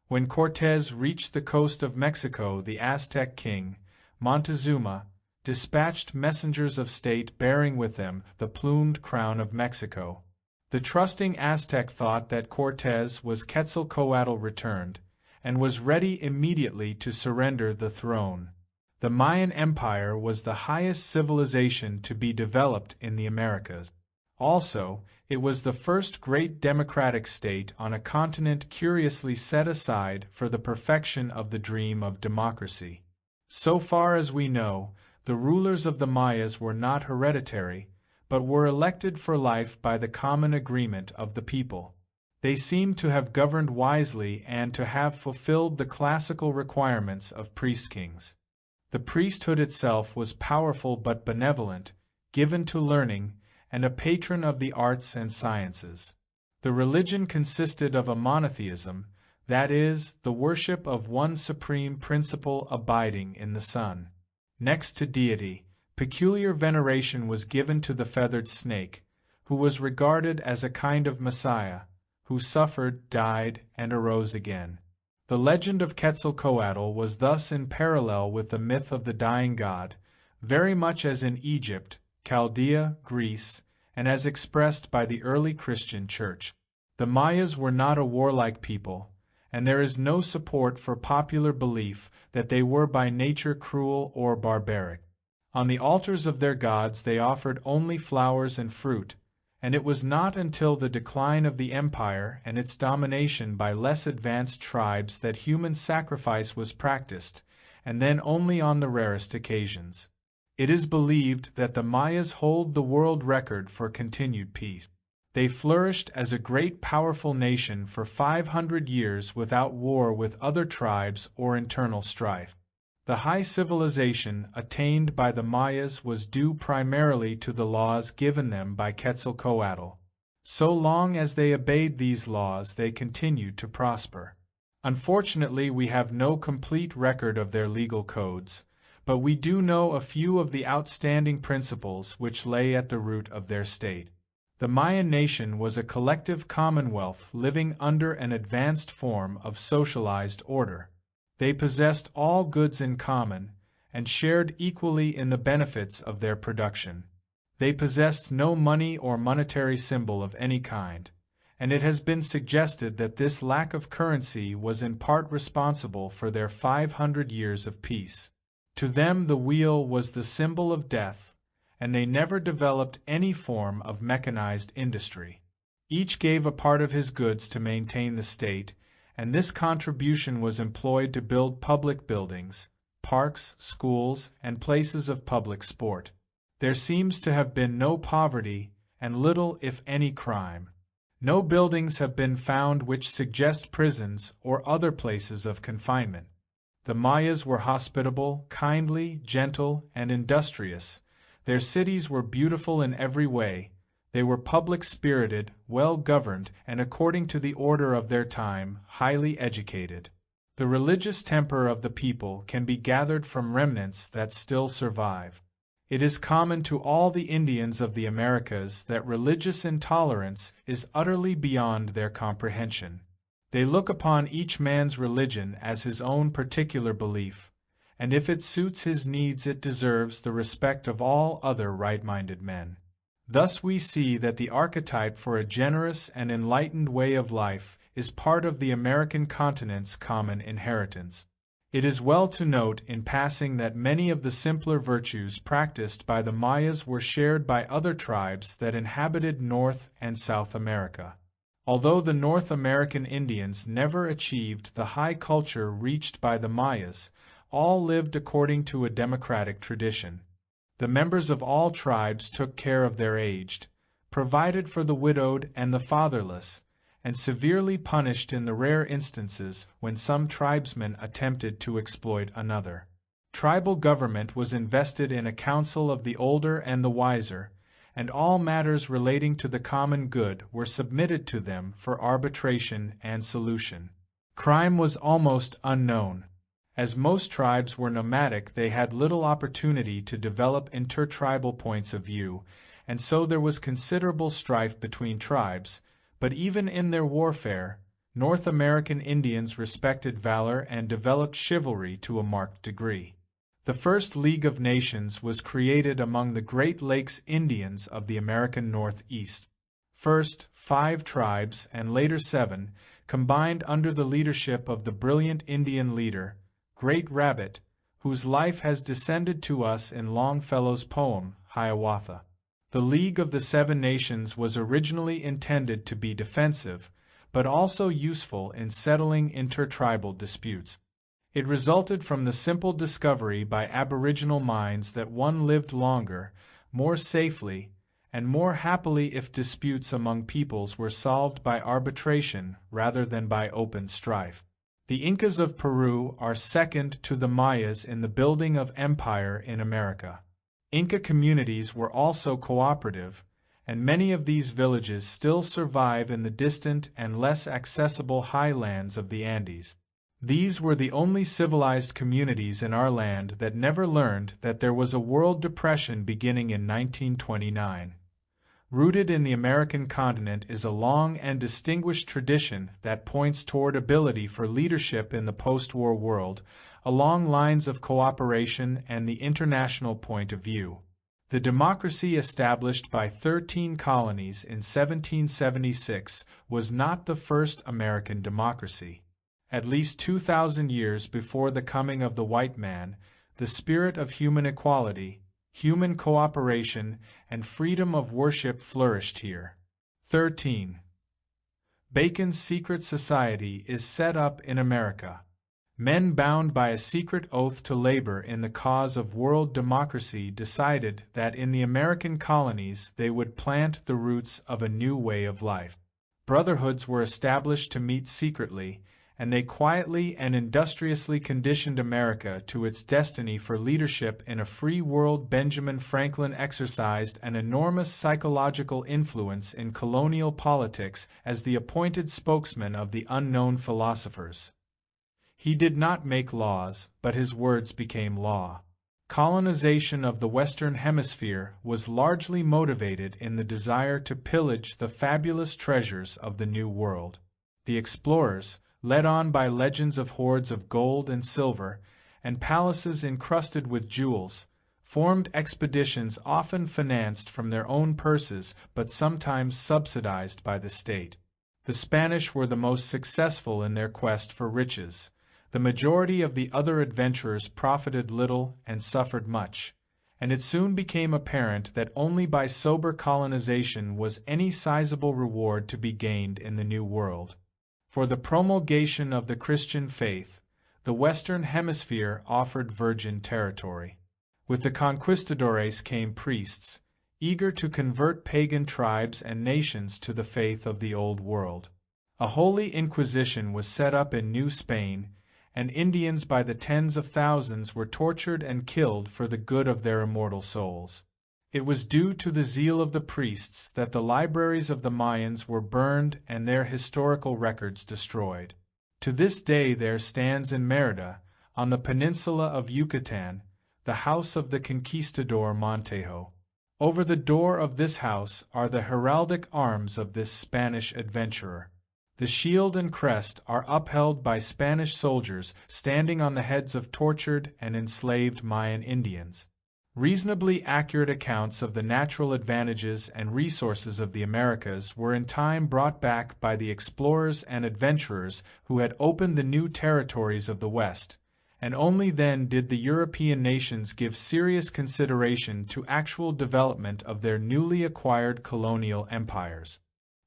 When Cortés reached the coast of Mexico, the Aztec king, Montezuma, dispatched messengers of state bearing with them the plumed crown of Mexico. The trusting Aztec thought that Cortés was Quetzalcoatl returned, and was ready immediately to surrender the throne. The Mayan Empire was the highest civilization to be developed in the Americas. Also, it was the first great democratic state on a continent curiously set aside for the perfection of the dream of democracy. So far as we know, the rulers of the Mayas were not hereditary, but were elected for life by the common agreement of the people. They seem to have governed wisely and to have fulfilled the classical requirements of priest-kings. The priesthood itself was powerful but benevolent, given to learning, and a patron of the arts and sciences. The religion consisted of a monotheism, that is, the worship of one supreme principle abiding in the sun. Next to deity, peculiar veneration was given to the feathered snake, who was regarded as a kind of Messiah, who suffered, died, and arose again. The legend of Quetzalcoatl was thus in parallel with the myth of the dying god, very much as in Egypt, Chaldea, Greece, and as expressed by the early Christian Church. The Mayas were not a warlike people, and there is no support for popular belief that they were by nature cruel or barbaric. On the altars of their gods they offered only flowers and fruit, and it was not until the decline of the empire and its domination by less advanced tribes that human sacrifice was practiced, and then only on the rarest occasions. It is believed that the Mayas hold the world record for continued peace. They flourished as a great powerful nation for 500 years without war with other tribes or internal strife. The high civilization attained by the Mayas was due primarily to the laws given them by Quetzalcoatl. So long as they obeyed these laws, they continued to prosper. Unfortunately, we have no complete record of their legal codes, but we do know a few of the outstanding principles which lay at the root of their state. The Mayan nation was a collective commonwealth living under an advanced form of socialized order. They possessed all goods in common, and shared equally in the benefits of their production. They possessed no money or monetary symbol of any kind, and it has been suggested that this lack of currency was in part responsible for their 500 years of peace. To them the wheel was the symbol of death, and they never developed any form of mechanized industry. Each gave a part of his goods to maintain the state, and this contribution was employed to build public buildings, parks, schools, and places of public sport. There seems to have been no poverty, and little, if any, crime. No buildings have been found which suggest prisons or other places of confinement. The Mayas were hospitable, kindly, gentle, and industrious. Their cities were beautiful in every way. They were public-spirited, well-governed, and according to the order of their time, highly educated. The religious temper of the people can be gathered from remnants that still survive. It is common to all the Indians of the Americas that religious intolerance is utterly beyond their comprehension. They look upon each man's religion as his own particular belief, and if it suits his needs it deserves the respect of all other right-minded men. Thus we see that the archetype for a generous and enlightened way of life is part of the American continent's common inheritance. It is well to note in passing that many of the simpler virtues practiced by the Mayas were shared by other tribes that inhabited North and South America. Although the North American Indians never achieved the high culture reached by the Mayas, all lived according to a democratic tradition. The members of all tribes took care of their aged, provided for the widowed and the fatherless, and severely punished in the rare instances when some tribesman attempted to exploit another. Tribal government was invested in a council of the older and the wiser, and all matters relating to the common good were submitted to them for arbitration and solution. Crime was almost unknown. As most tribes were nomadic, they had little opportunity to develop intertribal points of view, and so there was considerable strife between tribes, but even in their warfare, North American Indians respected valor and developed chivalry to a marked degree. The first League of Nations was created among the Great Lakes Indians of the American Northeast. First, 5 tribes, and later 7, combined under the leadership of the brilliant Indian leader, Great Rabbit, whose life has descended to us in Longfellow's poem, Hiawatha. The League of the Seven Nations was originally intended to be defensive, but also useful in settling intertribal disputes. It resulted from the simple discovery by Aboriginal minds that one lived longer, more safely, and more happily if disputes among peoples were solved by arbitration rather than by open strife. The Incas of Peru are second to the Mayas in the building of empire in America. Inca communities were also cooperative, and many of these villages still survive in the distant and less accessible highlands of the Andes. These were the only civilized communities in our land that never learned that there was a world depression beginning in 1929. Rooted in the American continent is a long and distinguished tradition that points toward ability for leadership in the post-war world, along lines of cooperation and the international point of view. The democracy established by 13 colonies in 1776 was not the first American democracy. At least 2,000 years before the coming of the white man, the spirit of human equality, human cooperation, and freedom of worship flourished here. 13. Bacon's secret society is set up in America. Men bound by a secret oath to labor in the cause of world democracy decided that in the American colonies they would plant the roots of a new way of life. Brotherhoods were established to meet secretly, and they quietly and industriously conditioned America to its destiny for leadership in a free world. Benjamin Franklin exercised an enormous psychological influence in colonial politics as the appointed spokesman of the unknown philosophers. He did not make laws, but his words became law. Colonization of the Western Hemisphere was largely motivated in the desire to pillage the fabulous treasures of the New World. The explorers, led on by legends of hoards of gold and silver, and palaces encrusted with jewels, formed expeditions often financed from their own purses but sometimes subsidized by the state. The Spanish were the most successful in their quest for riches. The majority of the other adventurers profited little and suffered much, and it soon became apparent that only by sober colonization was any sizable reward to be gained in the New World. For the promulgation of the Christian faith, the Western Hemisphere offered virgin territory. With the conquistadores came priests, eager to convert pagan tribes and nations to the faith of the Old World. A holy inquisition was set up in New Spain, and Indians by the tens of thousands were tortured and killed for the good of their immortal souls. It was due to the zeal of the priests that the libraries of the Mayans were burned and their historical records destroyed. To this day there stands in Mérida, on the peninsula of Yucatan, the house of the conquistador Montejo. Over the door of this house are the heraldic arms of this Spanish adventurer. The shield and crest are upheld by Spanish soldiers standing on the heads of tortured and enslaved Mayan Indians. Reasonably accurate accounts of the natural advantages and resources of the Americas were in time brought back by the explorers and adventurers who had opened the new territories of the West, and only then did the European nations give serious consideration to actual development of their newly acquired colonial empires.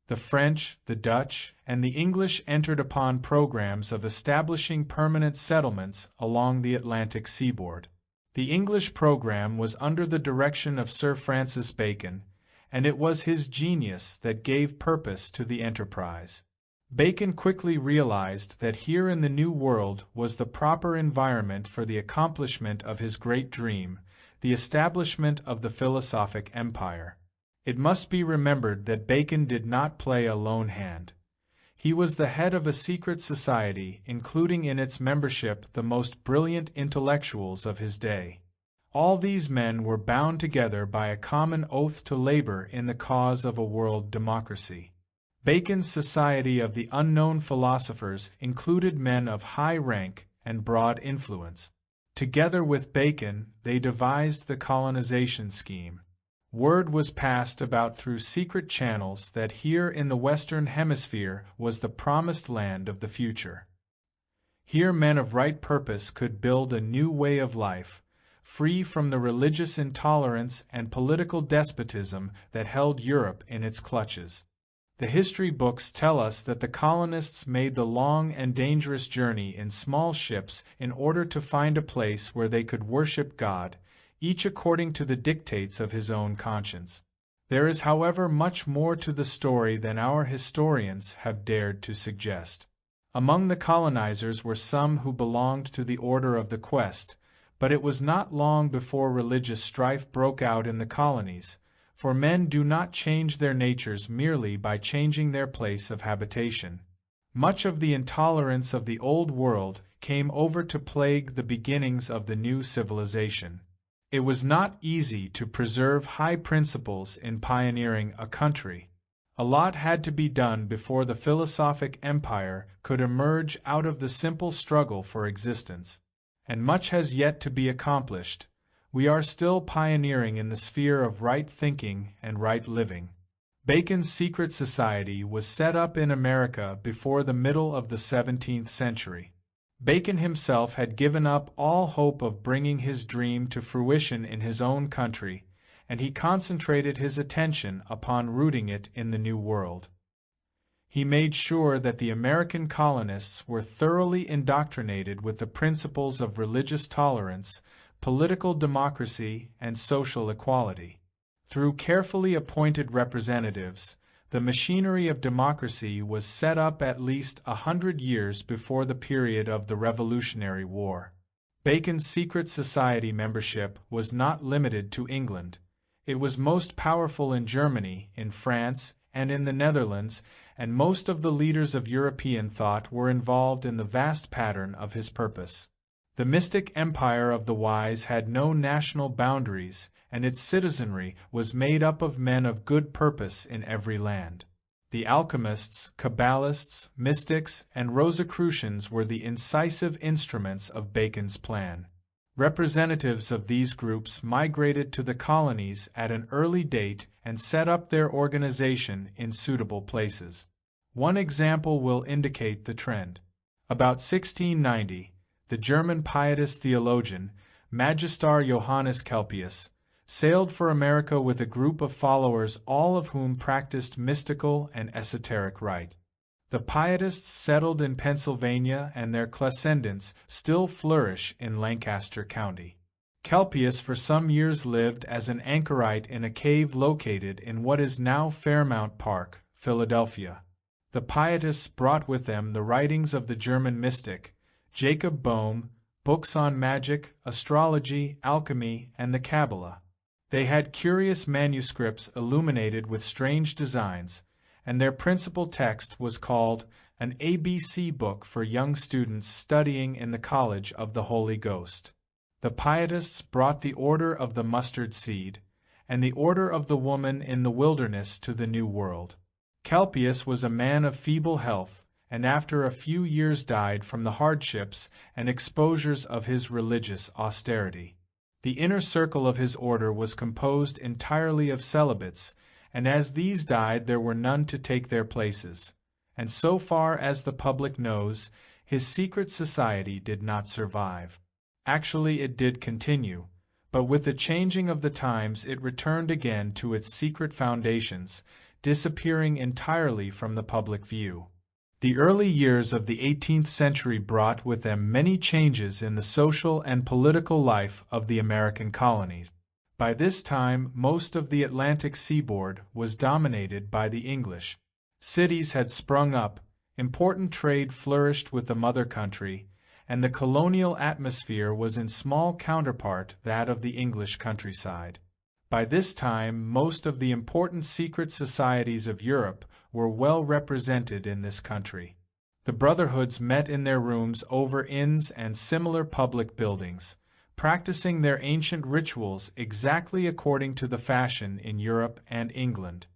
The French, the Dutch, and the English entered upon programs of establishing permanent settlements along the Atlantic seaboard. The English program was under the direction of Sir Francis Bacon, and it was his genius that gave purpose to the enterprise. Bacon quickly realized that here in the New World was the proper environment for the accomplishment of his great dream, the establishment of the philosophic empire. It must be remembered that Bacon did not play a lone hand. He was the head of a secret society, including in its membership the most brilliant intellectuals of his day. All these men were bound together by a common oath to labor in the cause of a world democracy. Bacon's Society of the Unknown Philosophers included men of high rank and broad influence. Together with Bacon, they devised the colonization scheme. Word was passed about through secret channels that here in the Western Hemisphere was the promised land of the future. Here men of right purpose could build a new way of life, free from the religious intolerance and political despotism that held Europe in its clutches. The history books tell us that the colonists made the long and dangerous journey in small ships in order to find a place where they could worship God, each according to the dictates of his own conscience. There is, however, much more to the story than our historians have dared to suggest. Among the colonizers were some who belonged to the Order of the Quest, but it was not long before religious strife broke out in the colonies, for men do not change their natures merely by changing their place of habitation. Much of the intolerance of the Old World came over to plague the beginnings of the new civilization. It was not easy to preserve high principles in pioneering a country. A lot had to be done before the philosophic empire could emerge out of the simple struggle for existence. And much has yet to be accomplished. We are still pioneering in the sphere of right thinking and right living. Bacon's secret society was set up in America before the middle of the 17th century. Bacon himself had given up all hope of bringing his dream to fruition in his own country, and he concentrated his attention upon rooting it in the New World. He made sure that the American colonists were thoroughly indoctrinated with the principles of religious tolerance, political democracy, and social equality. Through carefully appointed representatives, the machinery of democracy was set up at least 100 years before the period of the Revolutionary War. Bacon's secret society membership was not limited to England. It was most powerful in Germany, in France, and in the Netherlands, and most of the leaders of European thought were involved in the vast pattern of his purpose. The mystic empire of the wise had no national boundaries, and its citizenry was made up of men of good purpose in every land. The alchemists, Kabbalists, mystics, and Rosicrucians were the incisive instruments of Bacon's plan. Representatives of these groups migrated to the colonies at an early date and set up their organization in suitable places. One example will indicate the trend. About 1690, the German pietist theologian, Magister Johannes Kelpius, sailed for America with a group of followers, all of whom practiced mystical and esoteric rite. The pietists settled in Pennsylvania, and their descendants still flourish in Lancaster County. Kelpius for some years lived as an anchorite in a cave located in what is now Fairmount Park, Philadelphia. The pietists brought with them the writings of the German mystic, Jacob Boehme, books on magic, astrology, alchemy, and the Kabbalah. They had curious manuscripts illuminated with strange designs, and their principal text was called an ABC book for young students studying in the College of the Holy Ghost. The pietists brought the Order of the Mustard Seed and the Order of the Woman in the Wilderness to the New World. Kelpius was a man of feeble health, and after a few years died from the hardships and exposures of his religious austerity. The inner circle of his order was composed entirely of celibates, and as these died there were none to take their places. And so far as the public knows, his secret society did not survive. Actually, it did continue, but with the changing of the times it returned again to its secret foundations, disappearing entirely from the public view. The early years of the 18th century brought with them many changes in the social and political life of the American colonies. By this time, most of the Atlantic seaboard was dominated by the English. Cities had sprung up, important trade flourished with the mother country, and the colonial atmosphere was in small counterpart that of the English countryside. By this time, most of the important secret societies of Europe were well represented in this country. The brotherhoods met in their rooms over inns and similar public buildings, practicing their ancient rituals exactly according to the fashion in Europe and England.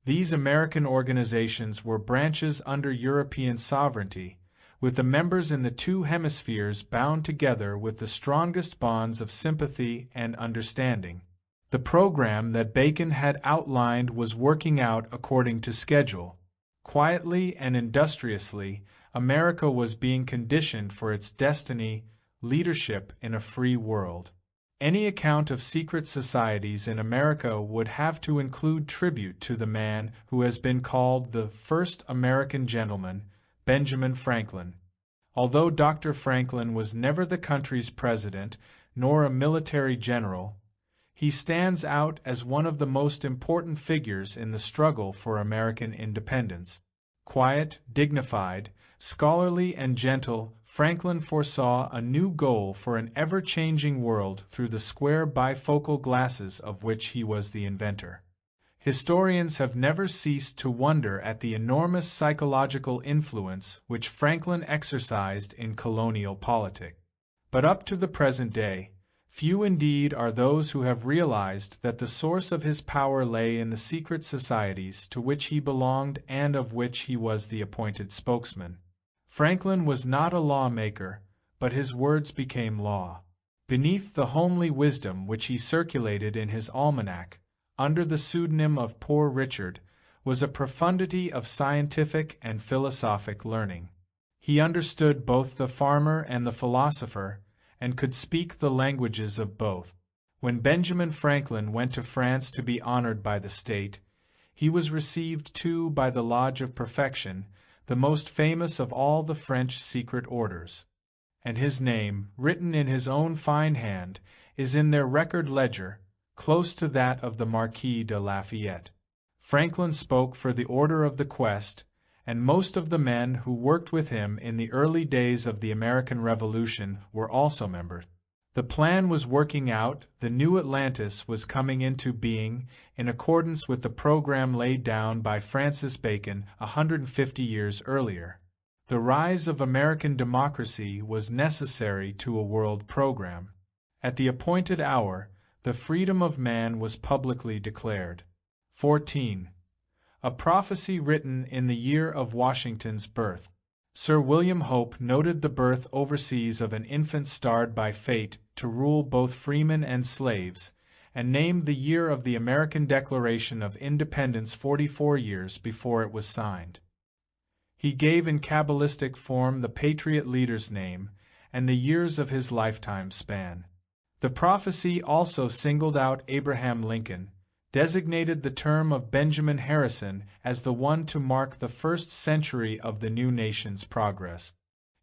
These American organizations were branches under European sovereignty, with the members in the two hemispheres bound together with the strongest bonds of sympathy and understanding. The program that Bacon had outlined was working out according to schedule. Quietly and industriously, America was being conditioned for its destiny, leadership in a free world. Any account of secret societies in America would have to include tribute to the man who has been called the first American gentleman, Benjamin Franklin. Although Dr. Franklin was never the country's president, nor a military general, he stands out as one of the most important figures in the struggle for American independence. Quiet, dignified, scholarly, and gentle, Franklin foresaw a new goal for an ever-changing world through the square bifocal glasses of which he was the inventor. Historians have never ceased to wonder at the enormous psychological influence which Franklin exercised in colonial politics. But up to the present day, few indeed are those who have realized that the source of his power lay in the secret societies to which he belonged and of which he was the appointed spokesman. Franklin was not a lawmaker, but his words became law. Beneath the homely wisdom which he circulated in his almanac, under the pseudonym of Poor Richard, was a profundity of scientific and philosophic learning. He understood both the farmer and the philosopher, and could speak the languages of both. When Benjamin Franklin went to France to be honored by the state, he was received too by the Lodge of Perfection, the most famous of all the French secret orders. And his name, written in his own fine hand, is in their record ledger, close to that of the Marquis de Lafayette. Franklin spoke for the Order of the Quest, and most of the men who worked with him in the early days of the American Revolution were also members. The plan was working out, the new Atlantis was coming into being in accordance with the program laid down by Francis Bacon 150 years earlier. The rise of American democracy was necessary to a world program. At the appointed hour, the freedom of man was publicly declared. 14. A prophecy written in the year of Washington's birth. Sir William Hope noted the birth overseas of an infant starred by fate to rule both freemen and slaves, and named the year of the American Declaration of Independence 44 years before it was signed. He gave in cabalistic form the patriot leader's name and the years of his lifetime span. The prophecy also singled out Abraham Lincoln, designated the term of Benjamin Harrison as the one to mark the first century of the new nation's progress.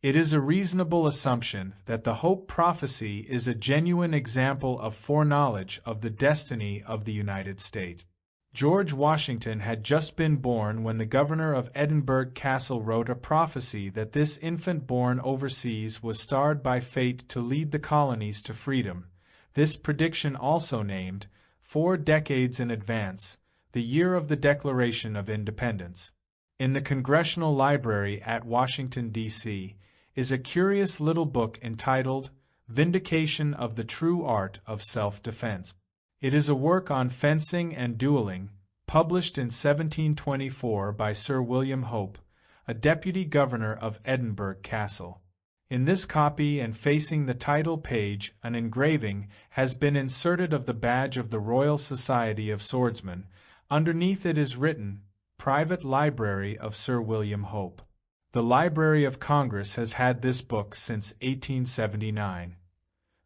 It is a reasonable assumption that the Hope prophecy is a genuine example of foreknowledge of the destiny of the United States. George Washington had just been born when the governor of Edinburgh Castle wrote a prophecy that this infant born overseas was starred by fate to lead the colonies to freedom. This prediction also named, 4 decades in advance, the year of the Declaration of Independence. In the Congressional Library at Washington, D.C., is a curious little book entitled Vindication of the True Art of Self-Defense. It is a work on fencing and dueling, published in 1724 by Sir William Hope, a deputy governor of Edinburgh Castle. In this copy and facing the title page, an engraving has been inserted of the badge of the Royal Society of Swordsmen. Underneath it is written, "Private Library of Sir William Hope." The Library of Congress has had this book since 1879.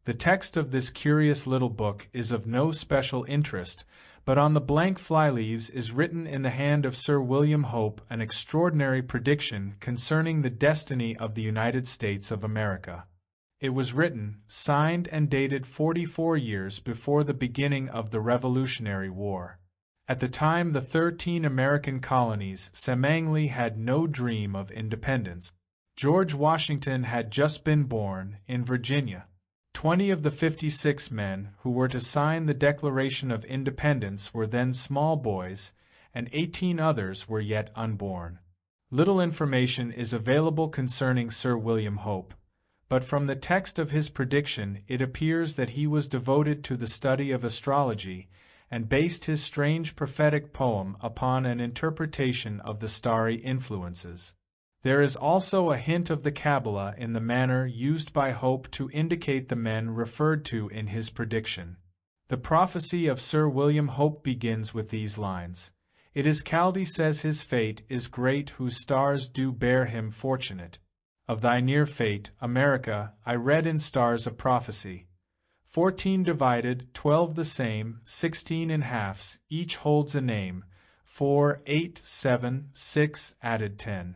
The text of this curious little book is of no special interest, but on the blank flyleaves is written in the hand of Sir William Hope an extraordinary prediction concerning the destiny of the United States of America. It was written, signed and dated 44 years before the beginning of the Revolutionary War. At the time, the 13 American colonies seemingly had no dream of independence. George Washington had just been born in Virginia. 20 of the 56 men who were to sign the Declaration of Independence were then small boys, and 18 others were yet unborn. Little information is available concerning Sir William Hope, but from the text of his prediction it appears that he was devoted to the study of astrology and based his strange prophetic poem upon an interpretation of the starry influences. There is also a hint of the Kabbalah in the manner used by Hope to indicate the men referred to in his prediction. The prophecy of Sir William Hope begins with these lines. It is Chaldee says his fate is great whose stars do bear him fortunate. Of thy near fate, America, I read in stars a prophecy. 14 divided, 12 the same, 16 in halves, each holds a name. 4, 8, 7, 6, added 10.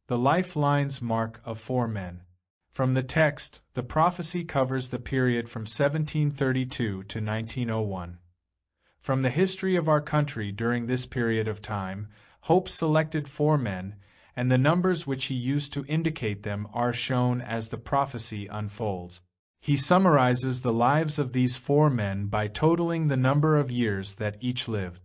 The lifelines mark of 4 men. From the text, the prophecy covers the period from 1732 to 1901. From the history of our country during this period of time, Hope selected 4 men, and the numbers which he used to indicate them are shown as the prophecy unfolds. He summarizes the lives of these 4 men by totaling the number of years that each lived.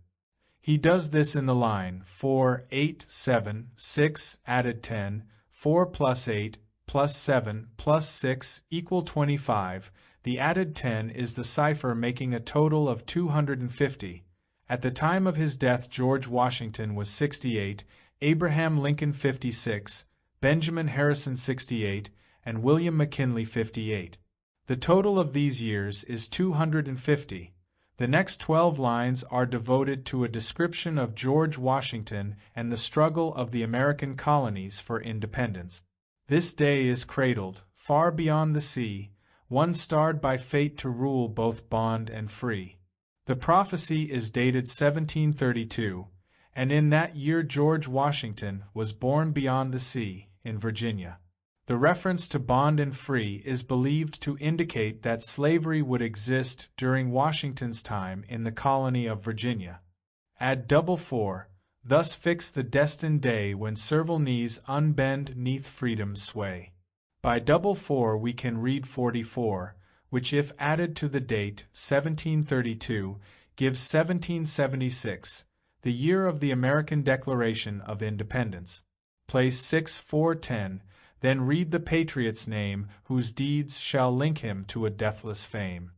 He does this in the line 4, 8, 7, 6, added 10, 4 plus 8, plus 7, plus 6, equal 25. The added 10 is the cipher making a total of 250. At the time of his death, George Washington was 68, Abraham Lincoln 56, Benjamin Harrison 68, and William McKinley 58. The total of these years is 250. The next 12 lines are devoted to a description of George Washington and the struggle of the American colonies for independence. This day is cradled, far beyond the sea, one starred by fate to rule both bond and free. The prophecy is dated 1732, and in that year George Washington was born beyond the sea, in Virginia. The reference to bond and free is believed to indicate that slavery would exist during Washington's time in the colony of Virginia. Add 4, thus fix the destined day when servile knees unbend 'neath freedom's sway. By 4 we can read 44, which if added to the date 1732 gives 1776, the year of the American Declaration of Independence. Place 6, 4, 10. Then read the patriot's name, whose deeds shall link him to a deathless fame.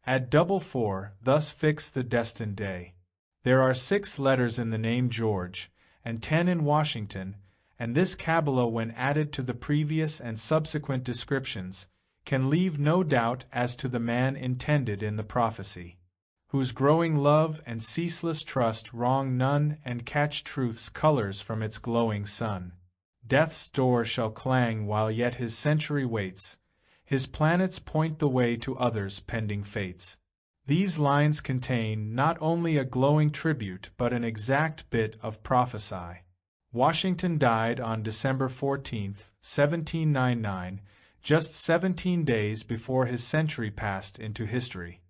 Add 4, thus fix the destined day. There are 6 letters in the name George, and 10 in Washington, and this Kabbalah, when added to the previous and subsequent descriptions, can leave no doubt as to the man intended in the prophecy, whose growing love and ceaseless trust wrong none and catch truth's colors from its glowing sun. Death's door shall clang while yet his century waits. His planets point the way to others' pending fates. These lines contain not only a glowing tribute but an exact bit of prophecy. Washington died on December 14, 1799, just 17 days before his century passed into history.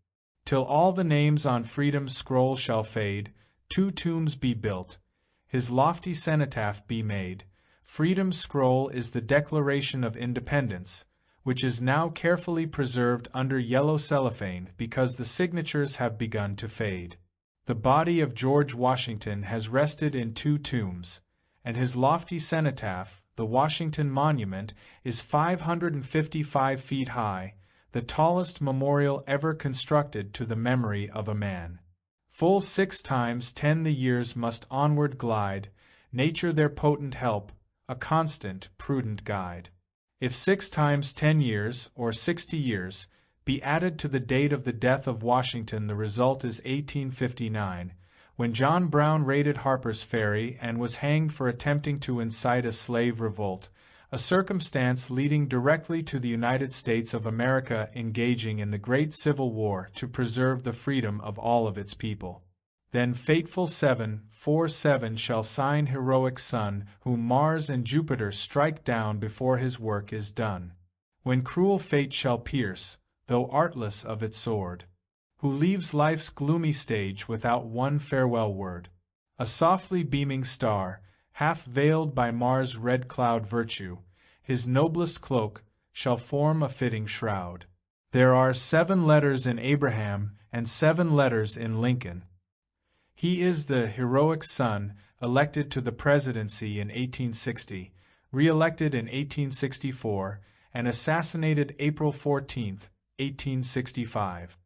Till all the names on freedom's scroll shall fade, 2 tombs be built, his lofty cenotaph be made. Freedom's scroll is the Declaration of Independence, which is now carefully preserved under yellow cellophane because the signatures have begun to fade. The body of George Washington has rested in 2 tombs, and his lofty cenotaph, the Washington Monument, is 555 feet high, the tallest memorial ever constructed to the memory of a man. Full 6 times 10 the years must onward glide, nature their potent help, a constant, prudent guide. If 6 times 10 years, or 60 years, be added to the date of the death of Washington, the result is 1859, when John Brown raided Harper's Ferry and was hanged for attempting to incite a slave revolt, a circumstance leading directly to the United States of America engaging in the Great Civil War to preserve the freedom of all of its people. Then fateful 747 shall sign heroic sun, whom Mars and Jupiter strike down before his work is done. When cruel fate shall pierce, though artless of its sword, who leaves life's gloomy stage without one farewell word. A softly beaming star, half veiled by Mars' red cloud virtue, his noblest cloak, shall form a fitting shroud. There are 7 letters in Abraham and 7 letters in Lincoln. He is the heroic son, elected to the presidency in 1860, re-elected in 1864, and assassinated April 14, 1865.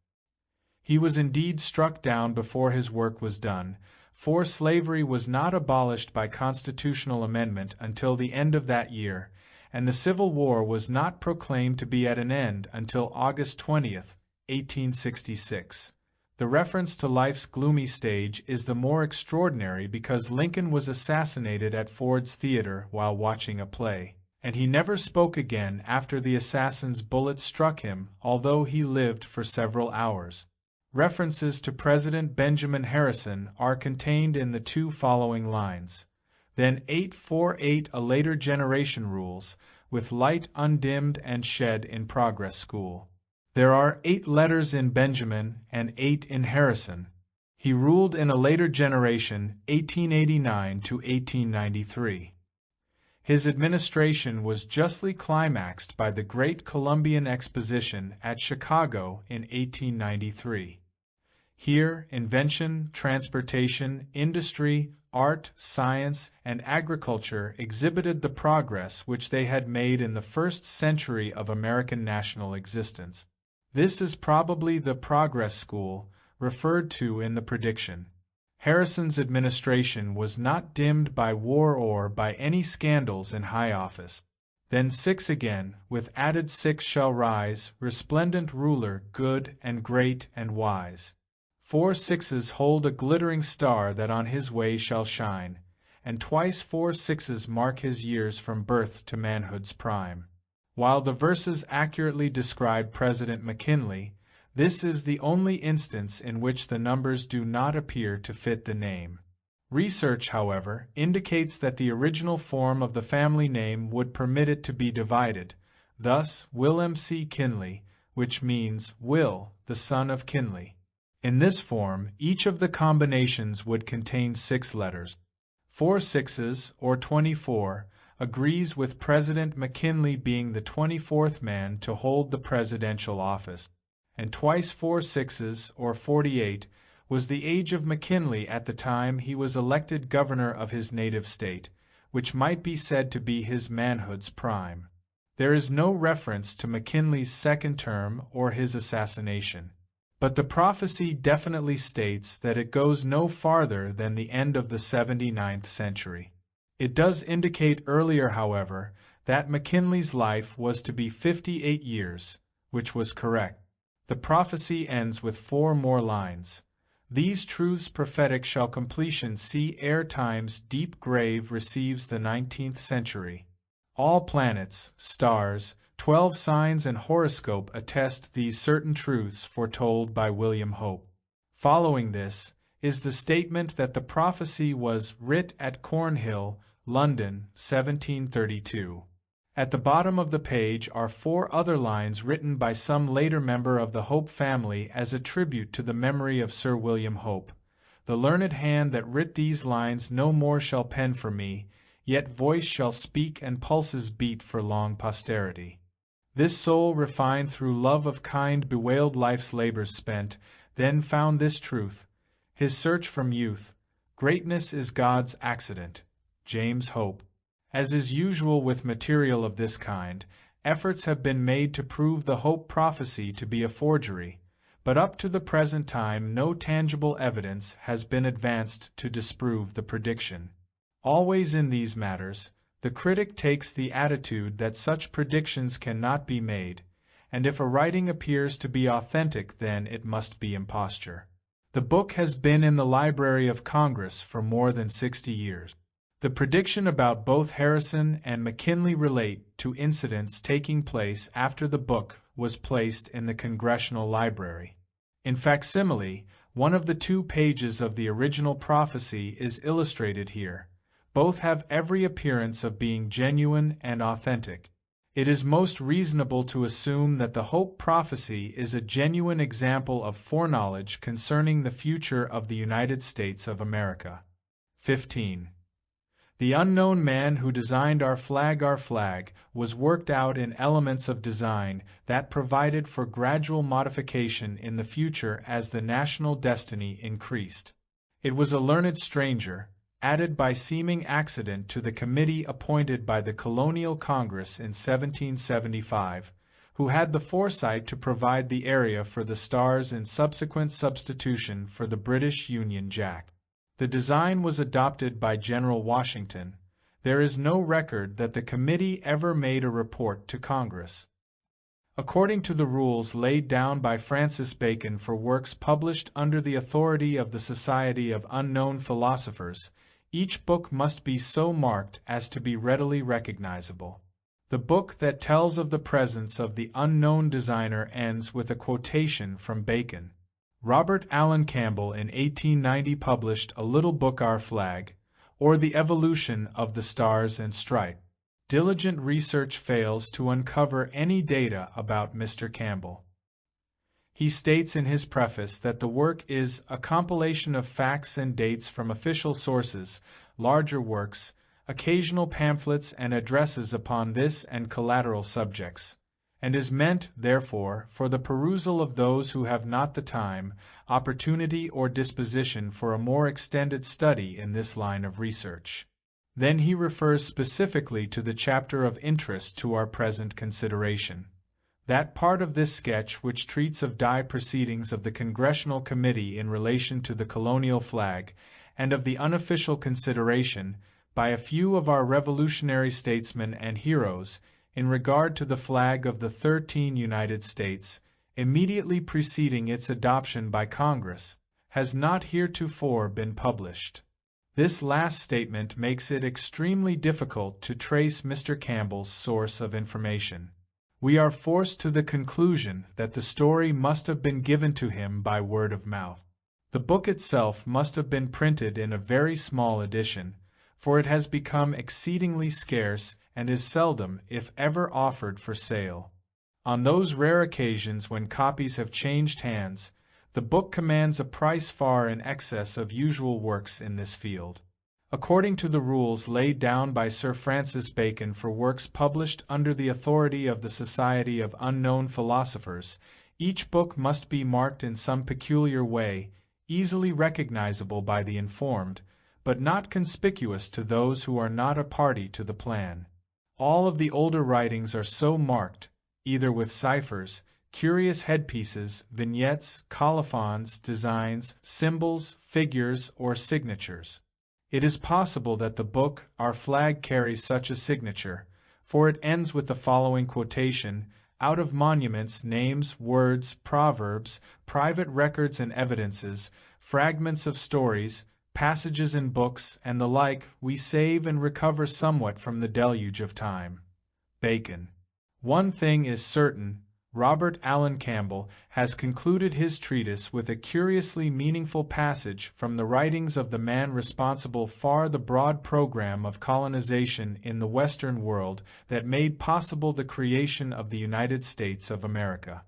He was indeed struck down before his work was done, for slavery was not abolished by constitutional amendment until the end of that year, and the Civil War was not proclaimed to be at an end until August 20, 1866. The reference to life's gloomy stage is the more extraordinary because Lincoln was assassinated at Ford's Theater while watching a play, and he never spoke again after the assassin's bullet struck him, although he lived for several hours. References to President Benjamin Harrison are contained in the 2 following lines. Then 848 a later generation rules, with light undimmed and shed in progress school. There are 8 letters in Benjamin and 8 in Harrison. He ruled in a later generation, 1889 to 1893. His administration was justly climaxed by the Great Columbian Exposition at Chicago in 1893. Here, invention, transportation, industry, art, science, and agriculture exhibited the progress which they had made in the first century of American national existence. This is probably the progress school referred to in the prediction. Harrison's administration was not dimmed by war or by any scandals in high office. Then 6 again, with added 6 shall rise, resplendent ruler, good and great and wise. 4 6s hold a glittering star that on his way shall shine, and twice 4 6s mark his years from birth to manhood's prime. While the verses accurately describe President McKinley, this is the only instance in which the numbers do not appear to fit the name. Research, however, indicates that the original form of the family name would permit it to be divided, thus Willem C. Kinley, which means Will, the son of Kinley. In this form, each of the combinations would contain 6 letters. 4 6s, or 24, agrees with President McKinley being the 24th man to hold the presidential office, and twice 4 6s, or 48, was the age of McKinley at the time he was elected governor of his native state, which might be said to be his manhood's prime. There is no reference to McKinley's second term or his assassination, but the prophecy definitely states that it goes no farther than the end of the 79th century. It does indicate earlier, however, that McKinley's life was to be 58 years, which was correct. The prophecy ends with 4 more lines. These truths prophetic shall completion see ere time's deep grave receives the 19th century. All planets, stars, 12 signs and horoscope attest these certain truths foretold by William Hope. Following this is the statement that the prophecy was writ at Cornhill, London, 1732. At the bottom of the page are 4 other lines written by some later member of the Hope family as a tribute to the memory of Sir William Hope. The learned hand that writ these lines no more shall pen for me, yet voice shall speak and pulses beat for long posterity. This soul refined through love of kind bewailed life's labors spent, then found this truth, his search from youth, greatness is God's accident. James Hope. As is usual with material of this kind, efforts have been made to prove the Hope prophecy to be a forgery, but up to the present time no tangible evidence has been advanced to disprove the prediction. Always in these matters, the critic takes the attitude that such predictions cannot be made, and if a writing appears to be authentic, then it must be imposture. The book has been in the Library of Congress for more than 60 years. The prediction about both Harrison and McKinley relate to incidents taking place after the book was placed in the Congressional Library. In facsimile, one of the 2 pages of the original prophecy is illustrated here. Both have every appearance of being genuine and authentic. It is most reasonable to assume that the Hope prophecy is a genuine example of foreknowledge concerning the future of the United States of America. 15. The unknown man who designed our flag was worked out in elements of design that provided for gradual modification in the future as the national destiny increased. It was a learned stranger, added by seeming accident to the committee appointed by the Colonial Congress in 1775, who had the foresight to provide the area for the stars in subsequent substitution for the British Union Jack. The design was adopted by General Washington. There is no record that the committee ever made a report to Congress. According to the rules laid down by Francis Bacon for works published under the authority of the Society of Unknown Philosophers, each book must be so marked as to be readily recognizable. The book that tells of the presence of the unknown designer ends with a quotation from Bacon. Robert Allen Campbell in 1890 published a little book, Our Flag, or The Evolution of the Stars and Stripe. Diligent research fails to uncover any data about Mr. Campbell. He states in his preface that the work is a compilation of facts and dates from official sources, larger works, occasional pamphlets and addresses upon this and collateral subjects, and is meant, therefore, for the perusal of those who have not the time, opportunity, or disposition for a more extended study in this line of research. Then he refers specifically to the chapter of interest to our present consideration. That part of this sketch which treats of proceedings of the Congressional Committee in relation to the colonial flag, and of the unofficial consideration, by a few of our revolutionary statesmen and heroes, in regard to the flag of the 13 United States, immediately preceding its adoption by Congress, has not heretofore been published. This last statement makes it extremely difficult to trace Mr. Campbell's source of information. We are forced to the conclusion that the story must have been given to him by word of mouth. The book itself must have been printed in a very small edition, for it has become exceedingly scarce and is seldom, if ever, offered for sale. On those rare occasions when copies have changed hands, the book commands a price far in excess of usual works in this field. According to the rules laid down by Sir Francis Bacon for works published under the authority of the Society of Unknown Philosophers, each book must be marked in some peculiar way, easily recognizable by the informed, but not conspicuous to those who are not a party to the plan. All of the older writings are so marked, either with ciphers, curious headpieces, vignettes, colophons, designs, symbols, figures, or signatures. It is possible that the book, Our Flag, carries such a signature, for it ends with the following quotation: out of monuments, names, words, proverbs, private records and evidences, fragments of stories, passages in books, and the like, we save and recover somewhat from the deluge of time. Bacon. One thing is certain, Robert Allen Campbell has concluded his treatise with a curiously meaningful passage from the writings of the man responsible for the broad program of colonization in the Western world that made possible the creation of the United States of America.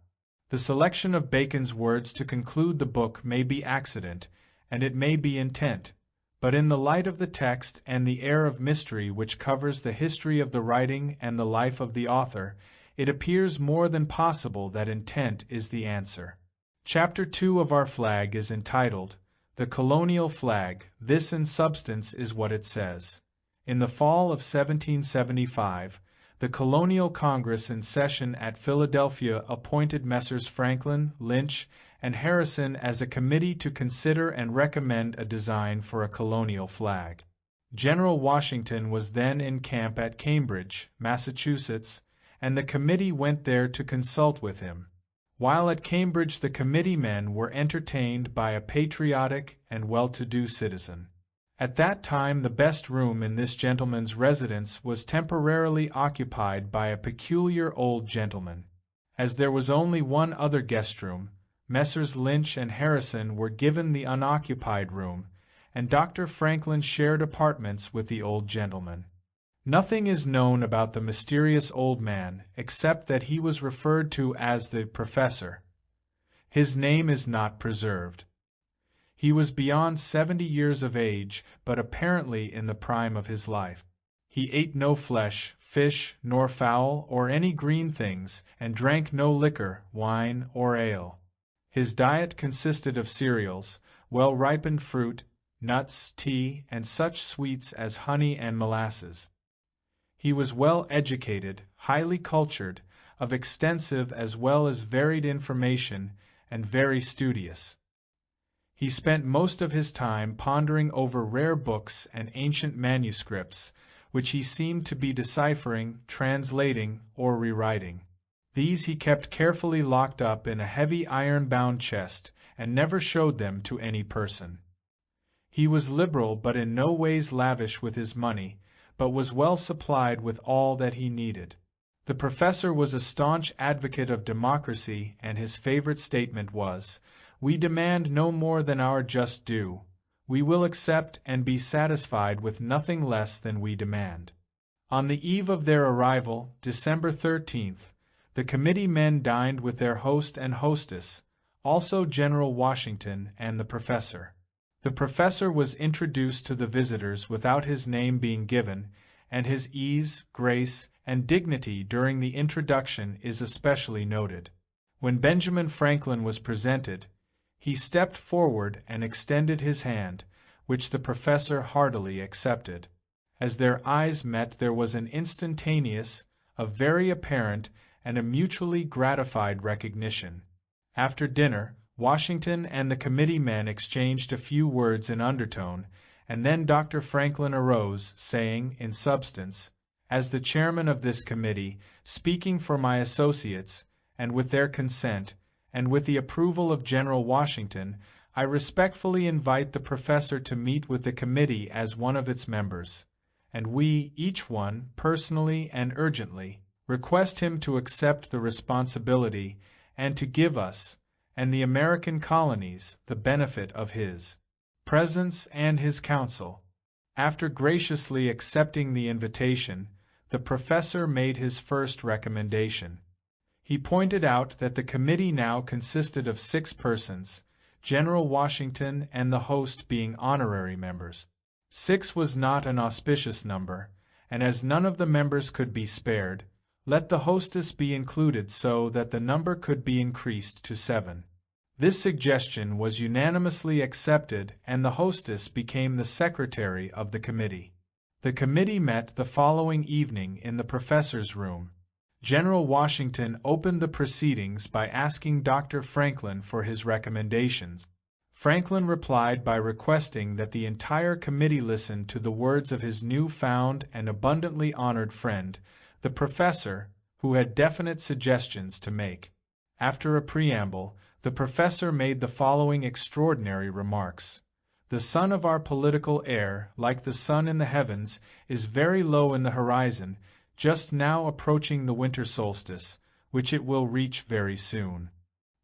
The selection of Bacon's words to conclude the book may be accident, and it may be intent, but in the light of the text and the air of mystery which covers the history of the writing and the life of the author, it appears more than possible that intent is the answer. Chapter 2 of Our Flag is entitled, The Colonial Flag. This in substance is what it says. In the fall of 1775, the Colonial Congress in session at Philadelphia appointed Messrs. Franklin, Lynch, and Harrison as a committee to consider and recommend a design for a colonial flag. General Washington was then in camp at Cambridge, Massachusetts, and the committee went there to consult with him. While at Cambridge, the committee men were entertained by a patriotic and well-to-do citizen. At that time, the best room in this gentleman's residence was temporarily occupied by a peculiar old gentleman. As there was only one other guest room, Messrs. Lynch and Harrison were given the unoccupied room, and Dr. Franklin shared apartments with the old gentleman. Nothing is known about the mysterious old man, except that he was referred to as the professor. His name is not preserved. He was beyond 70 years of age, but apparently in the prime of his life. He ate no flesh, fish, nor fowl, or any green things, and drank no liquor, wine, or ale. His diet consisted of cereals, well-ripened fruit, nuts, tea, and such sweets as honey and molasses. He was well educated, highly cultured, of extensive as well as varied information, and very studious. He spent most of his time pondering over rare books and ancient manuscripts, which he seemed to be deciphering, translating, or rewriting. These he kept carefully locked up in a heavy iron-bound chest, and never showed them to any person. He was liberal but in no ways lavish with his money, but was well supplied with all that he needed. The professor was a staunch advocate of democracy, and his favorite statement was, "We demand no more than our just due. We will accept and be satisfied with nothing less than we demand." On the eve of their arrival, December 13th, the committee men dined with their host and hostess, also General Washington and the professor. The professor was introduced to the visitors without his name being given, and his ease, grace, and dignity during the introduction is especially noted. When Benjamin Franklin was presented, he stepped forward and extended his hand, which the professor heartily accepted. As their eyes met, there was an instantaneous, a very apparent, and a mutually gratified recognition. After dinner, Washington and the committee men exchanged a few words in undertone, and then Dr. Franklin arose, saying, in substance, "As the chairman of this committee, speaking for my associates, and with their consent, and with the approval of General Washington, I respectfully invite the professor to meet with the committee as one of its members, and we, each one, personally and urgently, request him to accept the responsibility and to give us, and the American colonies, the benefit of his presence and his counsel." After graciously accepting the invitation, the professor made his first recommendation. He pointed out that the committee now consisted of 6 persons, General Washington and the host being honorary members. 6 was not an auspicious number, and as none of the members could be spared, let the hostess be included so that the number could be increased to 7. This suggestion was unanimously accepted, and the hostess became the secretary of the committee. The committee met the following evening in the professor's room. General Washington opened the proceedings by asking Dr. Franklin for his recommendations. Franklin replied by requesting that the entire committee listen to the words of his new-found and abundantly honored friend, the professor, who had definite suggestions to make. After a preamble, the professor made the following extraordinary remarks. "The sun of our political air, like the sun in the heavens, is very low in the horizon, just now approaching the winter solstice, which it will reach very soon.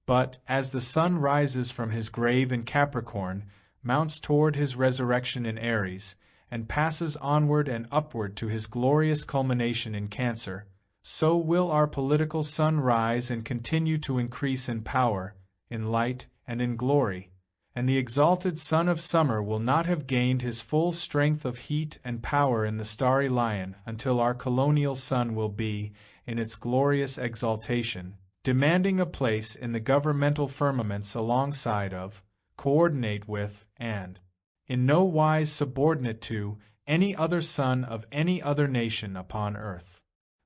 But, as the sun rises from his grave in Capricorn, mounts toward his resurrection in Aries, and passes onward and upward to his glorious culmination in Cancer, so will our political sun rise and continue to increase in power, in light, and in glory, and the exalted sun of summer will not have gained his full strength of heat and power in the starry lion until our colonial sun will be, in its glorious exaltation, demanding a place in the governmental firmaments alongside of, coordinate with, and, in no wise subordinate to, any other sun of any other nation upon earth.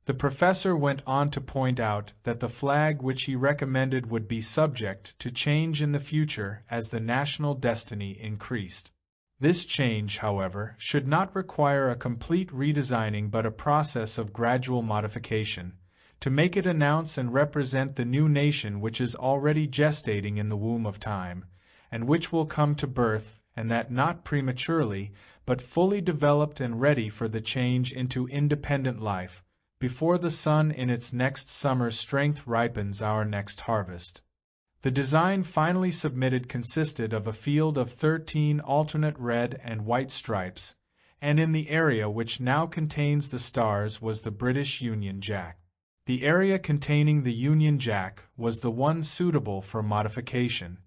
The professor went on to point out that the flag which he recommended would be subject to change in the future as the national destiny increased. This change, however, should not require a complete redesigning but a process of gradual modification, to make it announce and represent the new nation which is already gestating in the womb of time, and which will come to birth, and that not prematurely, but fully developed and ready for the change into independent life, before the sun in its next summer's strength ripens our next harvest. The design finally submitted consisted of a field of 13 alternate red and white stripes, and in the area which now contains the stars was the British Union Jack. The area containing the Union Jack was the one suitable for modification.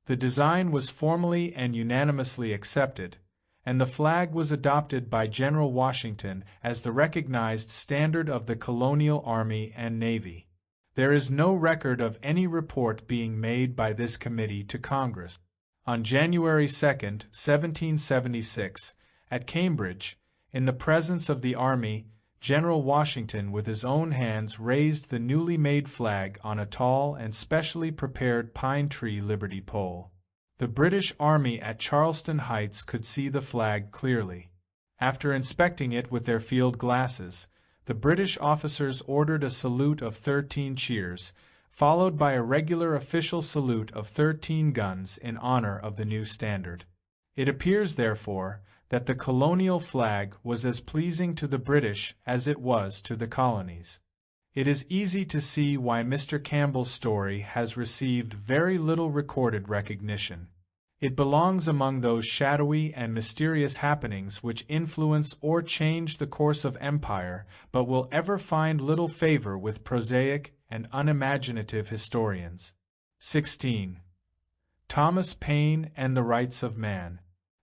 The design was formally and unanimously accepted, and the flag was adopted by General Washington as the recognized standard of the colonial army and navy. There is no record of any report being made by this committee to Congress. On January 2, 1776, at Cambridge, in the presence of the army, General Washington with his own hands raised the newly made flag on a tall and specially prepared pine tree liberty pole. The British Army at Charleston Heights could see the flag clearly. After inspecting it with their field glasses, the British officers ordered a salute of 13 cheers, followed by a regular official salute of 13 guns in honor of the new standard. It appears, therefore, that the colonial flag was as pleasing to the British as it was to the colonies. It is easy to see why Mr. Campbell's story has received very little recorded recognition. It belongs among those shadowy and mysterious happenings which influence or change the course of empire, but will ever find little favor with prosaic and unimaginative historians. 16. Thomas Paine and the Rights of Man.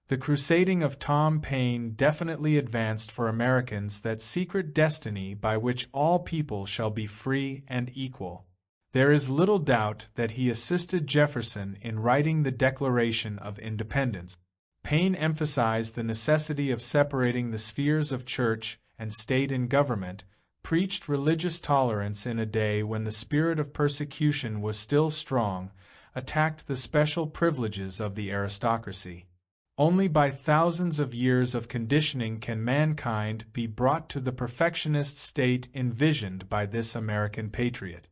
The crusading of Tom Paine definitely advanced for Americans that secret destiny by which all people shall be free and equal. There is little doubt that he assisted Jefferson in writing the Declaration of Independence. Paine emphasized the necessity of separating the spheres of church and state in government, preached religious tolerance in a day when the spirit of persecution was still strong, attacked the special privileges of the aristocracy. Only by thousands of years of conditioning can mankind be brought to the perfectionist state envisioned by this American patriot.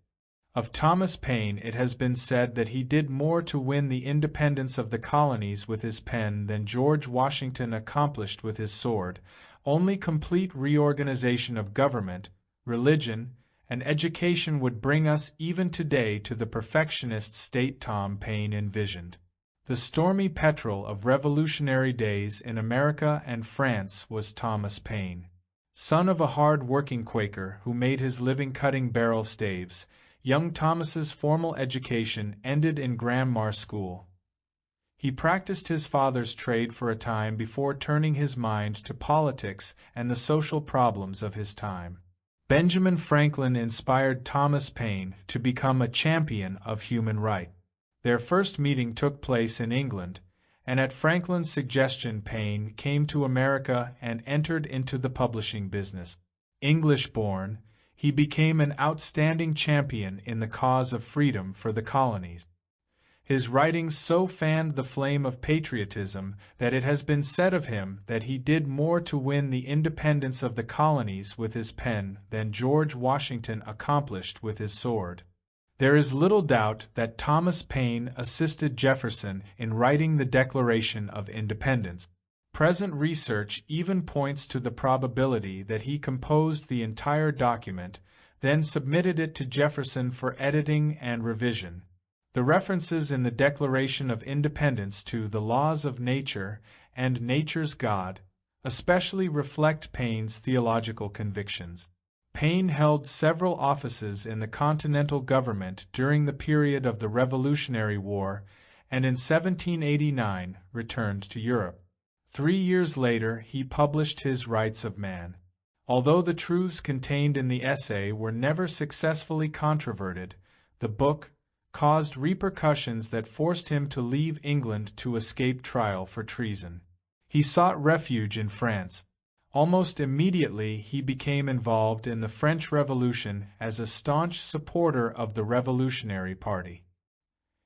Of Thomas Paine it has been said that he did more to win the independence of the colonies with his pen than George Washington accomplished with his sword. Only complete reorganization of government, religion, and education would bring us even today to the perfectionist state Tom Paine envisioned. The stormy petrel of revolutionary days in America and France was Thomas Paine. Son of a hard-working Quaker who made his living cutting barrel staves, young Thomas's formal education ended in grammar school. He practiced his father's trade for a time before turning his mind to politics and the social problems of his time. Benjamin Franklin inspired Thomas Paine to become a champion of human rights. Their first meeting took place in England, and at Franklin's suggestion Paine came to America and entered into the publishing business. English-born, he became an outstanding champion in the cause of freedom for the colonies. His writings so fanned the flame of patriotism that it has been said of him that he did more to win the independence of the colonies with his pen than George Washington accomplished with his sword. There is little doubt that Thomas Paine assisted Jefferson in writing the Declaration of Independence. Present research even points to the probability that he composed the entire document, then submitted it to Jefferson for editing and revision. The references in the Declaration of Independence to the laws of nature and nature's God especially reflect Paine's theological convictions. Paine held several offices in the Continental government during the period of the Revolutionary War and in 1789 returned to Europe. 3 years later he published his Rights of Man. Although the truths contained in the essay were never successfully controverted, the book caused repercussions that forced him to leave England to escape trial for treason. He sought refuge in France. Almost immediately he became involved in the French Revolution as a staunch supporter of the Revolutionary Party.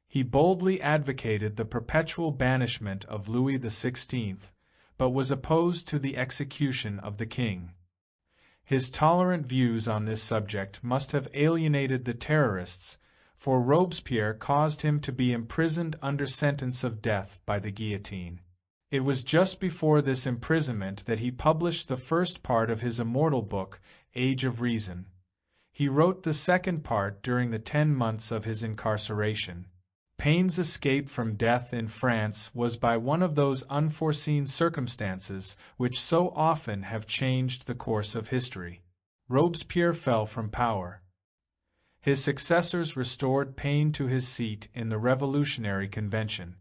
He boldly advocated the perpetual banishment of Louis XVI, but was opposed to the execution of the king. His tolerant views on this subject must have alienated the terrorists, for Robespierre caused him to be imprisoned under sentence of death by the guillotine. It was just before this imprisonment that he published the first part of his immortal book, Age of Reason. He wrote the second part during the 10 months of his incarceration. Paine's escape from death in France was by one of those unforeseen circumstances which so often have changed the course of history. Robespierre fell from power. His successors restored Paine to his seat in the Revolutionary Convention.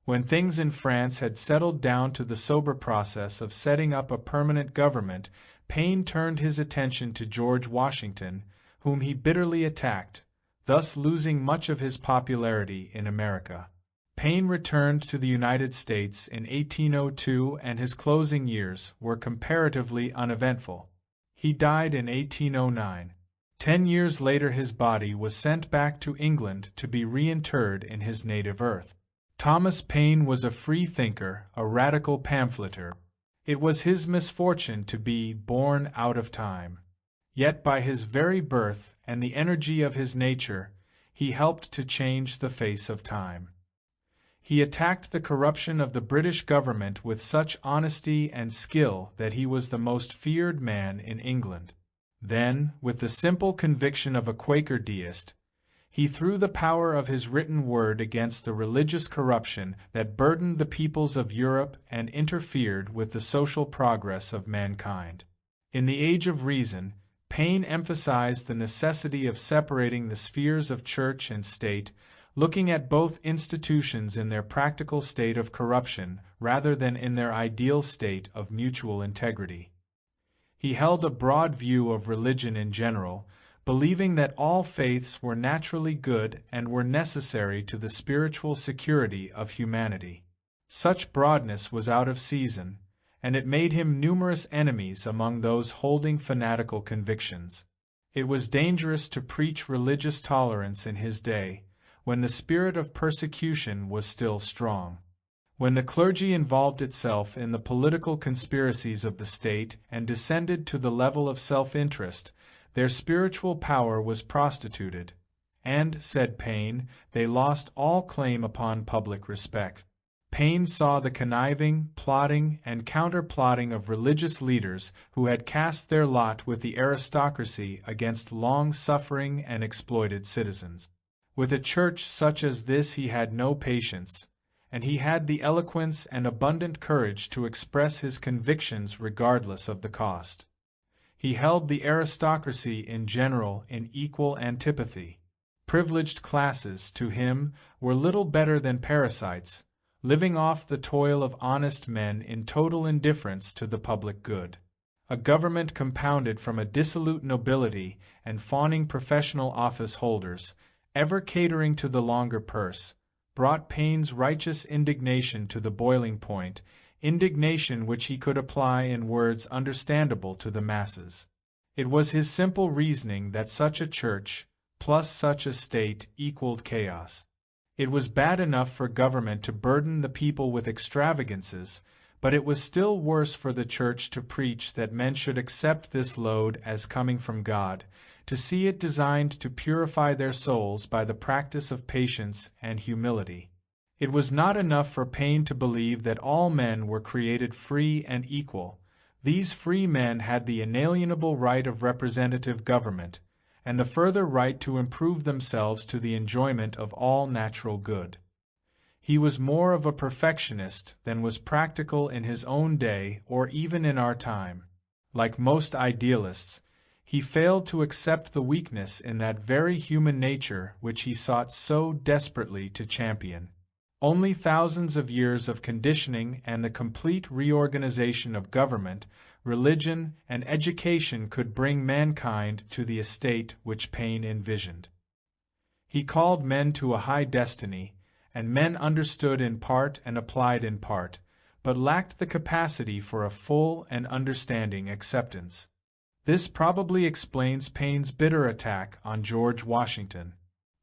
When things in France had settled down to the sober process of setting up a permanent government, Paine turned his attention to George Washington, whom he bitterly attacked, thus losing much of his popularity in America. Paine returned to the United States in 1802, and his closing years were comparatively uneventful. He died in 1809. 10 years later his body was sent back to England to be reinterred in his native earth. Thomas Paine was a free thinker, a radical pamphleteer. It was his misfortune to be born out of time. Yet by his very birth and the energy of his nature, he helped to change the face of time. He attacked the corruption of the British government with such honesty and skill that he was the most feared man in England. Then, with the simple conviction of a Quaker deist, he threw the power of his written word against the religious corruption that burdened the peoples of Europe and interfered with the social progress of mankind. In the Age of Reason, Paine emphasized the necessity of separating the spheres of church and state, looking at both institutions in their practical state of corruption rather than in their ideal state of mutual integrity. He held a broad view of religion in general, believing that all faiths were naturally good and were necessary to the spiritual security of humanity. Such broadness was out of season, and it made him numerous enemies among those holding fanatical convictions. It was dangerous to preach religious tolerance in his day, when the spirit of persecution was still strong. When the clergy involved itself in the political conspiracies of the state and descended to the level of self-interest, their spiritual power was prostituted, and, said Paine, they lost all claim upon public respect. Paine saw the conniving, plotting, and counter-plotting of religious leaders who had cast their lot with the aristocracy against long-suffering and exploited citizens. With a church such as this he had no patience, and he had the eloquence and abundant courage to express his convictions regardless of the cost. He held the aristocracy in general in equal antipathy. Privileged classes, to him, were little better than parasites, living off the toil of honest men in total indifference to the public good. A government compounded from a dissolute nobility and fawning professional office holders, ever catering to the longer purse, brought Paine's righteous indignation to the boiling point, indignation which he could apply in words understandable to the masses. It was his simple reasoning that such a church, plus such a state, equaled chaos. It was bad enough for government to burden the people with extravagances, but it was still worse for the church to preach that men should accept this load as coming from God, to see it designed to purify their souls by the practice of patience and humility. It was not enough for Paine to believe that all men were created free and equal. These free men had the inalienable right of representative government, and the further right to improve themselves to the enjoyment of all natural good. He was more of a perfectionist than was practical in his own day or even in our time. Like most idealists, he failed to accept the weakness in that very human nature which he sought so desperately to champion. Only thousands of years of conditioning and the complete reorganization of government, religion, and education could bring mankind to the estate which Paine envisioned. He called men to a high destiny, and men understood in part and applied in part, but lacked the capacity for a full and understanding acceptance. This probably explains Paine's bitter attack on George Washington.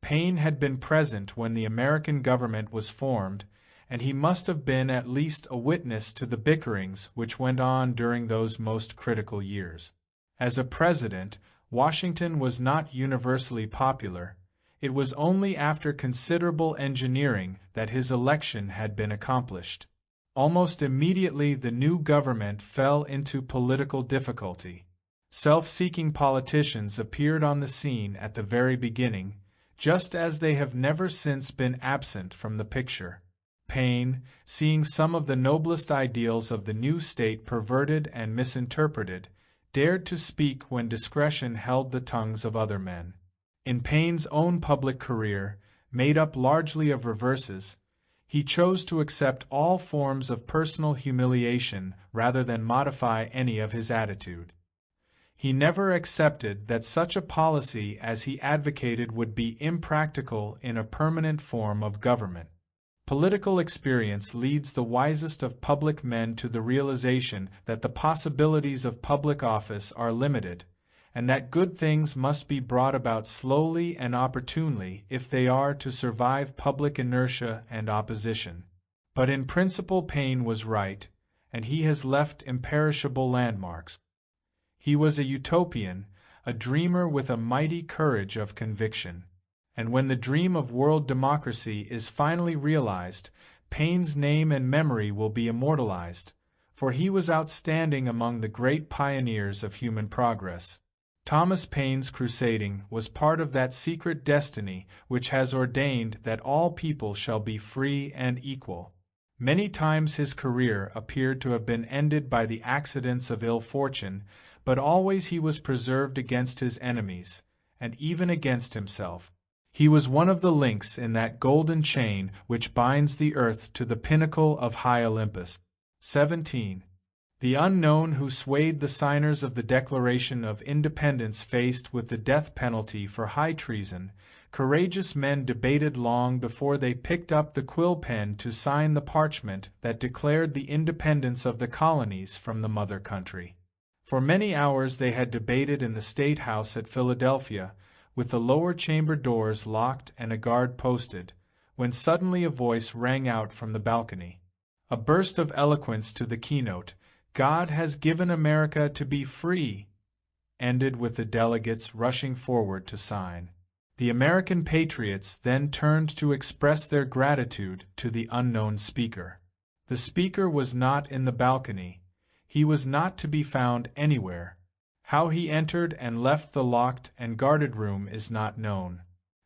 Paine had been present when the American government was formed, and he must have been at least a witness to the bickerings which went on during those most critical years. As a president, Washington was not universally popular. It was only after considerable engineering that his election had been accomplished. Almost immediately the new government fell into political difficulty. Self-seeking politicians appeared on the scene at the very beginning, just as they have never since been absent from the picture. Paine, seeing some of the noblest ideals of the new state perverted and misinterpreted, dared to speak when discretion held the tongues of other men. In Paine's own public career, made up largely of reverses, he chose to accept all forms of personal humiliation rather than modify any of his attitude. He never accepted that such a policy as he advocated would be impractical in a permanent form of government. Political experience leads the wisest of public men to the realization that the possibilities of public office are limited, and that good things must be brought about slowly and opportunely if they are to survive public inertia and opposition. But in principle Paine was right, and he has left imperishable landmarks. He was a utopian, a dreamer with a mighty courage of conviction. And when the dream of world democracy is finally realized, Paine's name and memory will be immortalized, for he was outstanding among the great pioneers of human progress. Thomas Paine's crusading was part of that secret destiny which has ordained that all people shall be free and equal. Many times his career appeared to have been ended by the accidents of ill fortune, but always he was preserved against his enemies, and even against himself. He was one of the links in that golden chain which binds the earth to the pinnacle of high Olympus. 17. The unknown who swayed the signers of the Declaration of Independence faced with the death penalty for high treason, courageous men debated long before they picked up the quill pen to sign the parchment that declared the independence of the colonies from the mother country. For many hours they had debated in the State House at Philadelphia, with the lower chamber doors locked and a guard posted, when suddenly a voice rang out from the balcony. A burst of eloquence to the keynote, "God has given America to be free," ended with the delegates rushing forward to sign. The American patriots then turned to express their gratitude to the unknown speaker. The speaker was not in the balcony. He was not to be found anywhere. How he entered and left the locked and guarded room is not known.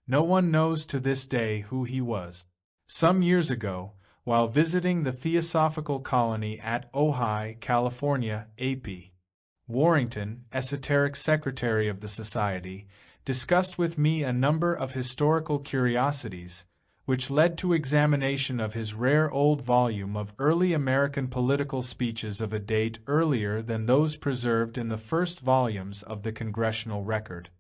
No one knows to this day who he was. Some years ago, while visiting the Theosophical Colony at Ojai, California, AP, Warrington, esoteric secretary of the Society, discussed with me a number of historical curiosities, which led to examination of his rare old volume of early American political speeches of a date earlier than those preserved in the first volumes of the Congressional Record.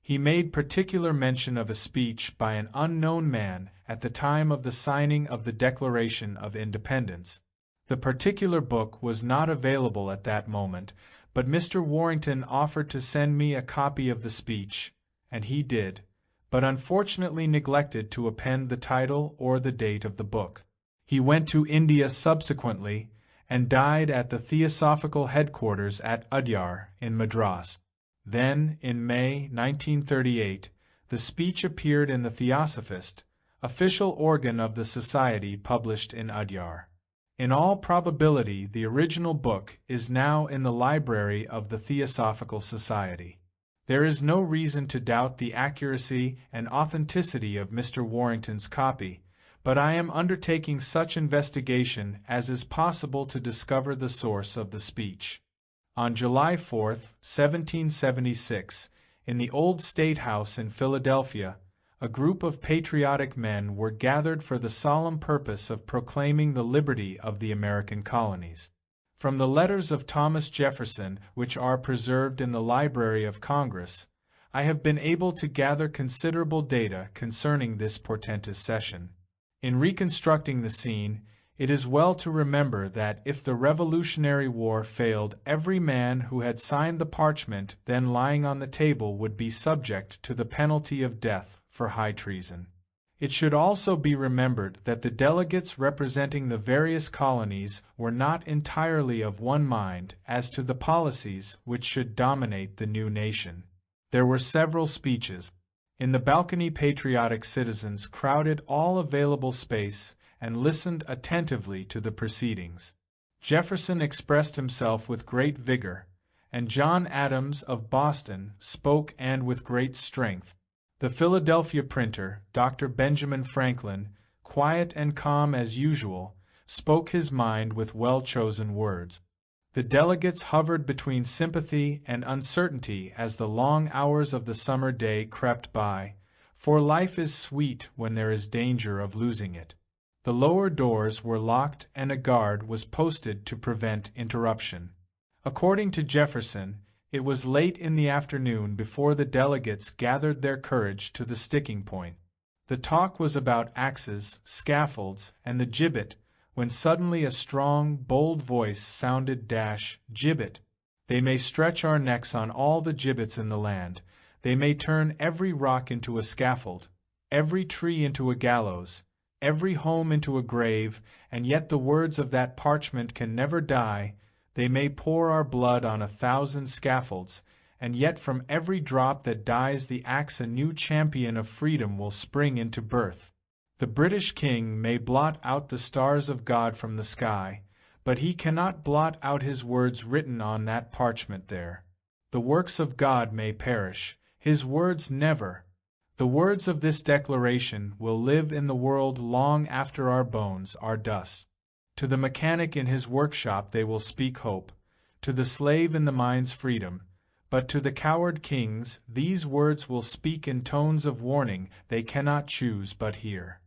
He made particular mention of a speech by an unknown man at the time of the signing of the Declaration of Independence. The particular book was not available at that moment, but Mr. Warrington offered to send me a copy of the speech, and he did, but unfortunately neglected to append the title or the date of the book. He went to India subsequently, and died at the Theosophical headquarters at Udyar in Madras. Then, in May 1938, the speech appeared in the Theosophist, official organ of the Society, published in Udyar. In all probability the original book is now in the library of the Theosophical Society. There is no reason to doubt the accuracy and authenticity of Mr. Warrington's copy, but I am undertaking such investigation as is possible to discover the source of the speech. On July 4, 1776, in the old State House in Philadelphia, a group of patriotic men were gathered for the solemn purpose of proclaiming the liberty of the American colonies. From the letters of Thomas Jefferson, which are preserved in the Library of Congress, I have been able to gather considerable data concerning this portentous session. In reconstructing the scene, It is well to remember that if the Revolutionary War failed, every man who had signed the parchment then lying on the table would be subject to the penalty of death for high treason. It should also be remembered that the delegates representing the various colonies were not entirely of one mind as to the policies which should dominate the new nation. There were several speeches. In the balcony, patriotic citizens crowded all available space and listened attentively to the proceedings. Jefferson expressed himself with great vigor, and John Adams of Boston spoke and with great strength. The Philadelphia printer, Dr. Benjamin Franklin, quiet and calm as usual, spoke his mind with well-chosen words. The delegates hovered between sympathy and uncertainty as the long hours of the summer day crept by, for life is sweet when there is danger of losing it. The lower doors were locked and a guard was posted to prevent interruption. According to Jefferson, it was late in the afternoon before the delegates gathered their courage to the sticking point. The talk was about axes, scaffolds, and the gibbet, when suddenly a strong, bold voice sounded, "Gibbet! They may stretch our necks on all the gibbets in the land. They may turn every rock into a scaffold, every tree into a gallows, every home into a grave, and yet the words of that parchment can never die. They may pour our blood on 1,000 scaffolds, and yet from every drop that dies the axe a new champion of freedom will spring into birth. The British king may blot out the stars of God from the sky, but he cannot blot out his words written on that parchment there. The works of God may perish, his words never. The words of this declaration will live in the world long after our bones are dust. To the mechanic in his workshop they will speak hope, to the slave in the mine's freedom, but to the coward kings these words will speak in tones of warning they cannot choose but hear.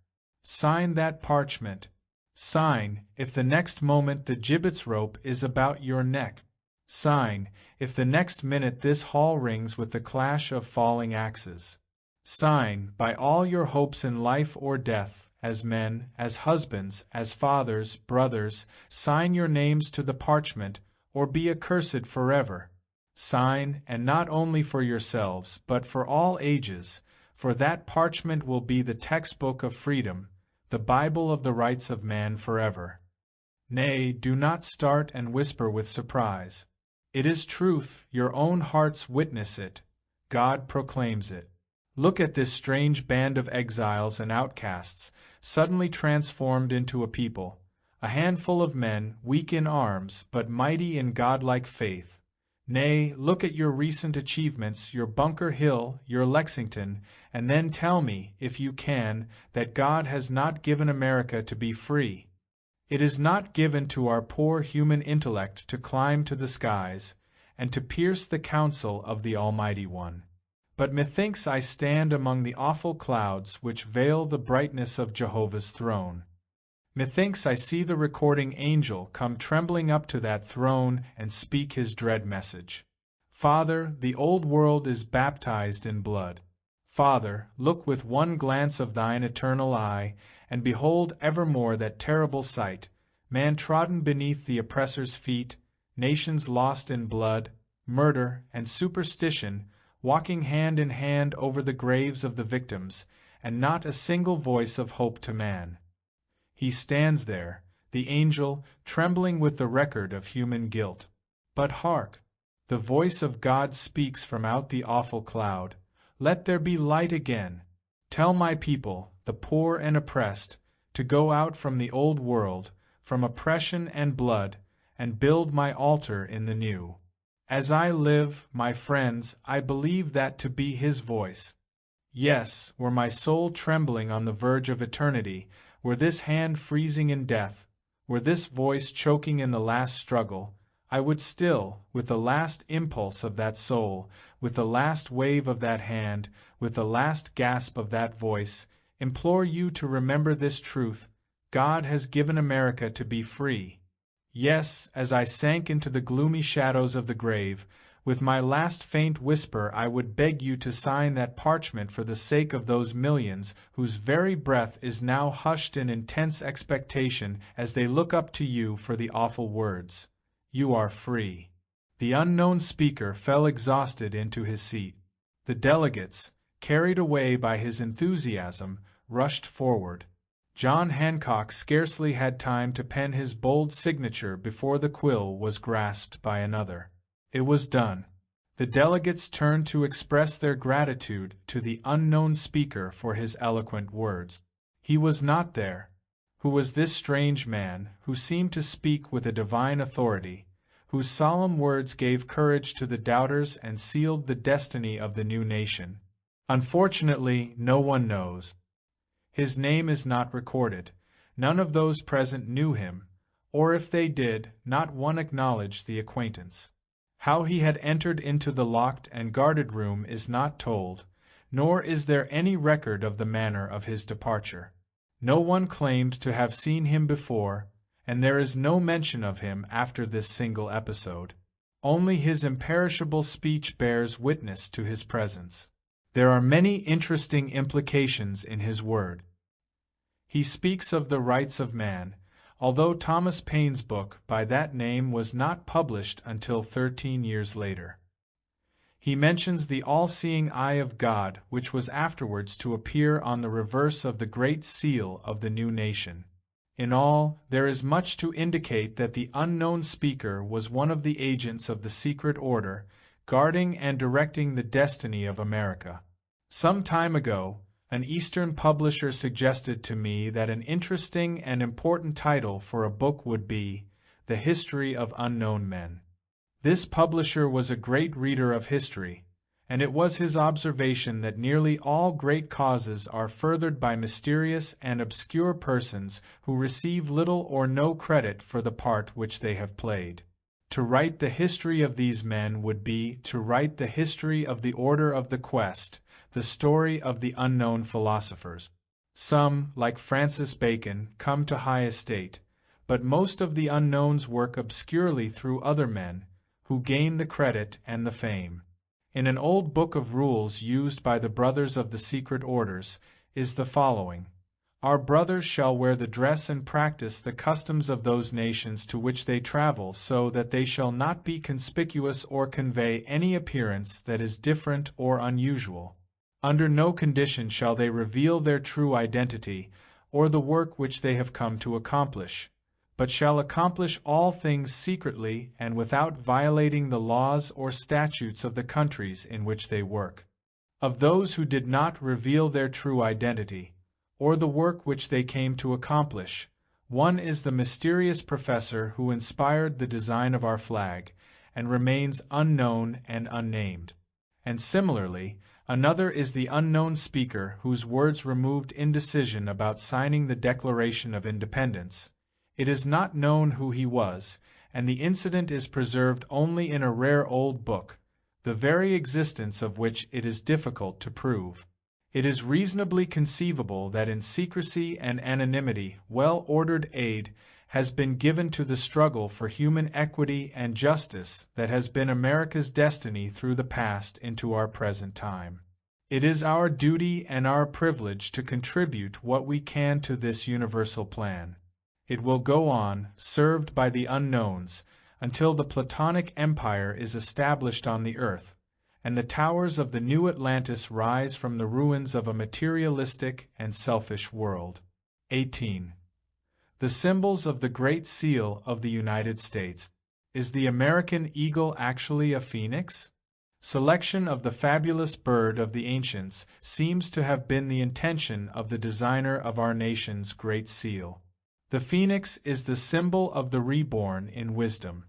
Sign that parchment. Sign, if the next moment the gibbet's rope is about your neck. Sign, if the next minute this hall rings with the clash of falling axes. Sign, by all your hopes in life or death, as men, as husbands, as fathers, brothers, sign your names to the parchment, or be accursed forever. Sign, and not only for yourselves, but for all ages, for that parchment will be the textbook of freedom, the Bible of the rights of man forever. Nay, do not start and whisper with surprise. It is truth, your own hearts witness it. God proclaims it. Look at this strange band of exiles and outcasts, suddenly transformed into a people, a handful of men, weak in arms, but mighty in godlike faith. Nay, look at your recent achievements, your Bunker Hill, your Lexington, and then tell me, if you can, that God has not given America to be free. It is not given to our poor human intellect to climb to the skies, and to pierce the counsel of the Almighty One. But methinks I stand among the awful clouds which veil the brightness of Jehovah's throne. Methinks I see the recording angel come trembling up to that throne and speak his dread message. Father, the old world is baptized in blood. Father, look with one glance of thine eternal eye, and behold evermore that terrible sight, man trodden beneath the oppressor's feet, nations lost in blood, murder, and superstition, walking hand in hand over the graves of the victims, and not a single voice of hope to man. He stands there, the angel, trembling with the record of human guilt. But hark! The voice of God speaks from out the awful cloud. Let there be light again. Tell my people, the poor and oppressed, to go out from the old world, from oppression and blood, and build my altar in the new. As I live, my friends, I believe that to be his voice. Yes, were my soul trembling on the verge of eternity, were this hand freezing in death, were this voice choking in the last struggle, I would still, with the last impulse of that soul, with the last wave of that hand, with the last gasp of that voice, implore you to remember this truth: God has given America to be free. Yes, as I sank into the gloomy shadows of the grave, With my last faint whisper I would beg you to sign that parchment for the sake of those millions whose very breath is now hushed in intense expectation as they look up to you for the awful words, "You are free." The unknown speaker fell exhausted into his seat. The delegates, carried away by his enthusiasm, rushed forward. John Hancock scarcely had time to pen his bold signature before the quill was grasped by another. It was done. The delegates turned to express their gratitude to the unknown speaker for his eloquent words. He was not there. Who was this strange man, who seemed to speak with a divine authority, whose solemn words gave courage to the doubters and sealed the destiny of the new nation? Unfortunately, no one knows. His name is not recorded. None of those present knew him, or if they did, not one acknowledged the acquaintance. How he had entered into the locked and guarded room is not told, nor is there any record of the manner of his departure. No one claimed to have seen him before, and there is no mention of him after this single episode. Only his imperishable speech bears witness to his presence. There are many interesting implications in his word. He speaks of the rights of man, although Thomas Paine's book by that name was not published until 13 years later. He mentions the all-seeing eye of God, which was afterwards to appear on the reverse of the great seal of the new nation. In all, there is much to indicate that the unknown speaker was one of the agents of the secret order, guarding and directing the destiny of America. Some time ago, an Eastern publisher suggested to me that an interesting and important title for a book would be The History of Unknown Men. This publisher was a great reader of history, and it was his observation that nearly all great causes are furthered by mysterious and obscure persons who receive little or no credit for the part which they have played. To write the history of these men would be to write the history of the Order of the Quest, the story of the unknown philosophers. Some, like Francis Bacon, come to high estate, but most of the unknowns work obscurely through other men, who gain the credit and the fame. In an old book of rules used by the brothers of the secret orders is the following: "Our brothers shall wear the dress and practice the customs of those nations to which they travel, so that they shall not be conspicuous or convey any appearance that is different or unusual. Under no condition shall they reveal their true identity, or the work which they have come to accomplish, but shall accomplish all things secretly and without violating the laws or statutes of the countries in which they work. Of those who did not reveal their true identity, or the work which they came to accomplish, one is the mysterious professor who inspired the design of our flag, and remains unknown and unnamed. And similarly, another is the unknown speaker whose words removed indecision about signing the Declaration of Independence. It is not known who he was, and the incident is preserved only in a rare old book, the very existence of which it is difficult to prove. It is reasonably conceivable that in secrecy and anonymity well-ordered aid has been given to the struggle for human equity and justice that has been America's destiny through the past into our present time. It is our duty and our privilege to contribute what we can to this universal plan. It will go on, served by the unknowns, until the Platonic Empire is established on the earth, and the towers of the new Atlantis rise from the ruins of a materialistic and selfish world. 18. The symbols of the Great Seal of the United States. Is the American eagle actually a phoenix? Selection of the fabulous bird of the ancients seems to have been the intention of the designer of our nation's Great Seal. The phoenix is the symbol of the reborn in wisdom.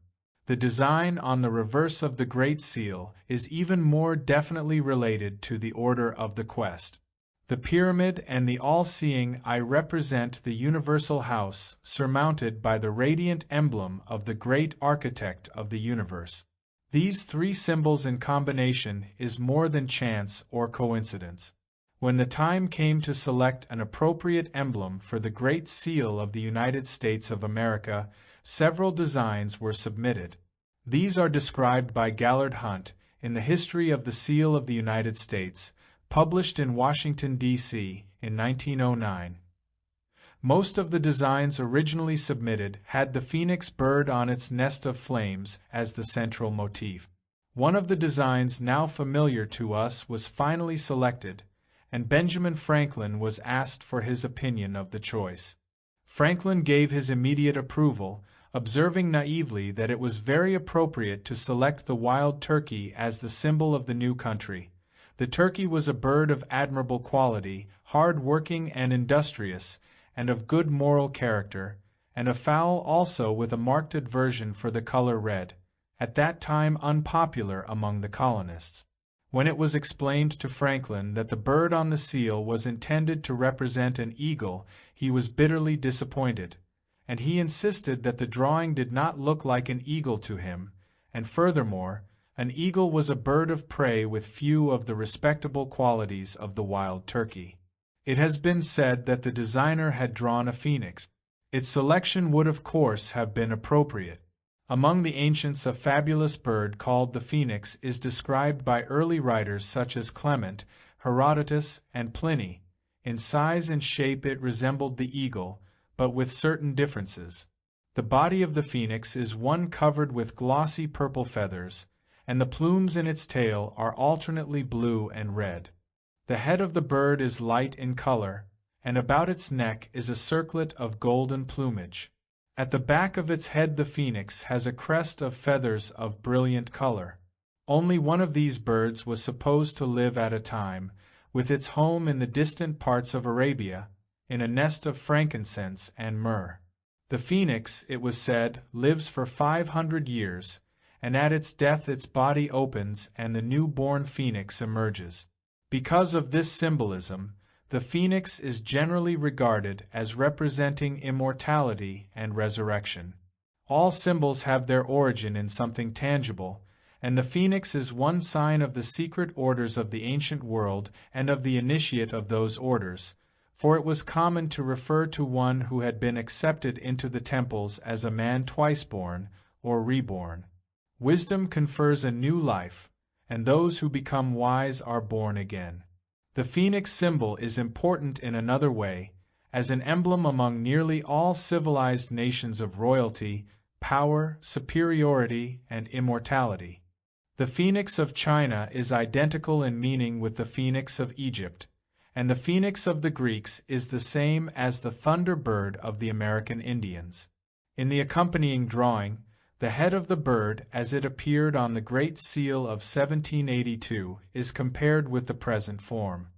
The design on the reverse of the Great Seal is even more definitely related to the Order of the Quest. The pyramid and the all-seeing eye represent the universal house surmounted by the radiant emblem of the great architect of the universe. These three symbols in combination is more than chance or coincidence. When the time came to select an appropriate emblem for the Great Seal of the United States of America, several designs were submitted. These are described by Gallard Hunt in the History of the Seal of the United States, published in Washington, D.C., in 1909. Most of the designs originally submitted had the phoenix bird on its nest of flames as the central motif. One of the designs now familiar to us was finally selected, and Benjamin Franklin was asked for his opinion of the choice. Franklin gave his immediate approval, observing naively that it was very appropriate to select the wild turkey as the symbol of the new country. The turkey was a bird of admirable quality, hard-working and industrious, and of good moral character, and a fowl also with a marked aversion for the color red, at that time unpopular among the colonists. When it was explained to Franklin that the bird on the seal was intended to represent an eagle, he was bitterly disappointed, and he insisted that the drawing did not look like an eagle to him, and furthermore, an eagle was a bird of prey with few of the respectable qualities of the wild turkey. It has been said that the designer had drawn a phoenix. Its selection would of course have been appropriate. Among the ancients a fabulous bird called the phoenix is described by early writers such as Clement, Herodotus, and Pliny. In size and shape it resembled the eagle, but with certain differences. The body of the phoenix is one covered with glossy purple feathers, and the plumes in its tail are alternately blue and red. The head of the bird is light in color, and about its neck is a circlet of golden plumage. At the back of its head the phoenix has a crest of feathers of brilliant color. Only one of these birds was supposed to live at a time, with its home in the distant parts of Arabia, in a nest of frankincense and myrrh. The phoenix, it was said, lives for 500 years, and at its death its body opens and the new-born phoenix emerges. Because of this symbolism, the phoenix is generally regarded as representing immortality and resurrection. All symbols have their origin in something tangible, and the phoenix is one sign of the secret orders of the ancient world and of the initiate of those orders, for it was common to refer to one who had been accepted into the temples as a man twice born, or reborn. Wisdom confers a new life, and those who become wise are born again. The phoenix symbol is important in another way, as an emblem among nearly all civilized nations of royalty, power, superiority, and immortality. The phoenix of China is identical in meaning with the phoenix of Egypt, and the phoenix of the Greeks is the same as the thunderbird of the American Indians. In the accompanying drawing, the head of the bird, as it appeared on the Great Seal of 1782, is compared with the present form.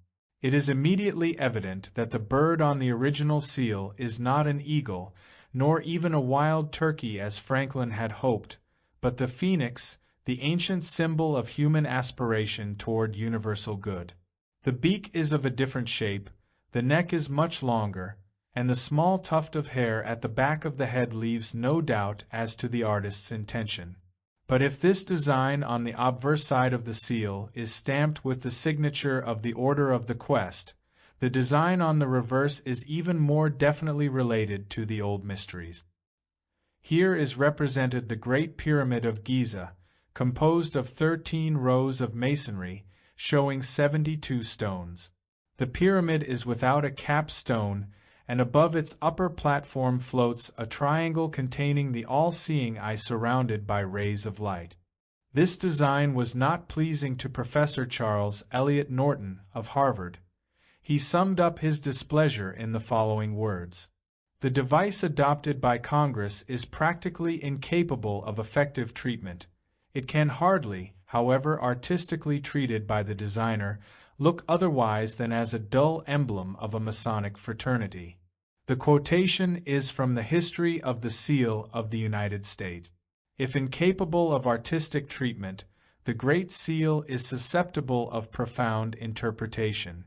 It is immediately evident that the bird on the original seal is not an eagle, nor even a wild turkey as Franklin had hoped, but the phoenix, the ancient symbol of human aspiration toward universal good. The beak is of a different shape, the neck is much longer, and the small tuft of hair at the back of the head leaves no doubt as to the artist's intention. But if this design on the obverse side of the seal is stamped with the signature of the Order of the Quest, the design on the reverse is even more definitely related to the old mysteries. Here is represented the Great Pyramid of Giza, composed of 13 rows of masonry, showing 72 stones. The pyramid is without a capstone, and above its upper platform floats a triangle containing the all-seeing eye surrounded by rays of light. This design was not pleasing to Professor Charles Eliot Norton of Harvard. He summed up his displeasure in the following words: "The device adopted by Congress is practically incapable of effective treatment. It can hardly, however artistically treated by the designer, look otherwise than as a dull emblem of a Masonic fraternity." The quotation is from the History of the Seal of the United States. If incapable of artistic treatment, the Great Seal is susceptible of profound interpretation.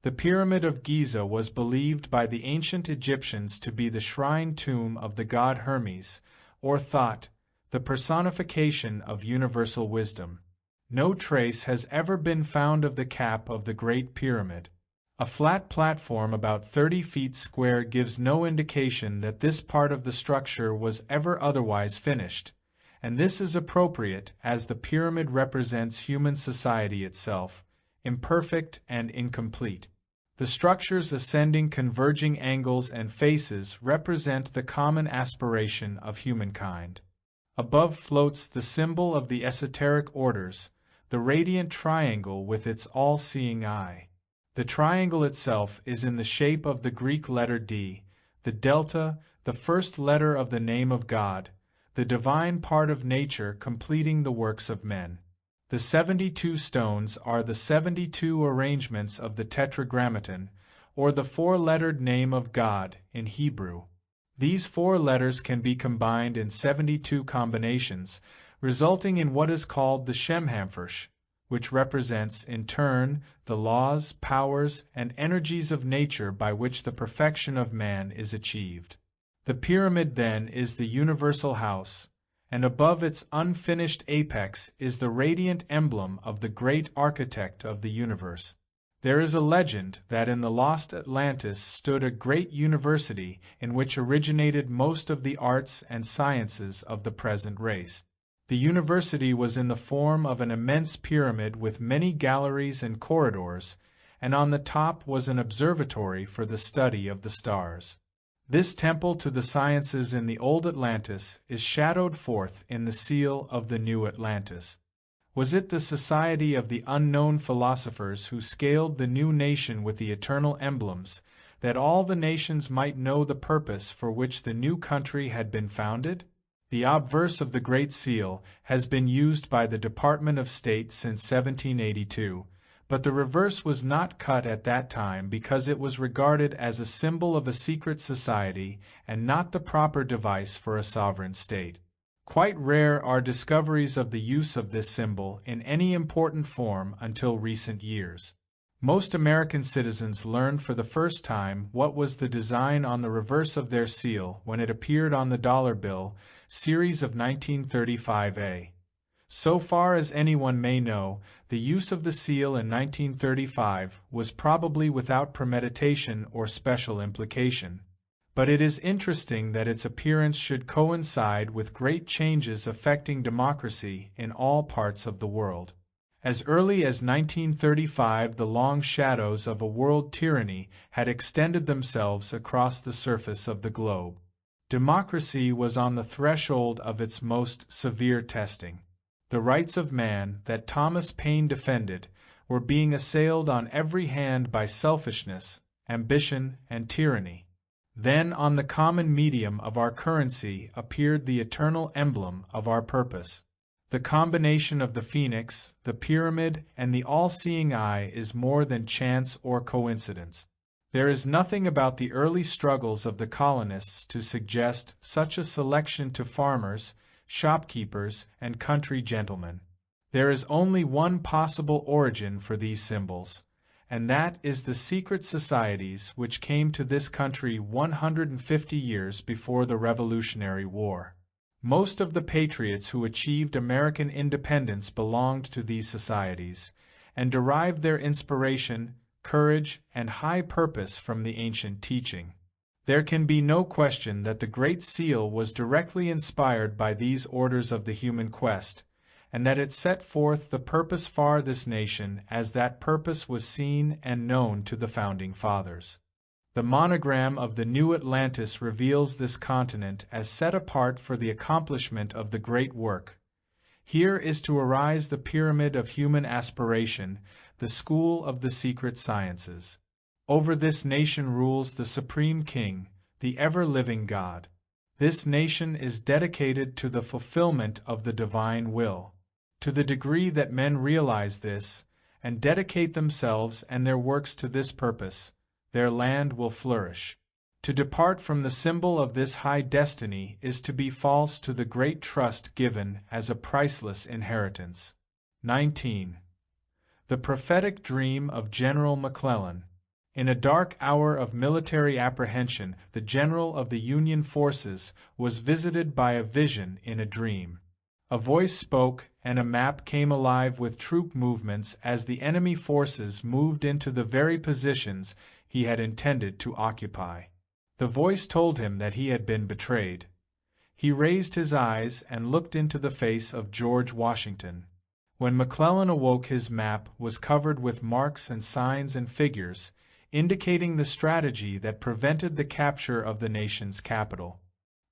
The Pyramid of Giza was believed by the ancient Egyptians to be the shrine tomb of the god Hermes, or Thoth, the personification of universal wisdom. No trace has ever been found of the cap of the Great Pyramid. A flat platform about 30 feet square gives no indication that this part of the structure was ever otherwise finished, and this is appropriate as the pyramid represents human society itself, imperfect and incomplete. The structure's ascending converging angles and faces represent the common aspiration of humankind. Above floats the symbol of the esoteric orders, the radiant triangle with its all-seeing eye. The triangle itself is in the shape of the Greek letter D, the delta, the first letter of the name of God, the divine part of nature completing the works of men. The 72 stones are the 72 arrangements of the Tetragrammaton, or the four-lettered name of God in Hebrew. These four letters can be combined in 72 combinations, resulting in what is called the Shemhamfresh, which represents, in turn, the laws, powers, and energies of nature by which the perfection of man is achieved. The pyramid, then, is the universal house, and above its unfinished apex is the radiant emblem of the great architect of the universe. There is a legend that in the lost Atlantis stood a great university in which originated most of the arts and sciences of the present race. The university was in the form of an immense pyramid with many galleries and corridors, and on the top was an observatory for the study of the stars. This temple to the sciences in the old Atlantis is shadowed forth in the seal of the new Atlantis. Was it the society of the unknown philosophers who scaled the new nation with the eternal emblems, that all the nations might know the purpose for which the new country had been founded? The obverse of the Great Seal has been used by the Department of State since 1782, but the reverse was not cut at that time because it was regarded as a symbol of a secret society and not the proper device for a sovereign state. Quite rare are discoveries of the use of this symbol in any important form until recent years. Most American citizens learned for the first time what was the design on the reverse of their seal when it appeared on the dollar bill, series of 1935A. So far as anyone may know, the use of the seal in 1935 was probably without premeditation or special implication. But it is interesting that its appearance should coincide with great changes affecting democracy in all parts of the world. As early as 1935, the long shadows of a world tyranny had extended themselves across the surface of the globe. Democracy was on the threshold of its most severe testing. The rights of man that Thomas Paine defended were being assailed on every hand by selfishness, ambition, and tyranny. Then on the common medium of our currency appeared the eternal emblem of our purpose. The combination of the phoenix, the pyramid, and the all-seeing eye is more than chance or coincidence. There is nothing about the early struggles of the colonists to suggest such a selection to farmers, shopkeepers, and country gentlemen. There is only one possible origin for these symbols, and that is the secret societies which came to this country 150 years before the Revolutionary War. Most of the patriots who achieved American independence belonged to these societies, and derived their inspiration, courage, and high purpose from the ancient teaching. There can be no question that the Great Seal was directly inspired by these orders of the human quest, and that it set forth the purpose for this nation as that purpose was seen and known to the Founding Fathers. The monogram of the New Atlantis reveals this continent as set apart for the accomplishment of the great work. Here is to arise the pyramid of human aspiration, the school of the secret sciences. Over this nation rules the Supreme King, the ever-living God. This nation is dedicated to the fulfillment of the divine will. To the degree that men realize this, and dedicate themselves and their works to this purpose, their land will flourish. To depart from the symbol of this high destiny is to be false to the great trust given as a priceless inheritance. 19. The prophetic dream of General McClellan. In a dark hour of military apprehension, the general of the Union forces was visited by a vision in a dream. A voice spoke, and a map came alive with troop movements as the enemy forces moved into the very positions he had intended to occupy. The voice told him that he had been betrayed. He raised his eyes and looked into the face of George Washington. When McClellan awoke, his map was covered with marks and signs and figures, indicating the strategy that prevented the capture of the nation's capital.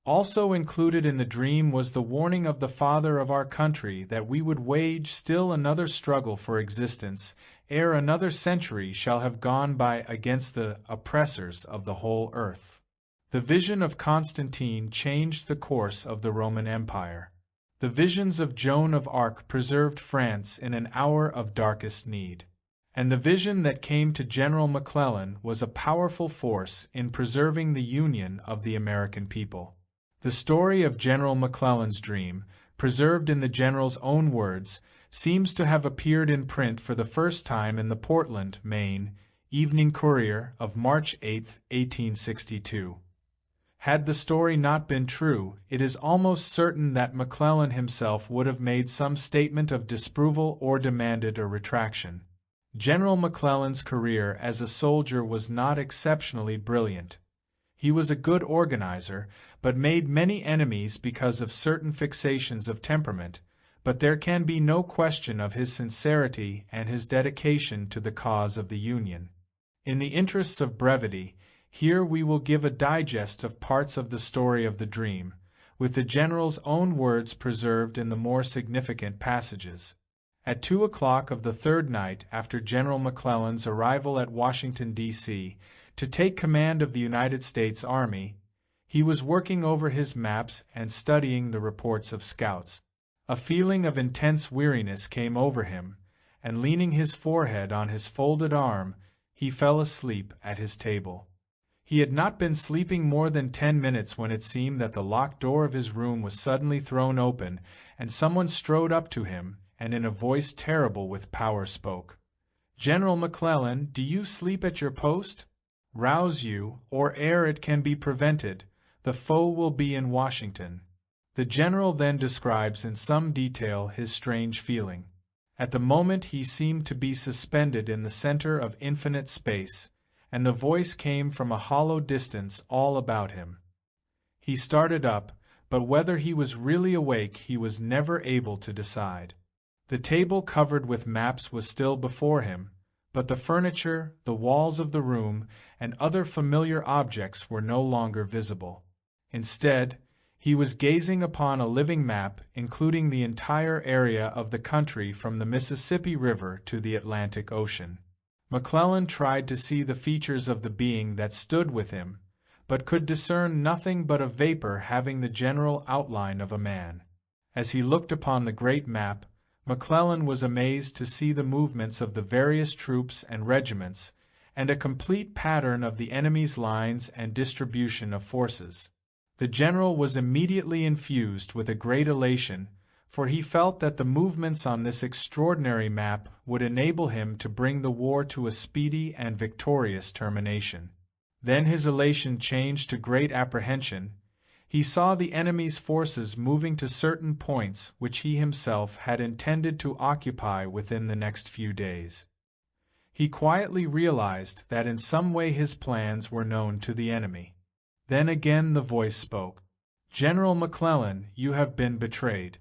Also included in the dream was the warning of the Father of our country that we would wage still another struggle for existence, ere another century shall have gone by against the oppressors of the whole earth. The vision of Constantine changed the course of the Roman Empire. The visions of Joan of Arc preserved France in an hour of darkest need. And the vision that came to General McClellan was a powerful force in preserving the union of the American people. The story of General McClellan's dream, preserved in the general's own words, seems to have appeared in print for the first time in the Portland, Maine, Evening Courier of March 8, 1862. Had the story not been true, it is almost certain that McClellan himself would have made some statement of disapproval or demanded a retraction. General McClellan's career as a soldier was not exceptionally brilliant. He was a good organizer, but made many enemies because of certain fixations of temperament, but there can be no question of his sincerity and his dedication to the cause of the Union. In the interests of brevity, here we will give a digest of parts of the story of the dream, with the general's own words preserved in the more significant passages. At 2 o'clock of the third night after General McClellan's arrival at Washington, D.C., to take command of the United States Army, he was working over his maps and studying the reports of scouts. A feeling of intense weariness came over him, and leaning his forehead on his folded arm, he fell asleep at his table. He had not been sleeping more than 10 minutes when it seemed that the locked door of his room was suddenly thrown open, and someone strode up to him, and in a voice terrible with power spoke. "General McClellan, do you sleep at your post? Rouse you, or ere it can be prevented, the foe will be in Washington." The general then describes in some detail his strange feeling. At the moment he seemed to be suspended in the center of infinite space, and the voice came from a hollow distance all about him. He started up, but whether he was really awake he was never able to decide. The table covered with maps was still before him, but the furniture, the walls of the room, and other familiar objects were no longer visible. Instead, he was gazing upon a living map including the entire area of the country from the Mississippi River to the Atlantic Ocean. McClellan tried to see the features of the being that stood with him, but could discern nothing but a vapor having the general outline of a man. As he looked upon the great map, McClellan was amazed to see the movements of the various troops and regiments, and a complete pattern of the enemy's lines and distribution of forces. The general was immediately infused with a great elation, for he felt that the movements on this extraordinary map would enable him to bring the war to a speedy and victorious termination. Then his elation changed to great apprehension. He saw the enemy's forces moving to certain points which he himself had intended to occupy within the next few days. He quietly realized that in some way his plans were known to the enemy. Then again the voice spoke. "General McClellan, you have been betrayed.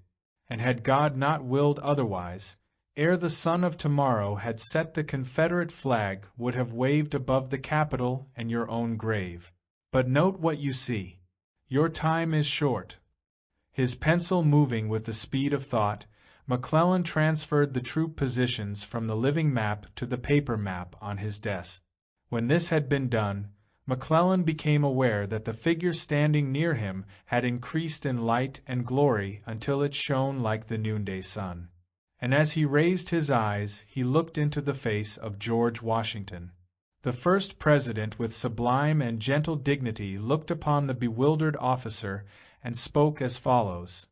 And had God not willed otherwise, ere the sun of tomorrow had set the Confederate flag would have waved above the Capitol and your own grave. But note what you see. Your time is short." His pencil moving with the speed of thought, McClellan transferred the troop positions from the living map to the paper map on his desk. When this had been done, McClellan became aware that the figure standing near him had increased in light and glory until it shone like the noonday sun. And as he raised his eyes, he looked into the face of George Washington. The first president with sublime and gentle dignity looked upon the bewildered officer and spoke as follows.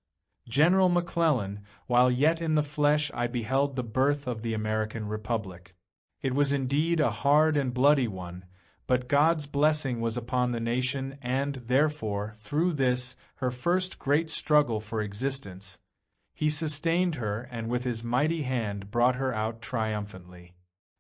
"General McClellan, while yet in the flesh I beheld the birth of the American Republic. It was indeed a hard and bloody one, but God's blessing was upon the nation and, therefore, through this, her first great struggle for existence, He sustained her and with His mighty hand brought her out triumphantly.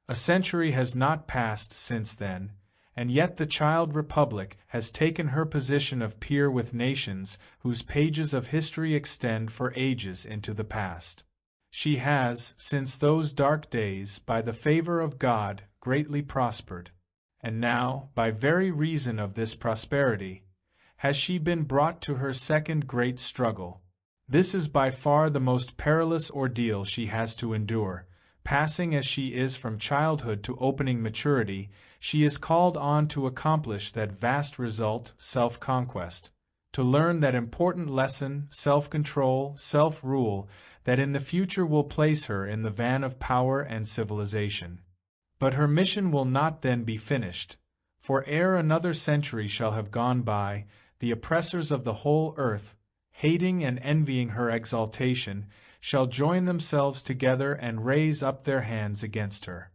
A century has not passed since then, and yet the child republic has taken her position of peer with nations whose pages of history extend for ages into the past. She has, since those dark days, by the favor of God, greatly prospered. And now, by very reason of this prosperity, has she been brought to her second great struggle. This is by far the most perilous ordeal she has to endure. Passing as she is from childhood to opening maturity, she is called on to accomplish that vast result, self-conquest, to learn that important lesson, self-control, self-rule, that in the future will place her in the van of power and civilization. But her mission will not then be finished, for ere another century shall have gone by, the oppressors of the whole earth, hating and envying her exaltation, shall join themselves together and raise up their hands against her.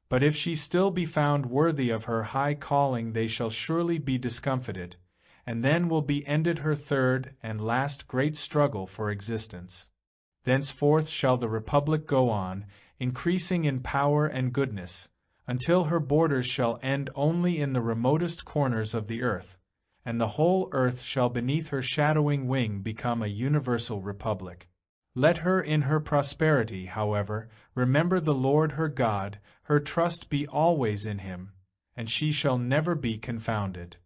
But if she still be found worthy of her high calling, they shall surely be discomfited, and then will be ended her third and last great struggle for existence. Thenceforth shall the Republic go on, increasing in power and goodness, until her borders shall end only in the remotest corners of the earth, and the whole earth shall beneath her shadowing wing become a universal republic. Let her in her prosperity, however, remember the Lord her God, her trust be always in him, and she shall never be confounded.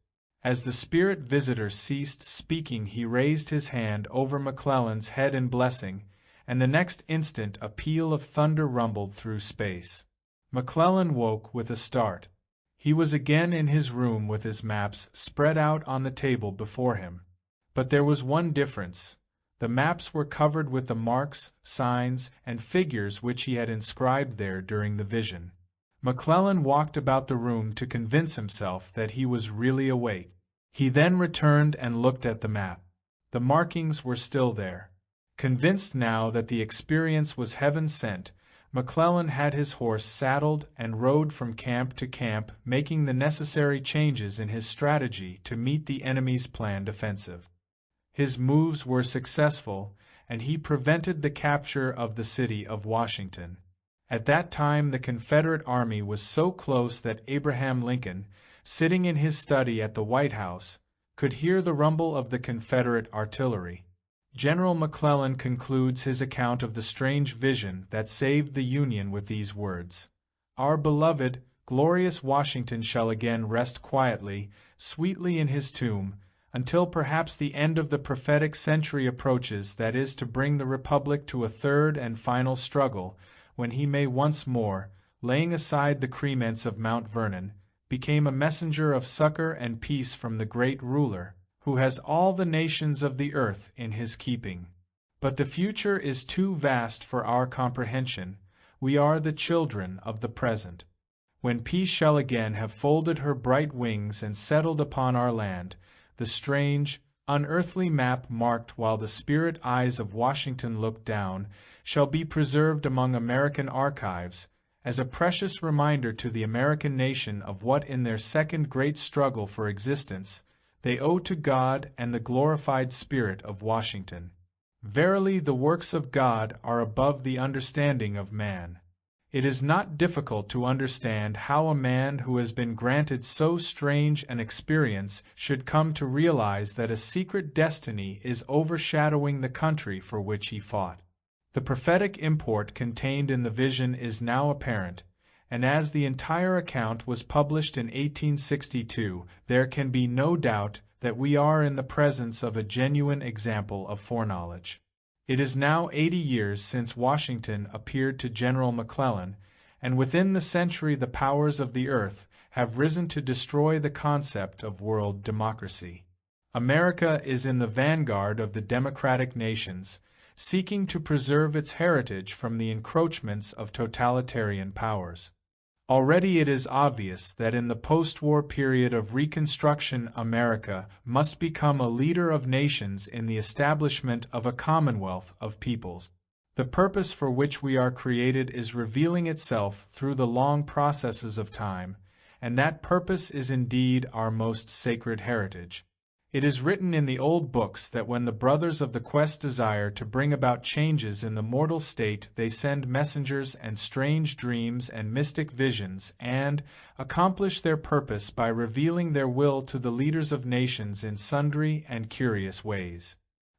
As the spirit visitor ceased speaking, he raised his hand over McClellan's head in blessing, and the next instant a peal of thunder rumbled through space. McClellan woke with a start. He was again in his room with his maps spread out on the table before him. But there was one difference. The maps were covered with the marks, signs, and figures which he had inscribed there during the vision. McClellan walked about the room to convince himself that he was really awake. He then returned and looked at the map. The markings were still there. Convinced now that the experience was heaven-sent, McClellan had his horse saddled and rode from camp to camp, making the necessary changes in his strategy to meet the enemy's planned offensive. His moves were successful, and he prevented the capture of the city of Washington. At that time the Confederate army was so close that Abraham Lincoln, sitting in his study at the White House, could hear the rumble of the Confederate artillery. General McClellan concludes his account of the strange vision that saved the Union with these words: "Our beloved, glorious Washington shall again rest quietly, sweetly in his tomb, until perhaps the end of the prophetic century approaches that is to bring the Republic to a third and final struggle, when he may once more, laying aside the crements of Mount Vernon, become a messenger of succor and peace from the great ruler, who has all the nations of the earth in his keeping. But the future is too vast for our comprehension. We are the children of the present. When peace shall again have folded her bright wings and settled upon our land, the strange, unearthly map marked while the spirit eyes of Washington look down shall be preserved among American archives as a precious reminder to the American nation of what in their second great struggle for existence they owe to God and the glorified spirit of Washington. Verily the works of God are above the understanding of man. It is not difficult to understand how a man who has been granted so strange an experience should come to realize that a secret destiny is overshadowing the country for which he fought. The prophetic import contained in the vision is now apparent, and as the entire account was published in 1862, there can be no doubt that we are in the presence of a genuine example of foreknowledge. It is now 80 years since Washington appeared to General McClellan, and within the century the powers of the earth have risen to destroy the concept of world democracy. America is in the vanguard of the democratic nations, seeking to preserve its heritage from the encroachments of totalitarian powers. Already it is obvious that in the post-war period of Reconstruction, America must become a leader of nations in the establishment of a commonwealth of peoples. The purpose for which we are created is revealing itself through the long processes of time, and that purpose is indeed our most sacred heritage. It is written in the old books that when the brothers of the quest desire to bring about changes in the mortal state, they send messengers and strange dreams and mystic visions, and accomplish their purpose by revealing their will to the leaders of nations in sundry and curious ways.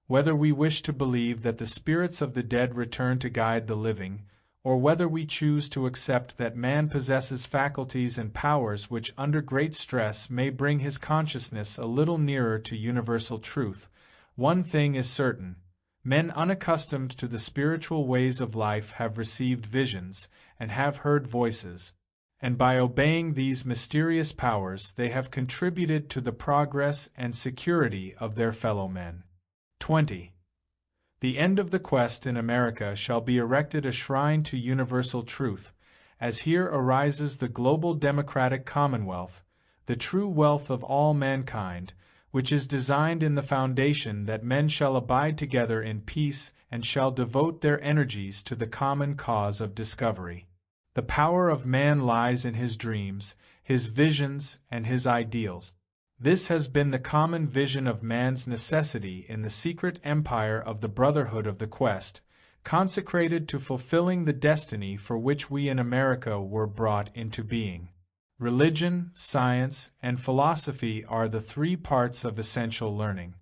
Whether we wish to believe that the spirits of the dead return to guide the living, or whether we choose to accept that man possesses faculties and powers which under great stress may bring his consciousness a little nearer to universal truth, one thing is certain: men unaccustomed to the spiritual ways of life have received visions, and have heard voices, and by obeying these mysterious powers they have contributed to the progress and security of their fellow men. 20. The end of the quest in America shall be erected a shrine to universal truth, as here arises the global democratic commonwealth, the true wealth of all mankind, which is designed in the foundation that men shall abide together in peace and shall devote their energies to the common cause of discovery. The power of man lies in his dreams, his visions, and his ideals. This has been the common vision of man's necessity in the secret empire of the Brotherhood of the Quest, consecrated to fulfilling the destiny for which we in America were brought into being. Religion, science, and philosophy are the three parts of essential learning.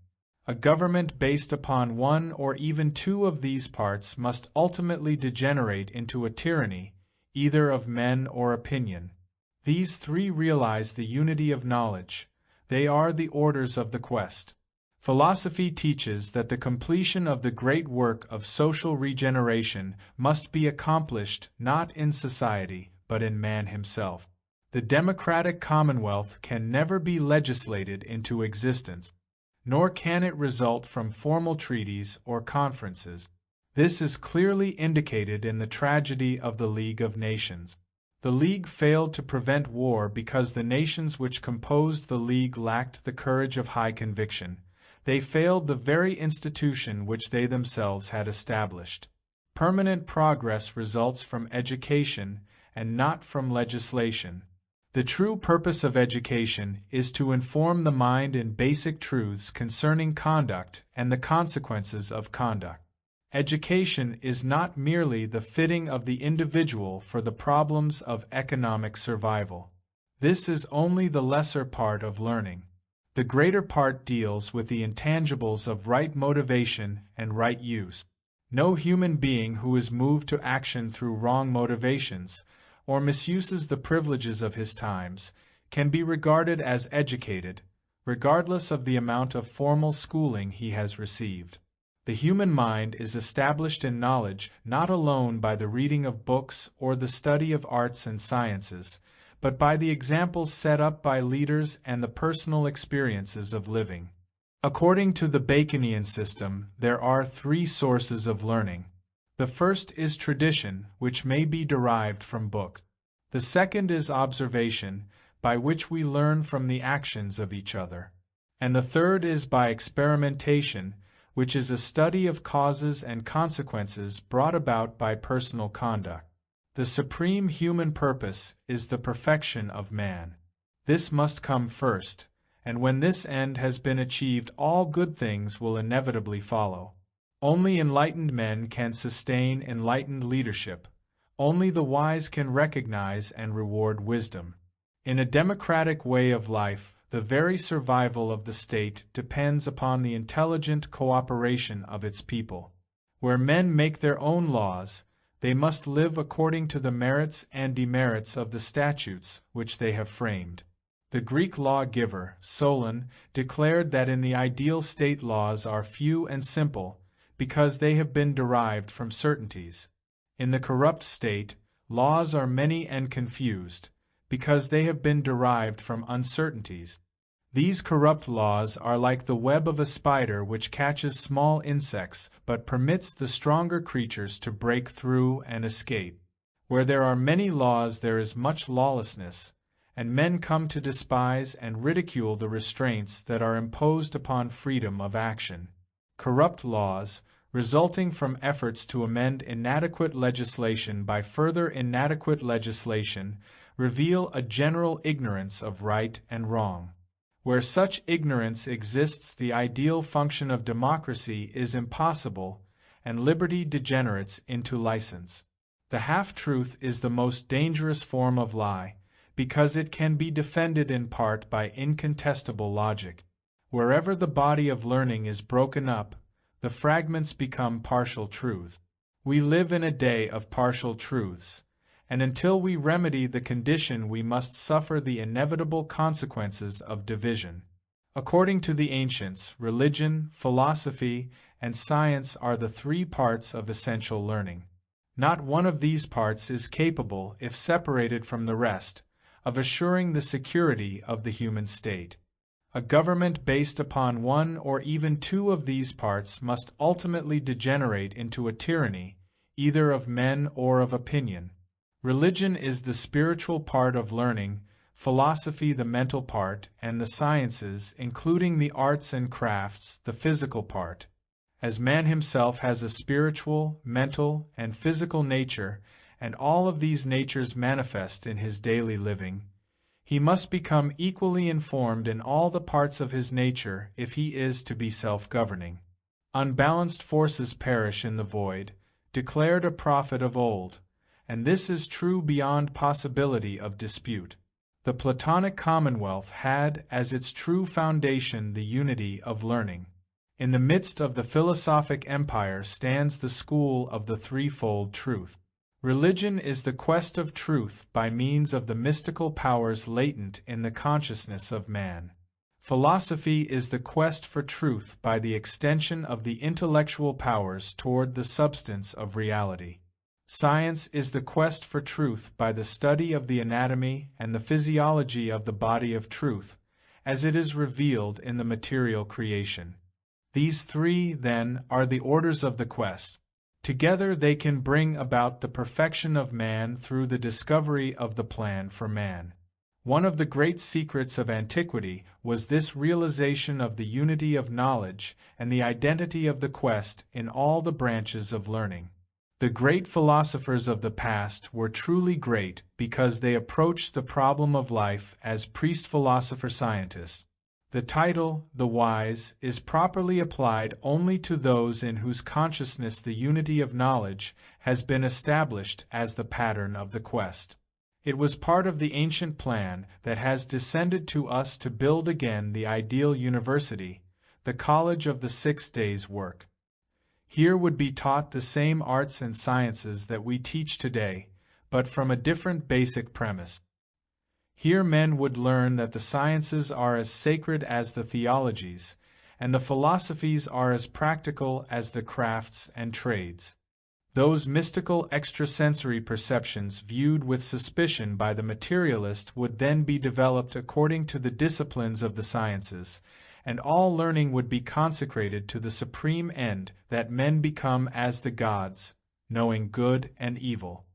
A government based upon one or even two of these parts must ultimately degenerate into a tyranny, either of men or opinion. These three realize the unity of knowledge. They are the orders of the quest. Philosophy teaches that the completion of the great work of social regeneration must be accomplished not in society, but in man himself. The democratic commonwealth can never be legislated into existence, nor can it result from formal treaties or conferences. This is clearly indicated in the tragedy of the League of Nations. The League failed to prevent war because the nations which composed the League lacked the courage of high conviction. They failed the very institution which they themselves had established. Permanent progress results from education and not from legislation. The true purpose of education is to inform the mind in basic truths concerning conduct and the consequences of conduct. Education is not merely the fitting of the individual for the problems of economic survival. This is only the lesser part of learning. The greater part deals with the intangibles of right motivation and right use. No human being who is moved to action through wrong motivations, or misuses the privileges of his times, can be regarded as educated, regardless of the amount of formal schooling he has received. The human mind is established in knowledge not alone by the reading of books or the study of arts and sciences, but by the examples set up by leaders and the personal experiences of living. According to the Baconian system, there are three sources of learning. The first is tradition, which may be derived from books. The second is observation, by which we learn from the actions of each other. And the third is by experimentation, which is a study of causes and consequences brought about by personal conduct. The supreme human purpose is the perfection of man. This must come first, and when this end has been achieved, all good things will inevitably follow. Only enlightened men can sustain enlightened leadership. Only the wise can recognize and reward wisdom. In a democratic way of life, the very survival of the state depends upon the intelligent cooperation of its people. Where men make their own laws, they must live according to the merits and demerits of the statutes which they have framed. The Greek lawgiver, Solon, declared that in the ideal state laws are few and simple, because they have been derived from certainties. In the corrupt state, laws are many and confused, because they have been derived from uncertainties. These corrupt laws are like the web of a spider which catches small insects but permits the stronger creatures to break through and escape. Where there are many laws there is much lawlessness, and men come to despise and ridicule the restraints that are imposed upon freedom of action. Corrupt laws, resulting from efforts to amend inadequate legislation by further inadequate legislation, reveal a general ignorance of right and wrong. Where such ignorance exists, the ideal function of democracy is impossible, and liberty degenerates into license. The half-truth is the most dangerous form of lie, because it can be defended in part by incontestable logic. Wherever the body of learning is broken up, the fragments become partial truth. We live in a day of partial truths, and until we remedy the condition we must suffer the inevitable consequences of division. According to the ancients, religion, philosophy, and science are the three parts of essential learning. Not one of these parts is capable, if separated from the rest, of assuring the security of the human state. A government based upon one or even two of these parts must ultimately degenerate into a tyranny, either of men or of opinion. Religion is the spiritual part of learning, philosophy the mental part, and the sciences, including the arts and crafts, the physical part. As man himself has a spiritual, mental, and physical nature, and all of these natures manifest in his daily living, he must become equally informed in all the parts of his nature if he is to be self-governing. Unbalanced forces perish in the void, declared a prophet of old, and this is true beyond possibility of dispute. The Platonic Commonwealth had as its true foundation the unity of learning. In the midst of the philosophic empire stands the school of the threefold truth. Religion is the quest of truth by means of the mystical powers latent in the consciousness of man. Philosophy is the quest for truth by the extension of the intellectual powers toward the substance of reality. Science is the quest for truth by the study of the anatomy and the physiology of the body of truth, as it is revealed in the material creation. These three, then, are the orders of the quest. Together they can bring about the perfection of man through the discovery of the plan for man. One of the great secrets of antiquity was this realization of the unity of knowledge and the identity of the quest in all the branches of learning. The great philosophers of the past were truly great because they approached the problem of life as priest-philosopher-scientist. The title, the wise, is properly applied only to those in whose consciousness the unity of knowledge has been established as the pattern of the quest. It was part of the ancient plan that has descended to us to build again the ideal university, the college of the 6 days' work. Here would be taught the same arts and sciences that we teach today, but from a different basic premise. Here men would learn that the sciences are as sacred as the theologies, and the philosophies are as practical as the crafts and trades. Those mystical extrasensory perceptions viewed with suspicion by the materialist would then be developed according to the disciplines of the sciences, and all learning would be consecrated to the supreme end that men become as the gods, knowing good and evil.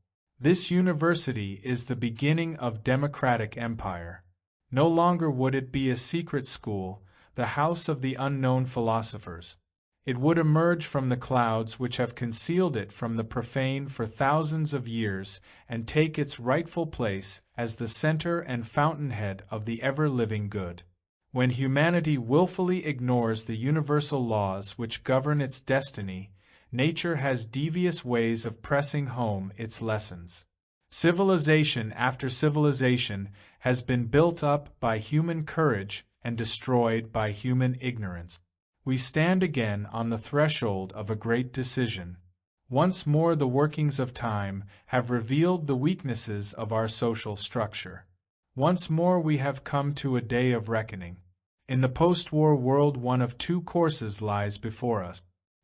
This university is the beginning of democratic empire. No longer would it be a secret school, the house of the unknown philosophers. It would emerge from the clouds which have concealed it from the profane for thousands of years and take its rightful place as the center and fountainhead of the ever-living good. When humanity willfully ignores the universal laws which govern its destiny, nature has devious ways of pressing home its lessons. Civilization after civilization has been built up by human courage and destroyed by human ignorance. We stand again on the threshold of a great decision. Once more the workings of time have revealed the weaknesses of our social structure. Once more we have come to a day of reckoning. In the post-war world one of two courses lies before us.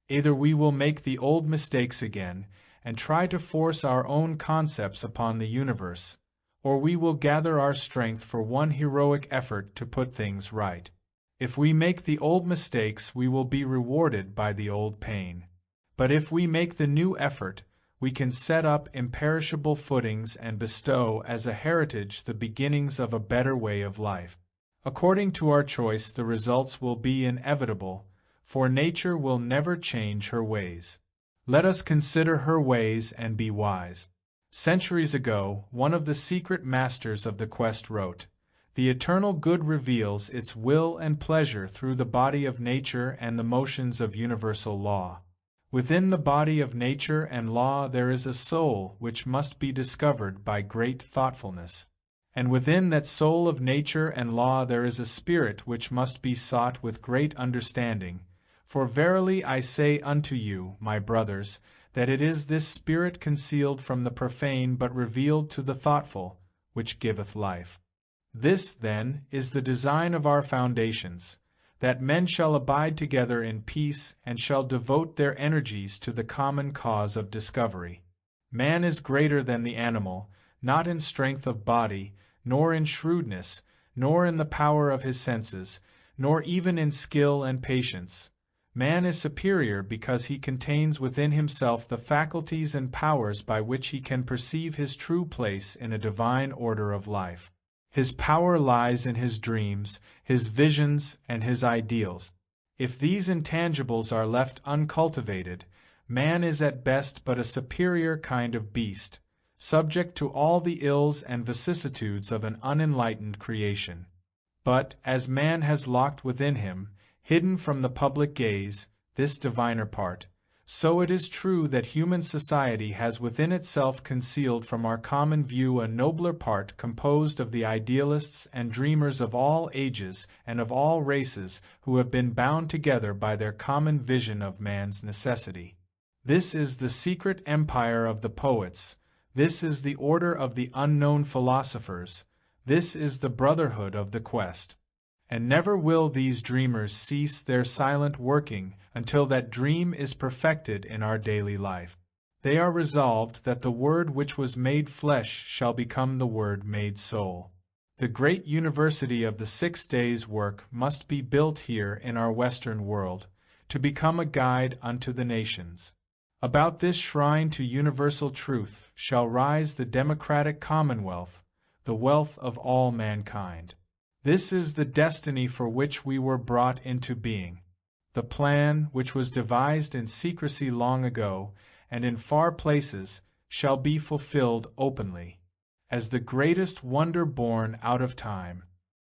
Either we will make the old mistakes again and try to force our own concepts upon the universe, or we will gather our strength for one heroic effort to put things right. If we make the old mistakes, we will be rewarded by the old pain. But if we make the new effort, we can set up imperishable footings and bestow as a heritage the beginnings of a better way of life. According to our choice, the results will be inevitable, for nature will never change her ways. Let us consider her ways and be wise. Centuries ago, one of the secret masters of the quest wrote, The eternal good reveals its will and pleasure through the body of nature and the motions of universal law. Within the body of nature and law there is a soul which must be discovered by great thoughtfulness. And within that soul of nature and law there is a spirit which must be sought with great understanding. For verily I say unto you, my brothers, that it is this spirit concealed from the profane but revealed to the thoughtful, which giveth life. This, then, is the design of our foundations, that men shall abide together in peace and shall devote their energies to the common cause of discovery. Man is greater than the animal, not in strength of body, nor in shrewdness, nor in the power of his senses, nor even in skill and patience. Man is superior because he contains within himself the faculties and powers by which he can perceive his true place in a divine order of life. His power lies in his dreams, his visions, and his ideals. If these intangibles are left uncultivated, man is at best but a superior kind of beast, subject to all the ills and vicissitudes of an unenlightened creation. But, as man has locked within him, hidden from the public gaze, this diviner part, so it is true that human society has within itself concealed from our common view a nobler part composed of the idealists and dreamers of all ages and of all races who have been bound together by their common vision of man's necessity. This is the secret empire of the poets, this is the order of the unknown philosophers, this is the brotherhood of the quest. And never will these dreamers cease their silent working until that dream is perfected in our daily life. They are resolved that the Word which was made flesh shall become the Word made soul. The great university of the 6 days' work must be built here in our Western world, to become a guide unto the nations. About this shrine to universal truth shall rise the democratic commonwealth, the wealth of all mankind. This is the destiny for which we were brought into being. The plan, which was devised in secrecy long ago, and in far places, shall be fulfilled openly. As the greatest wonder born out of time,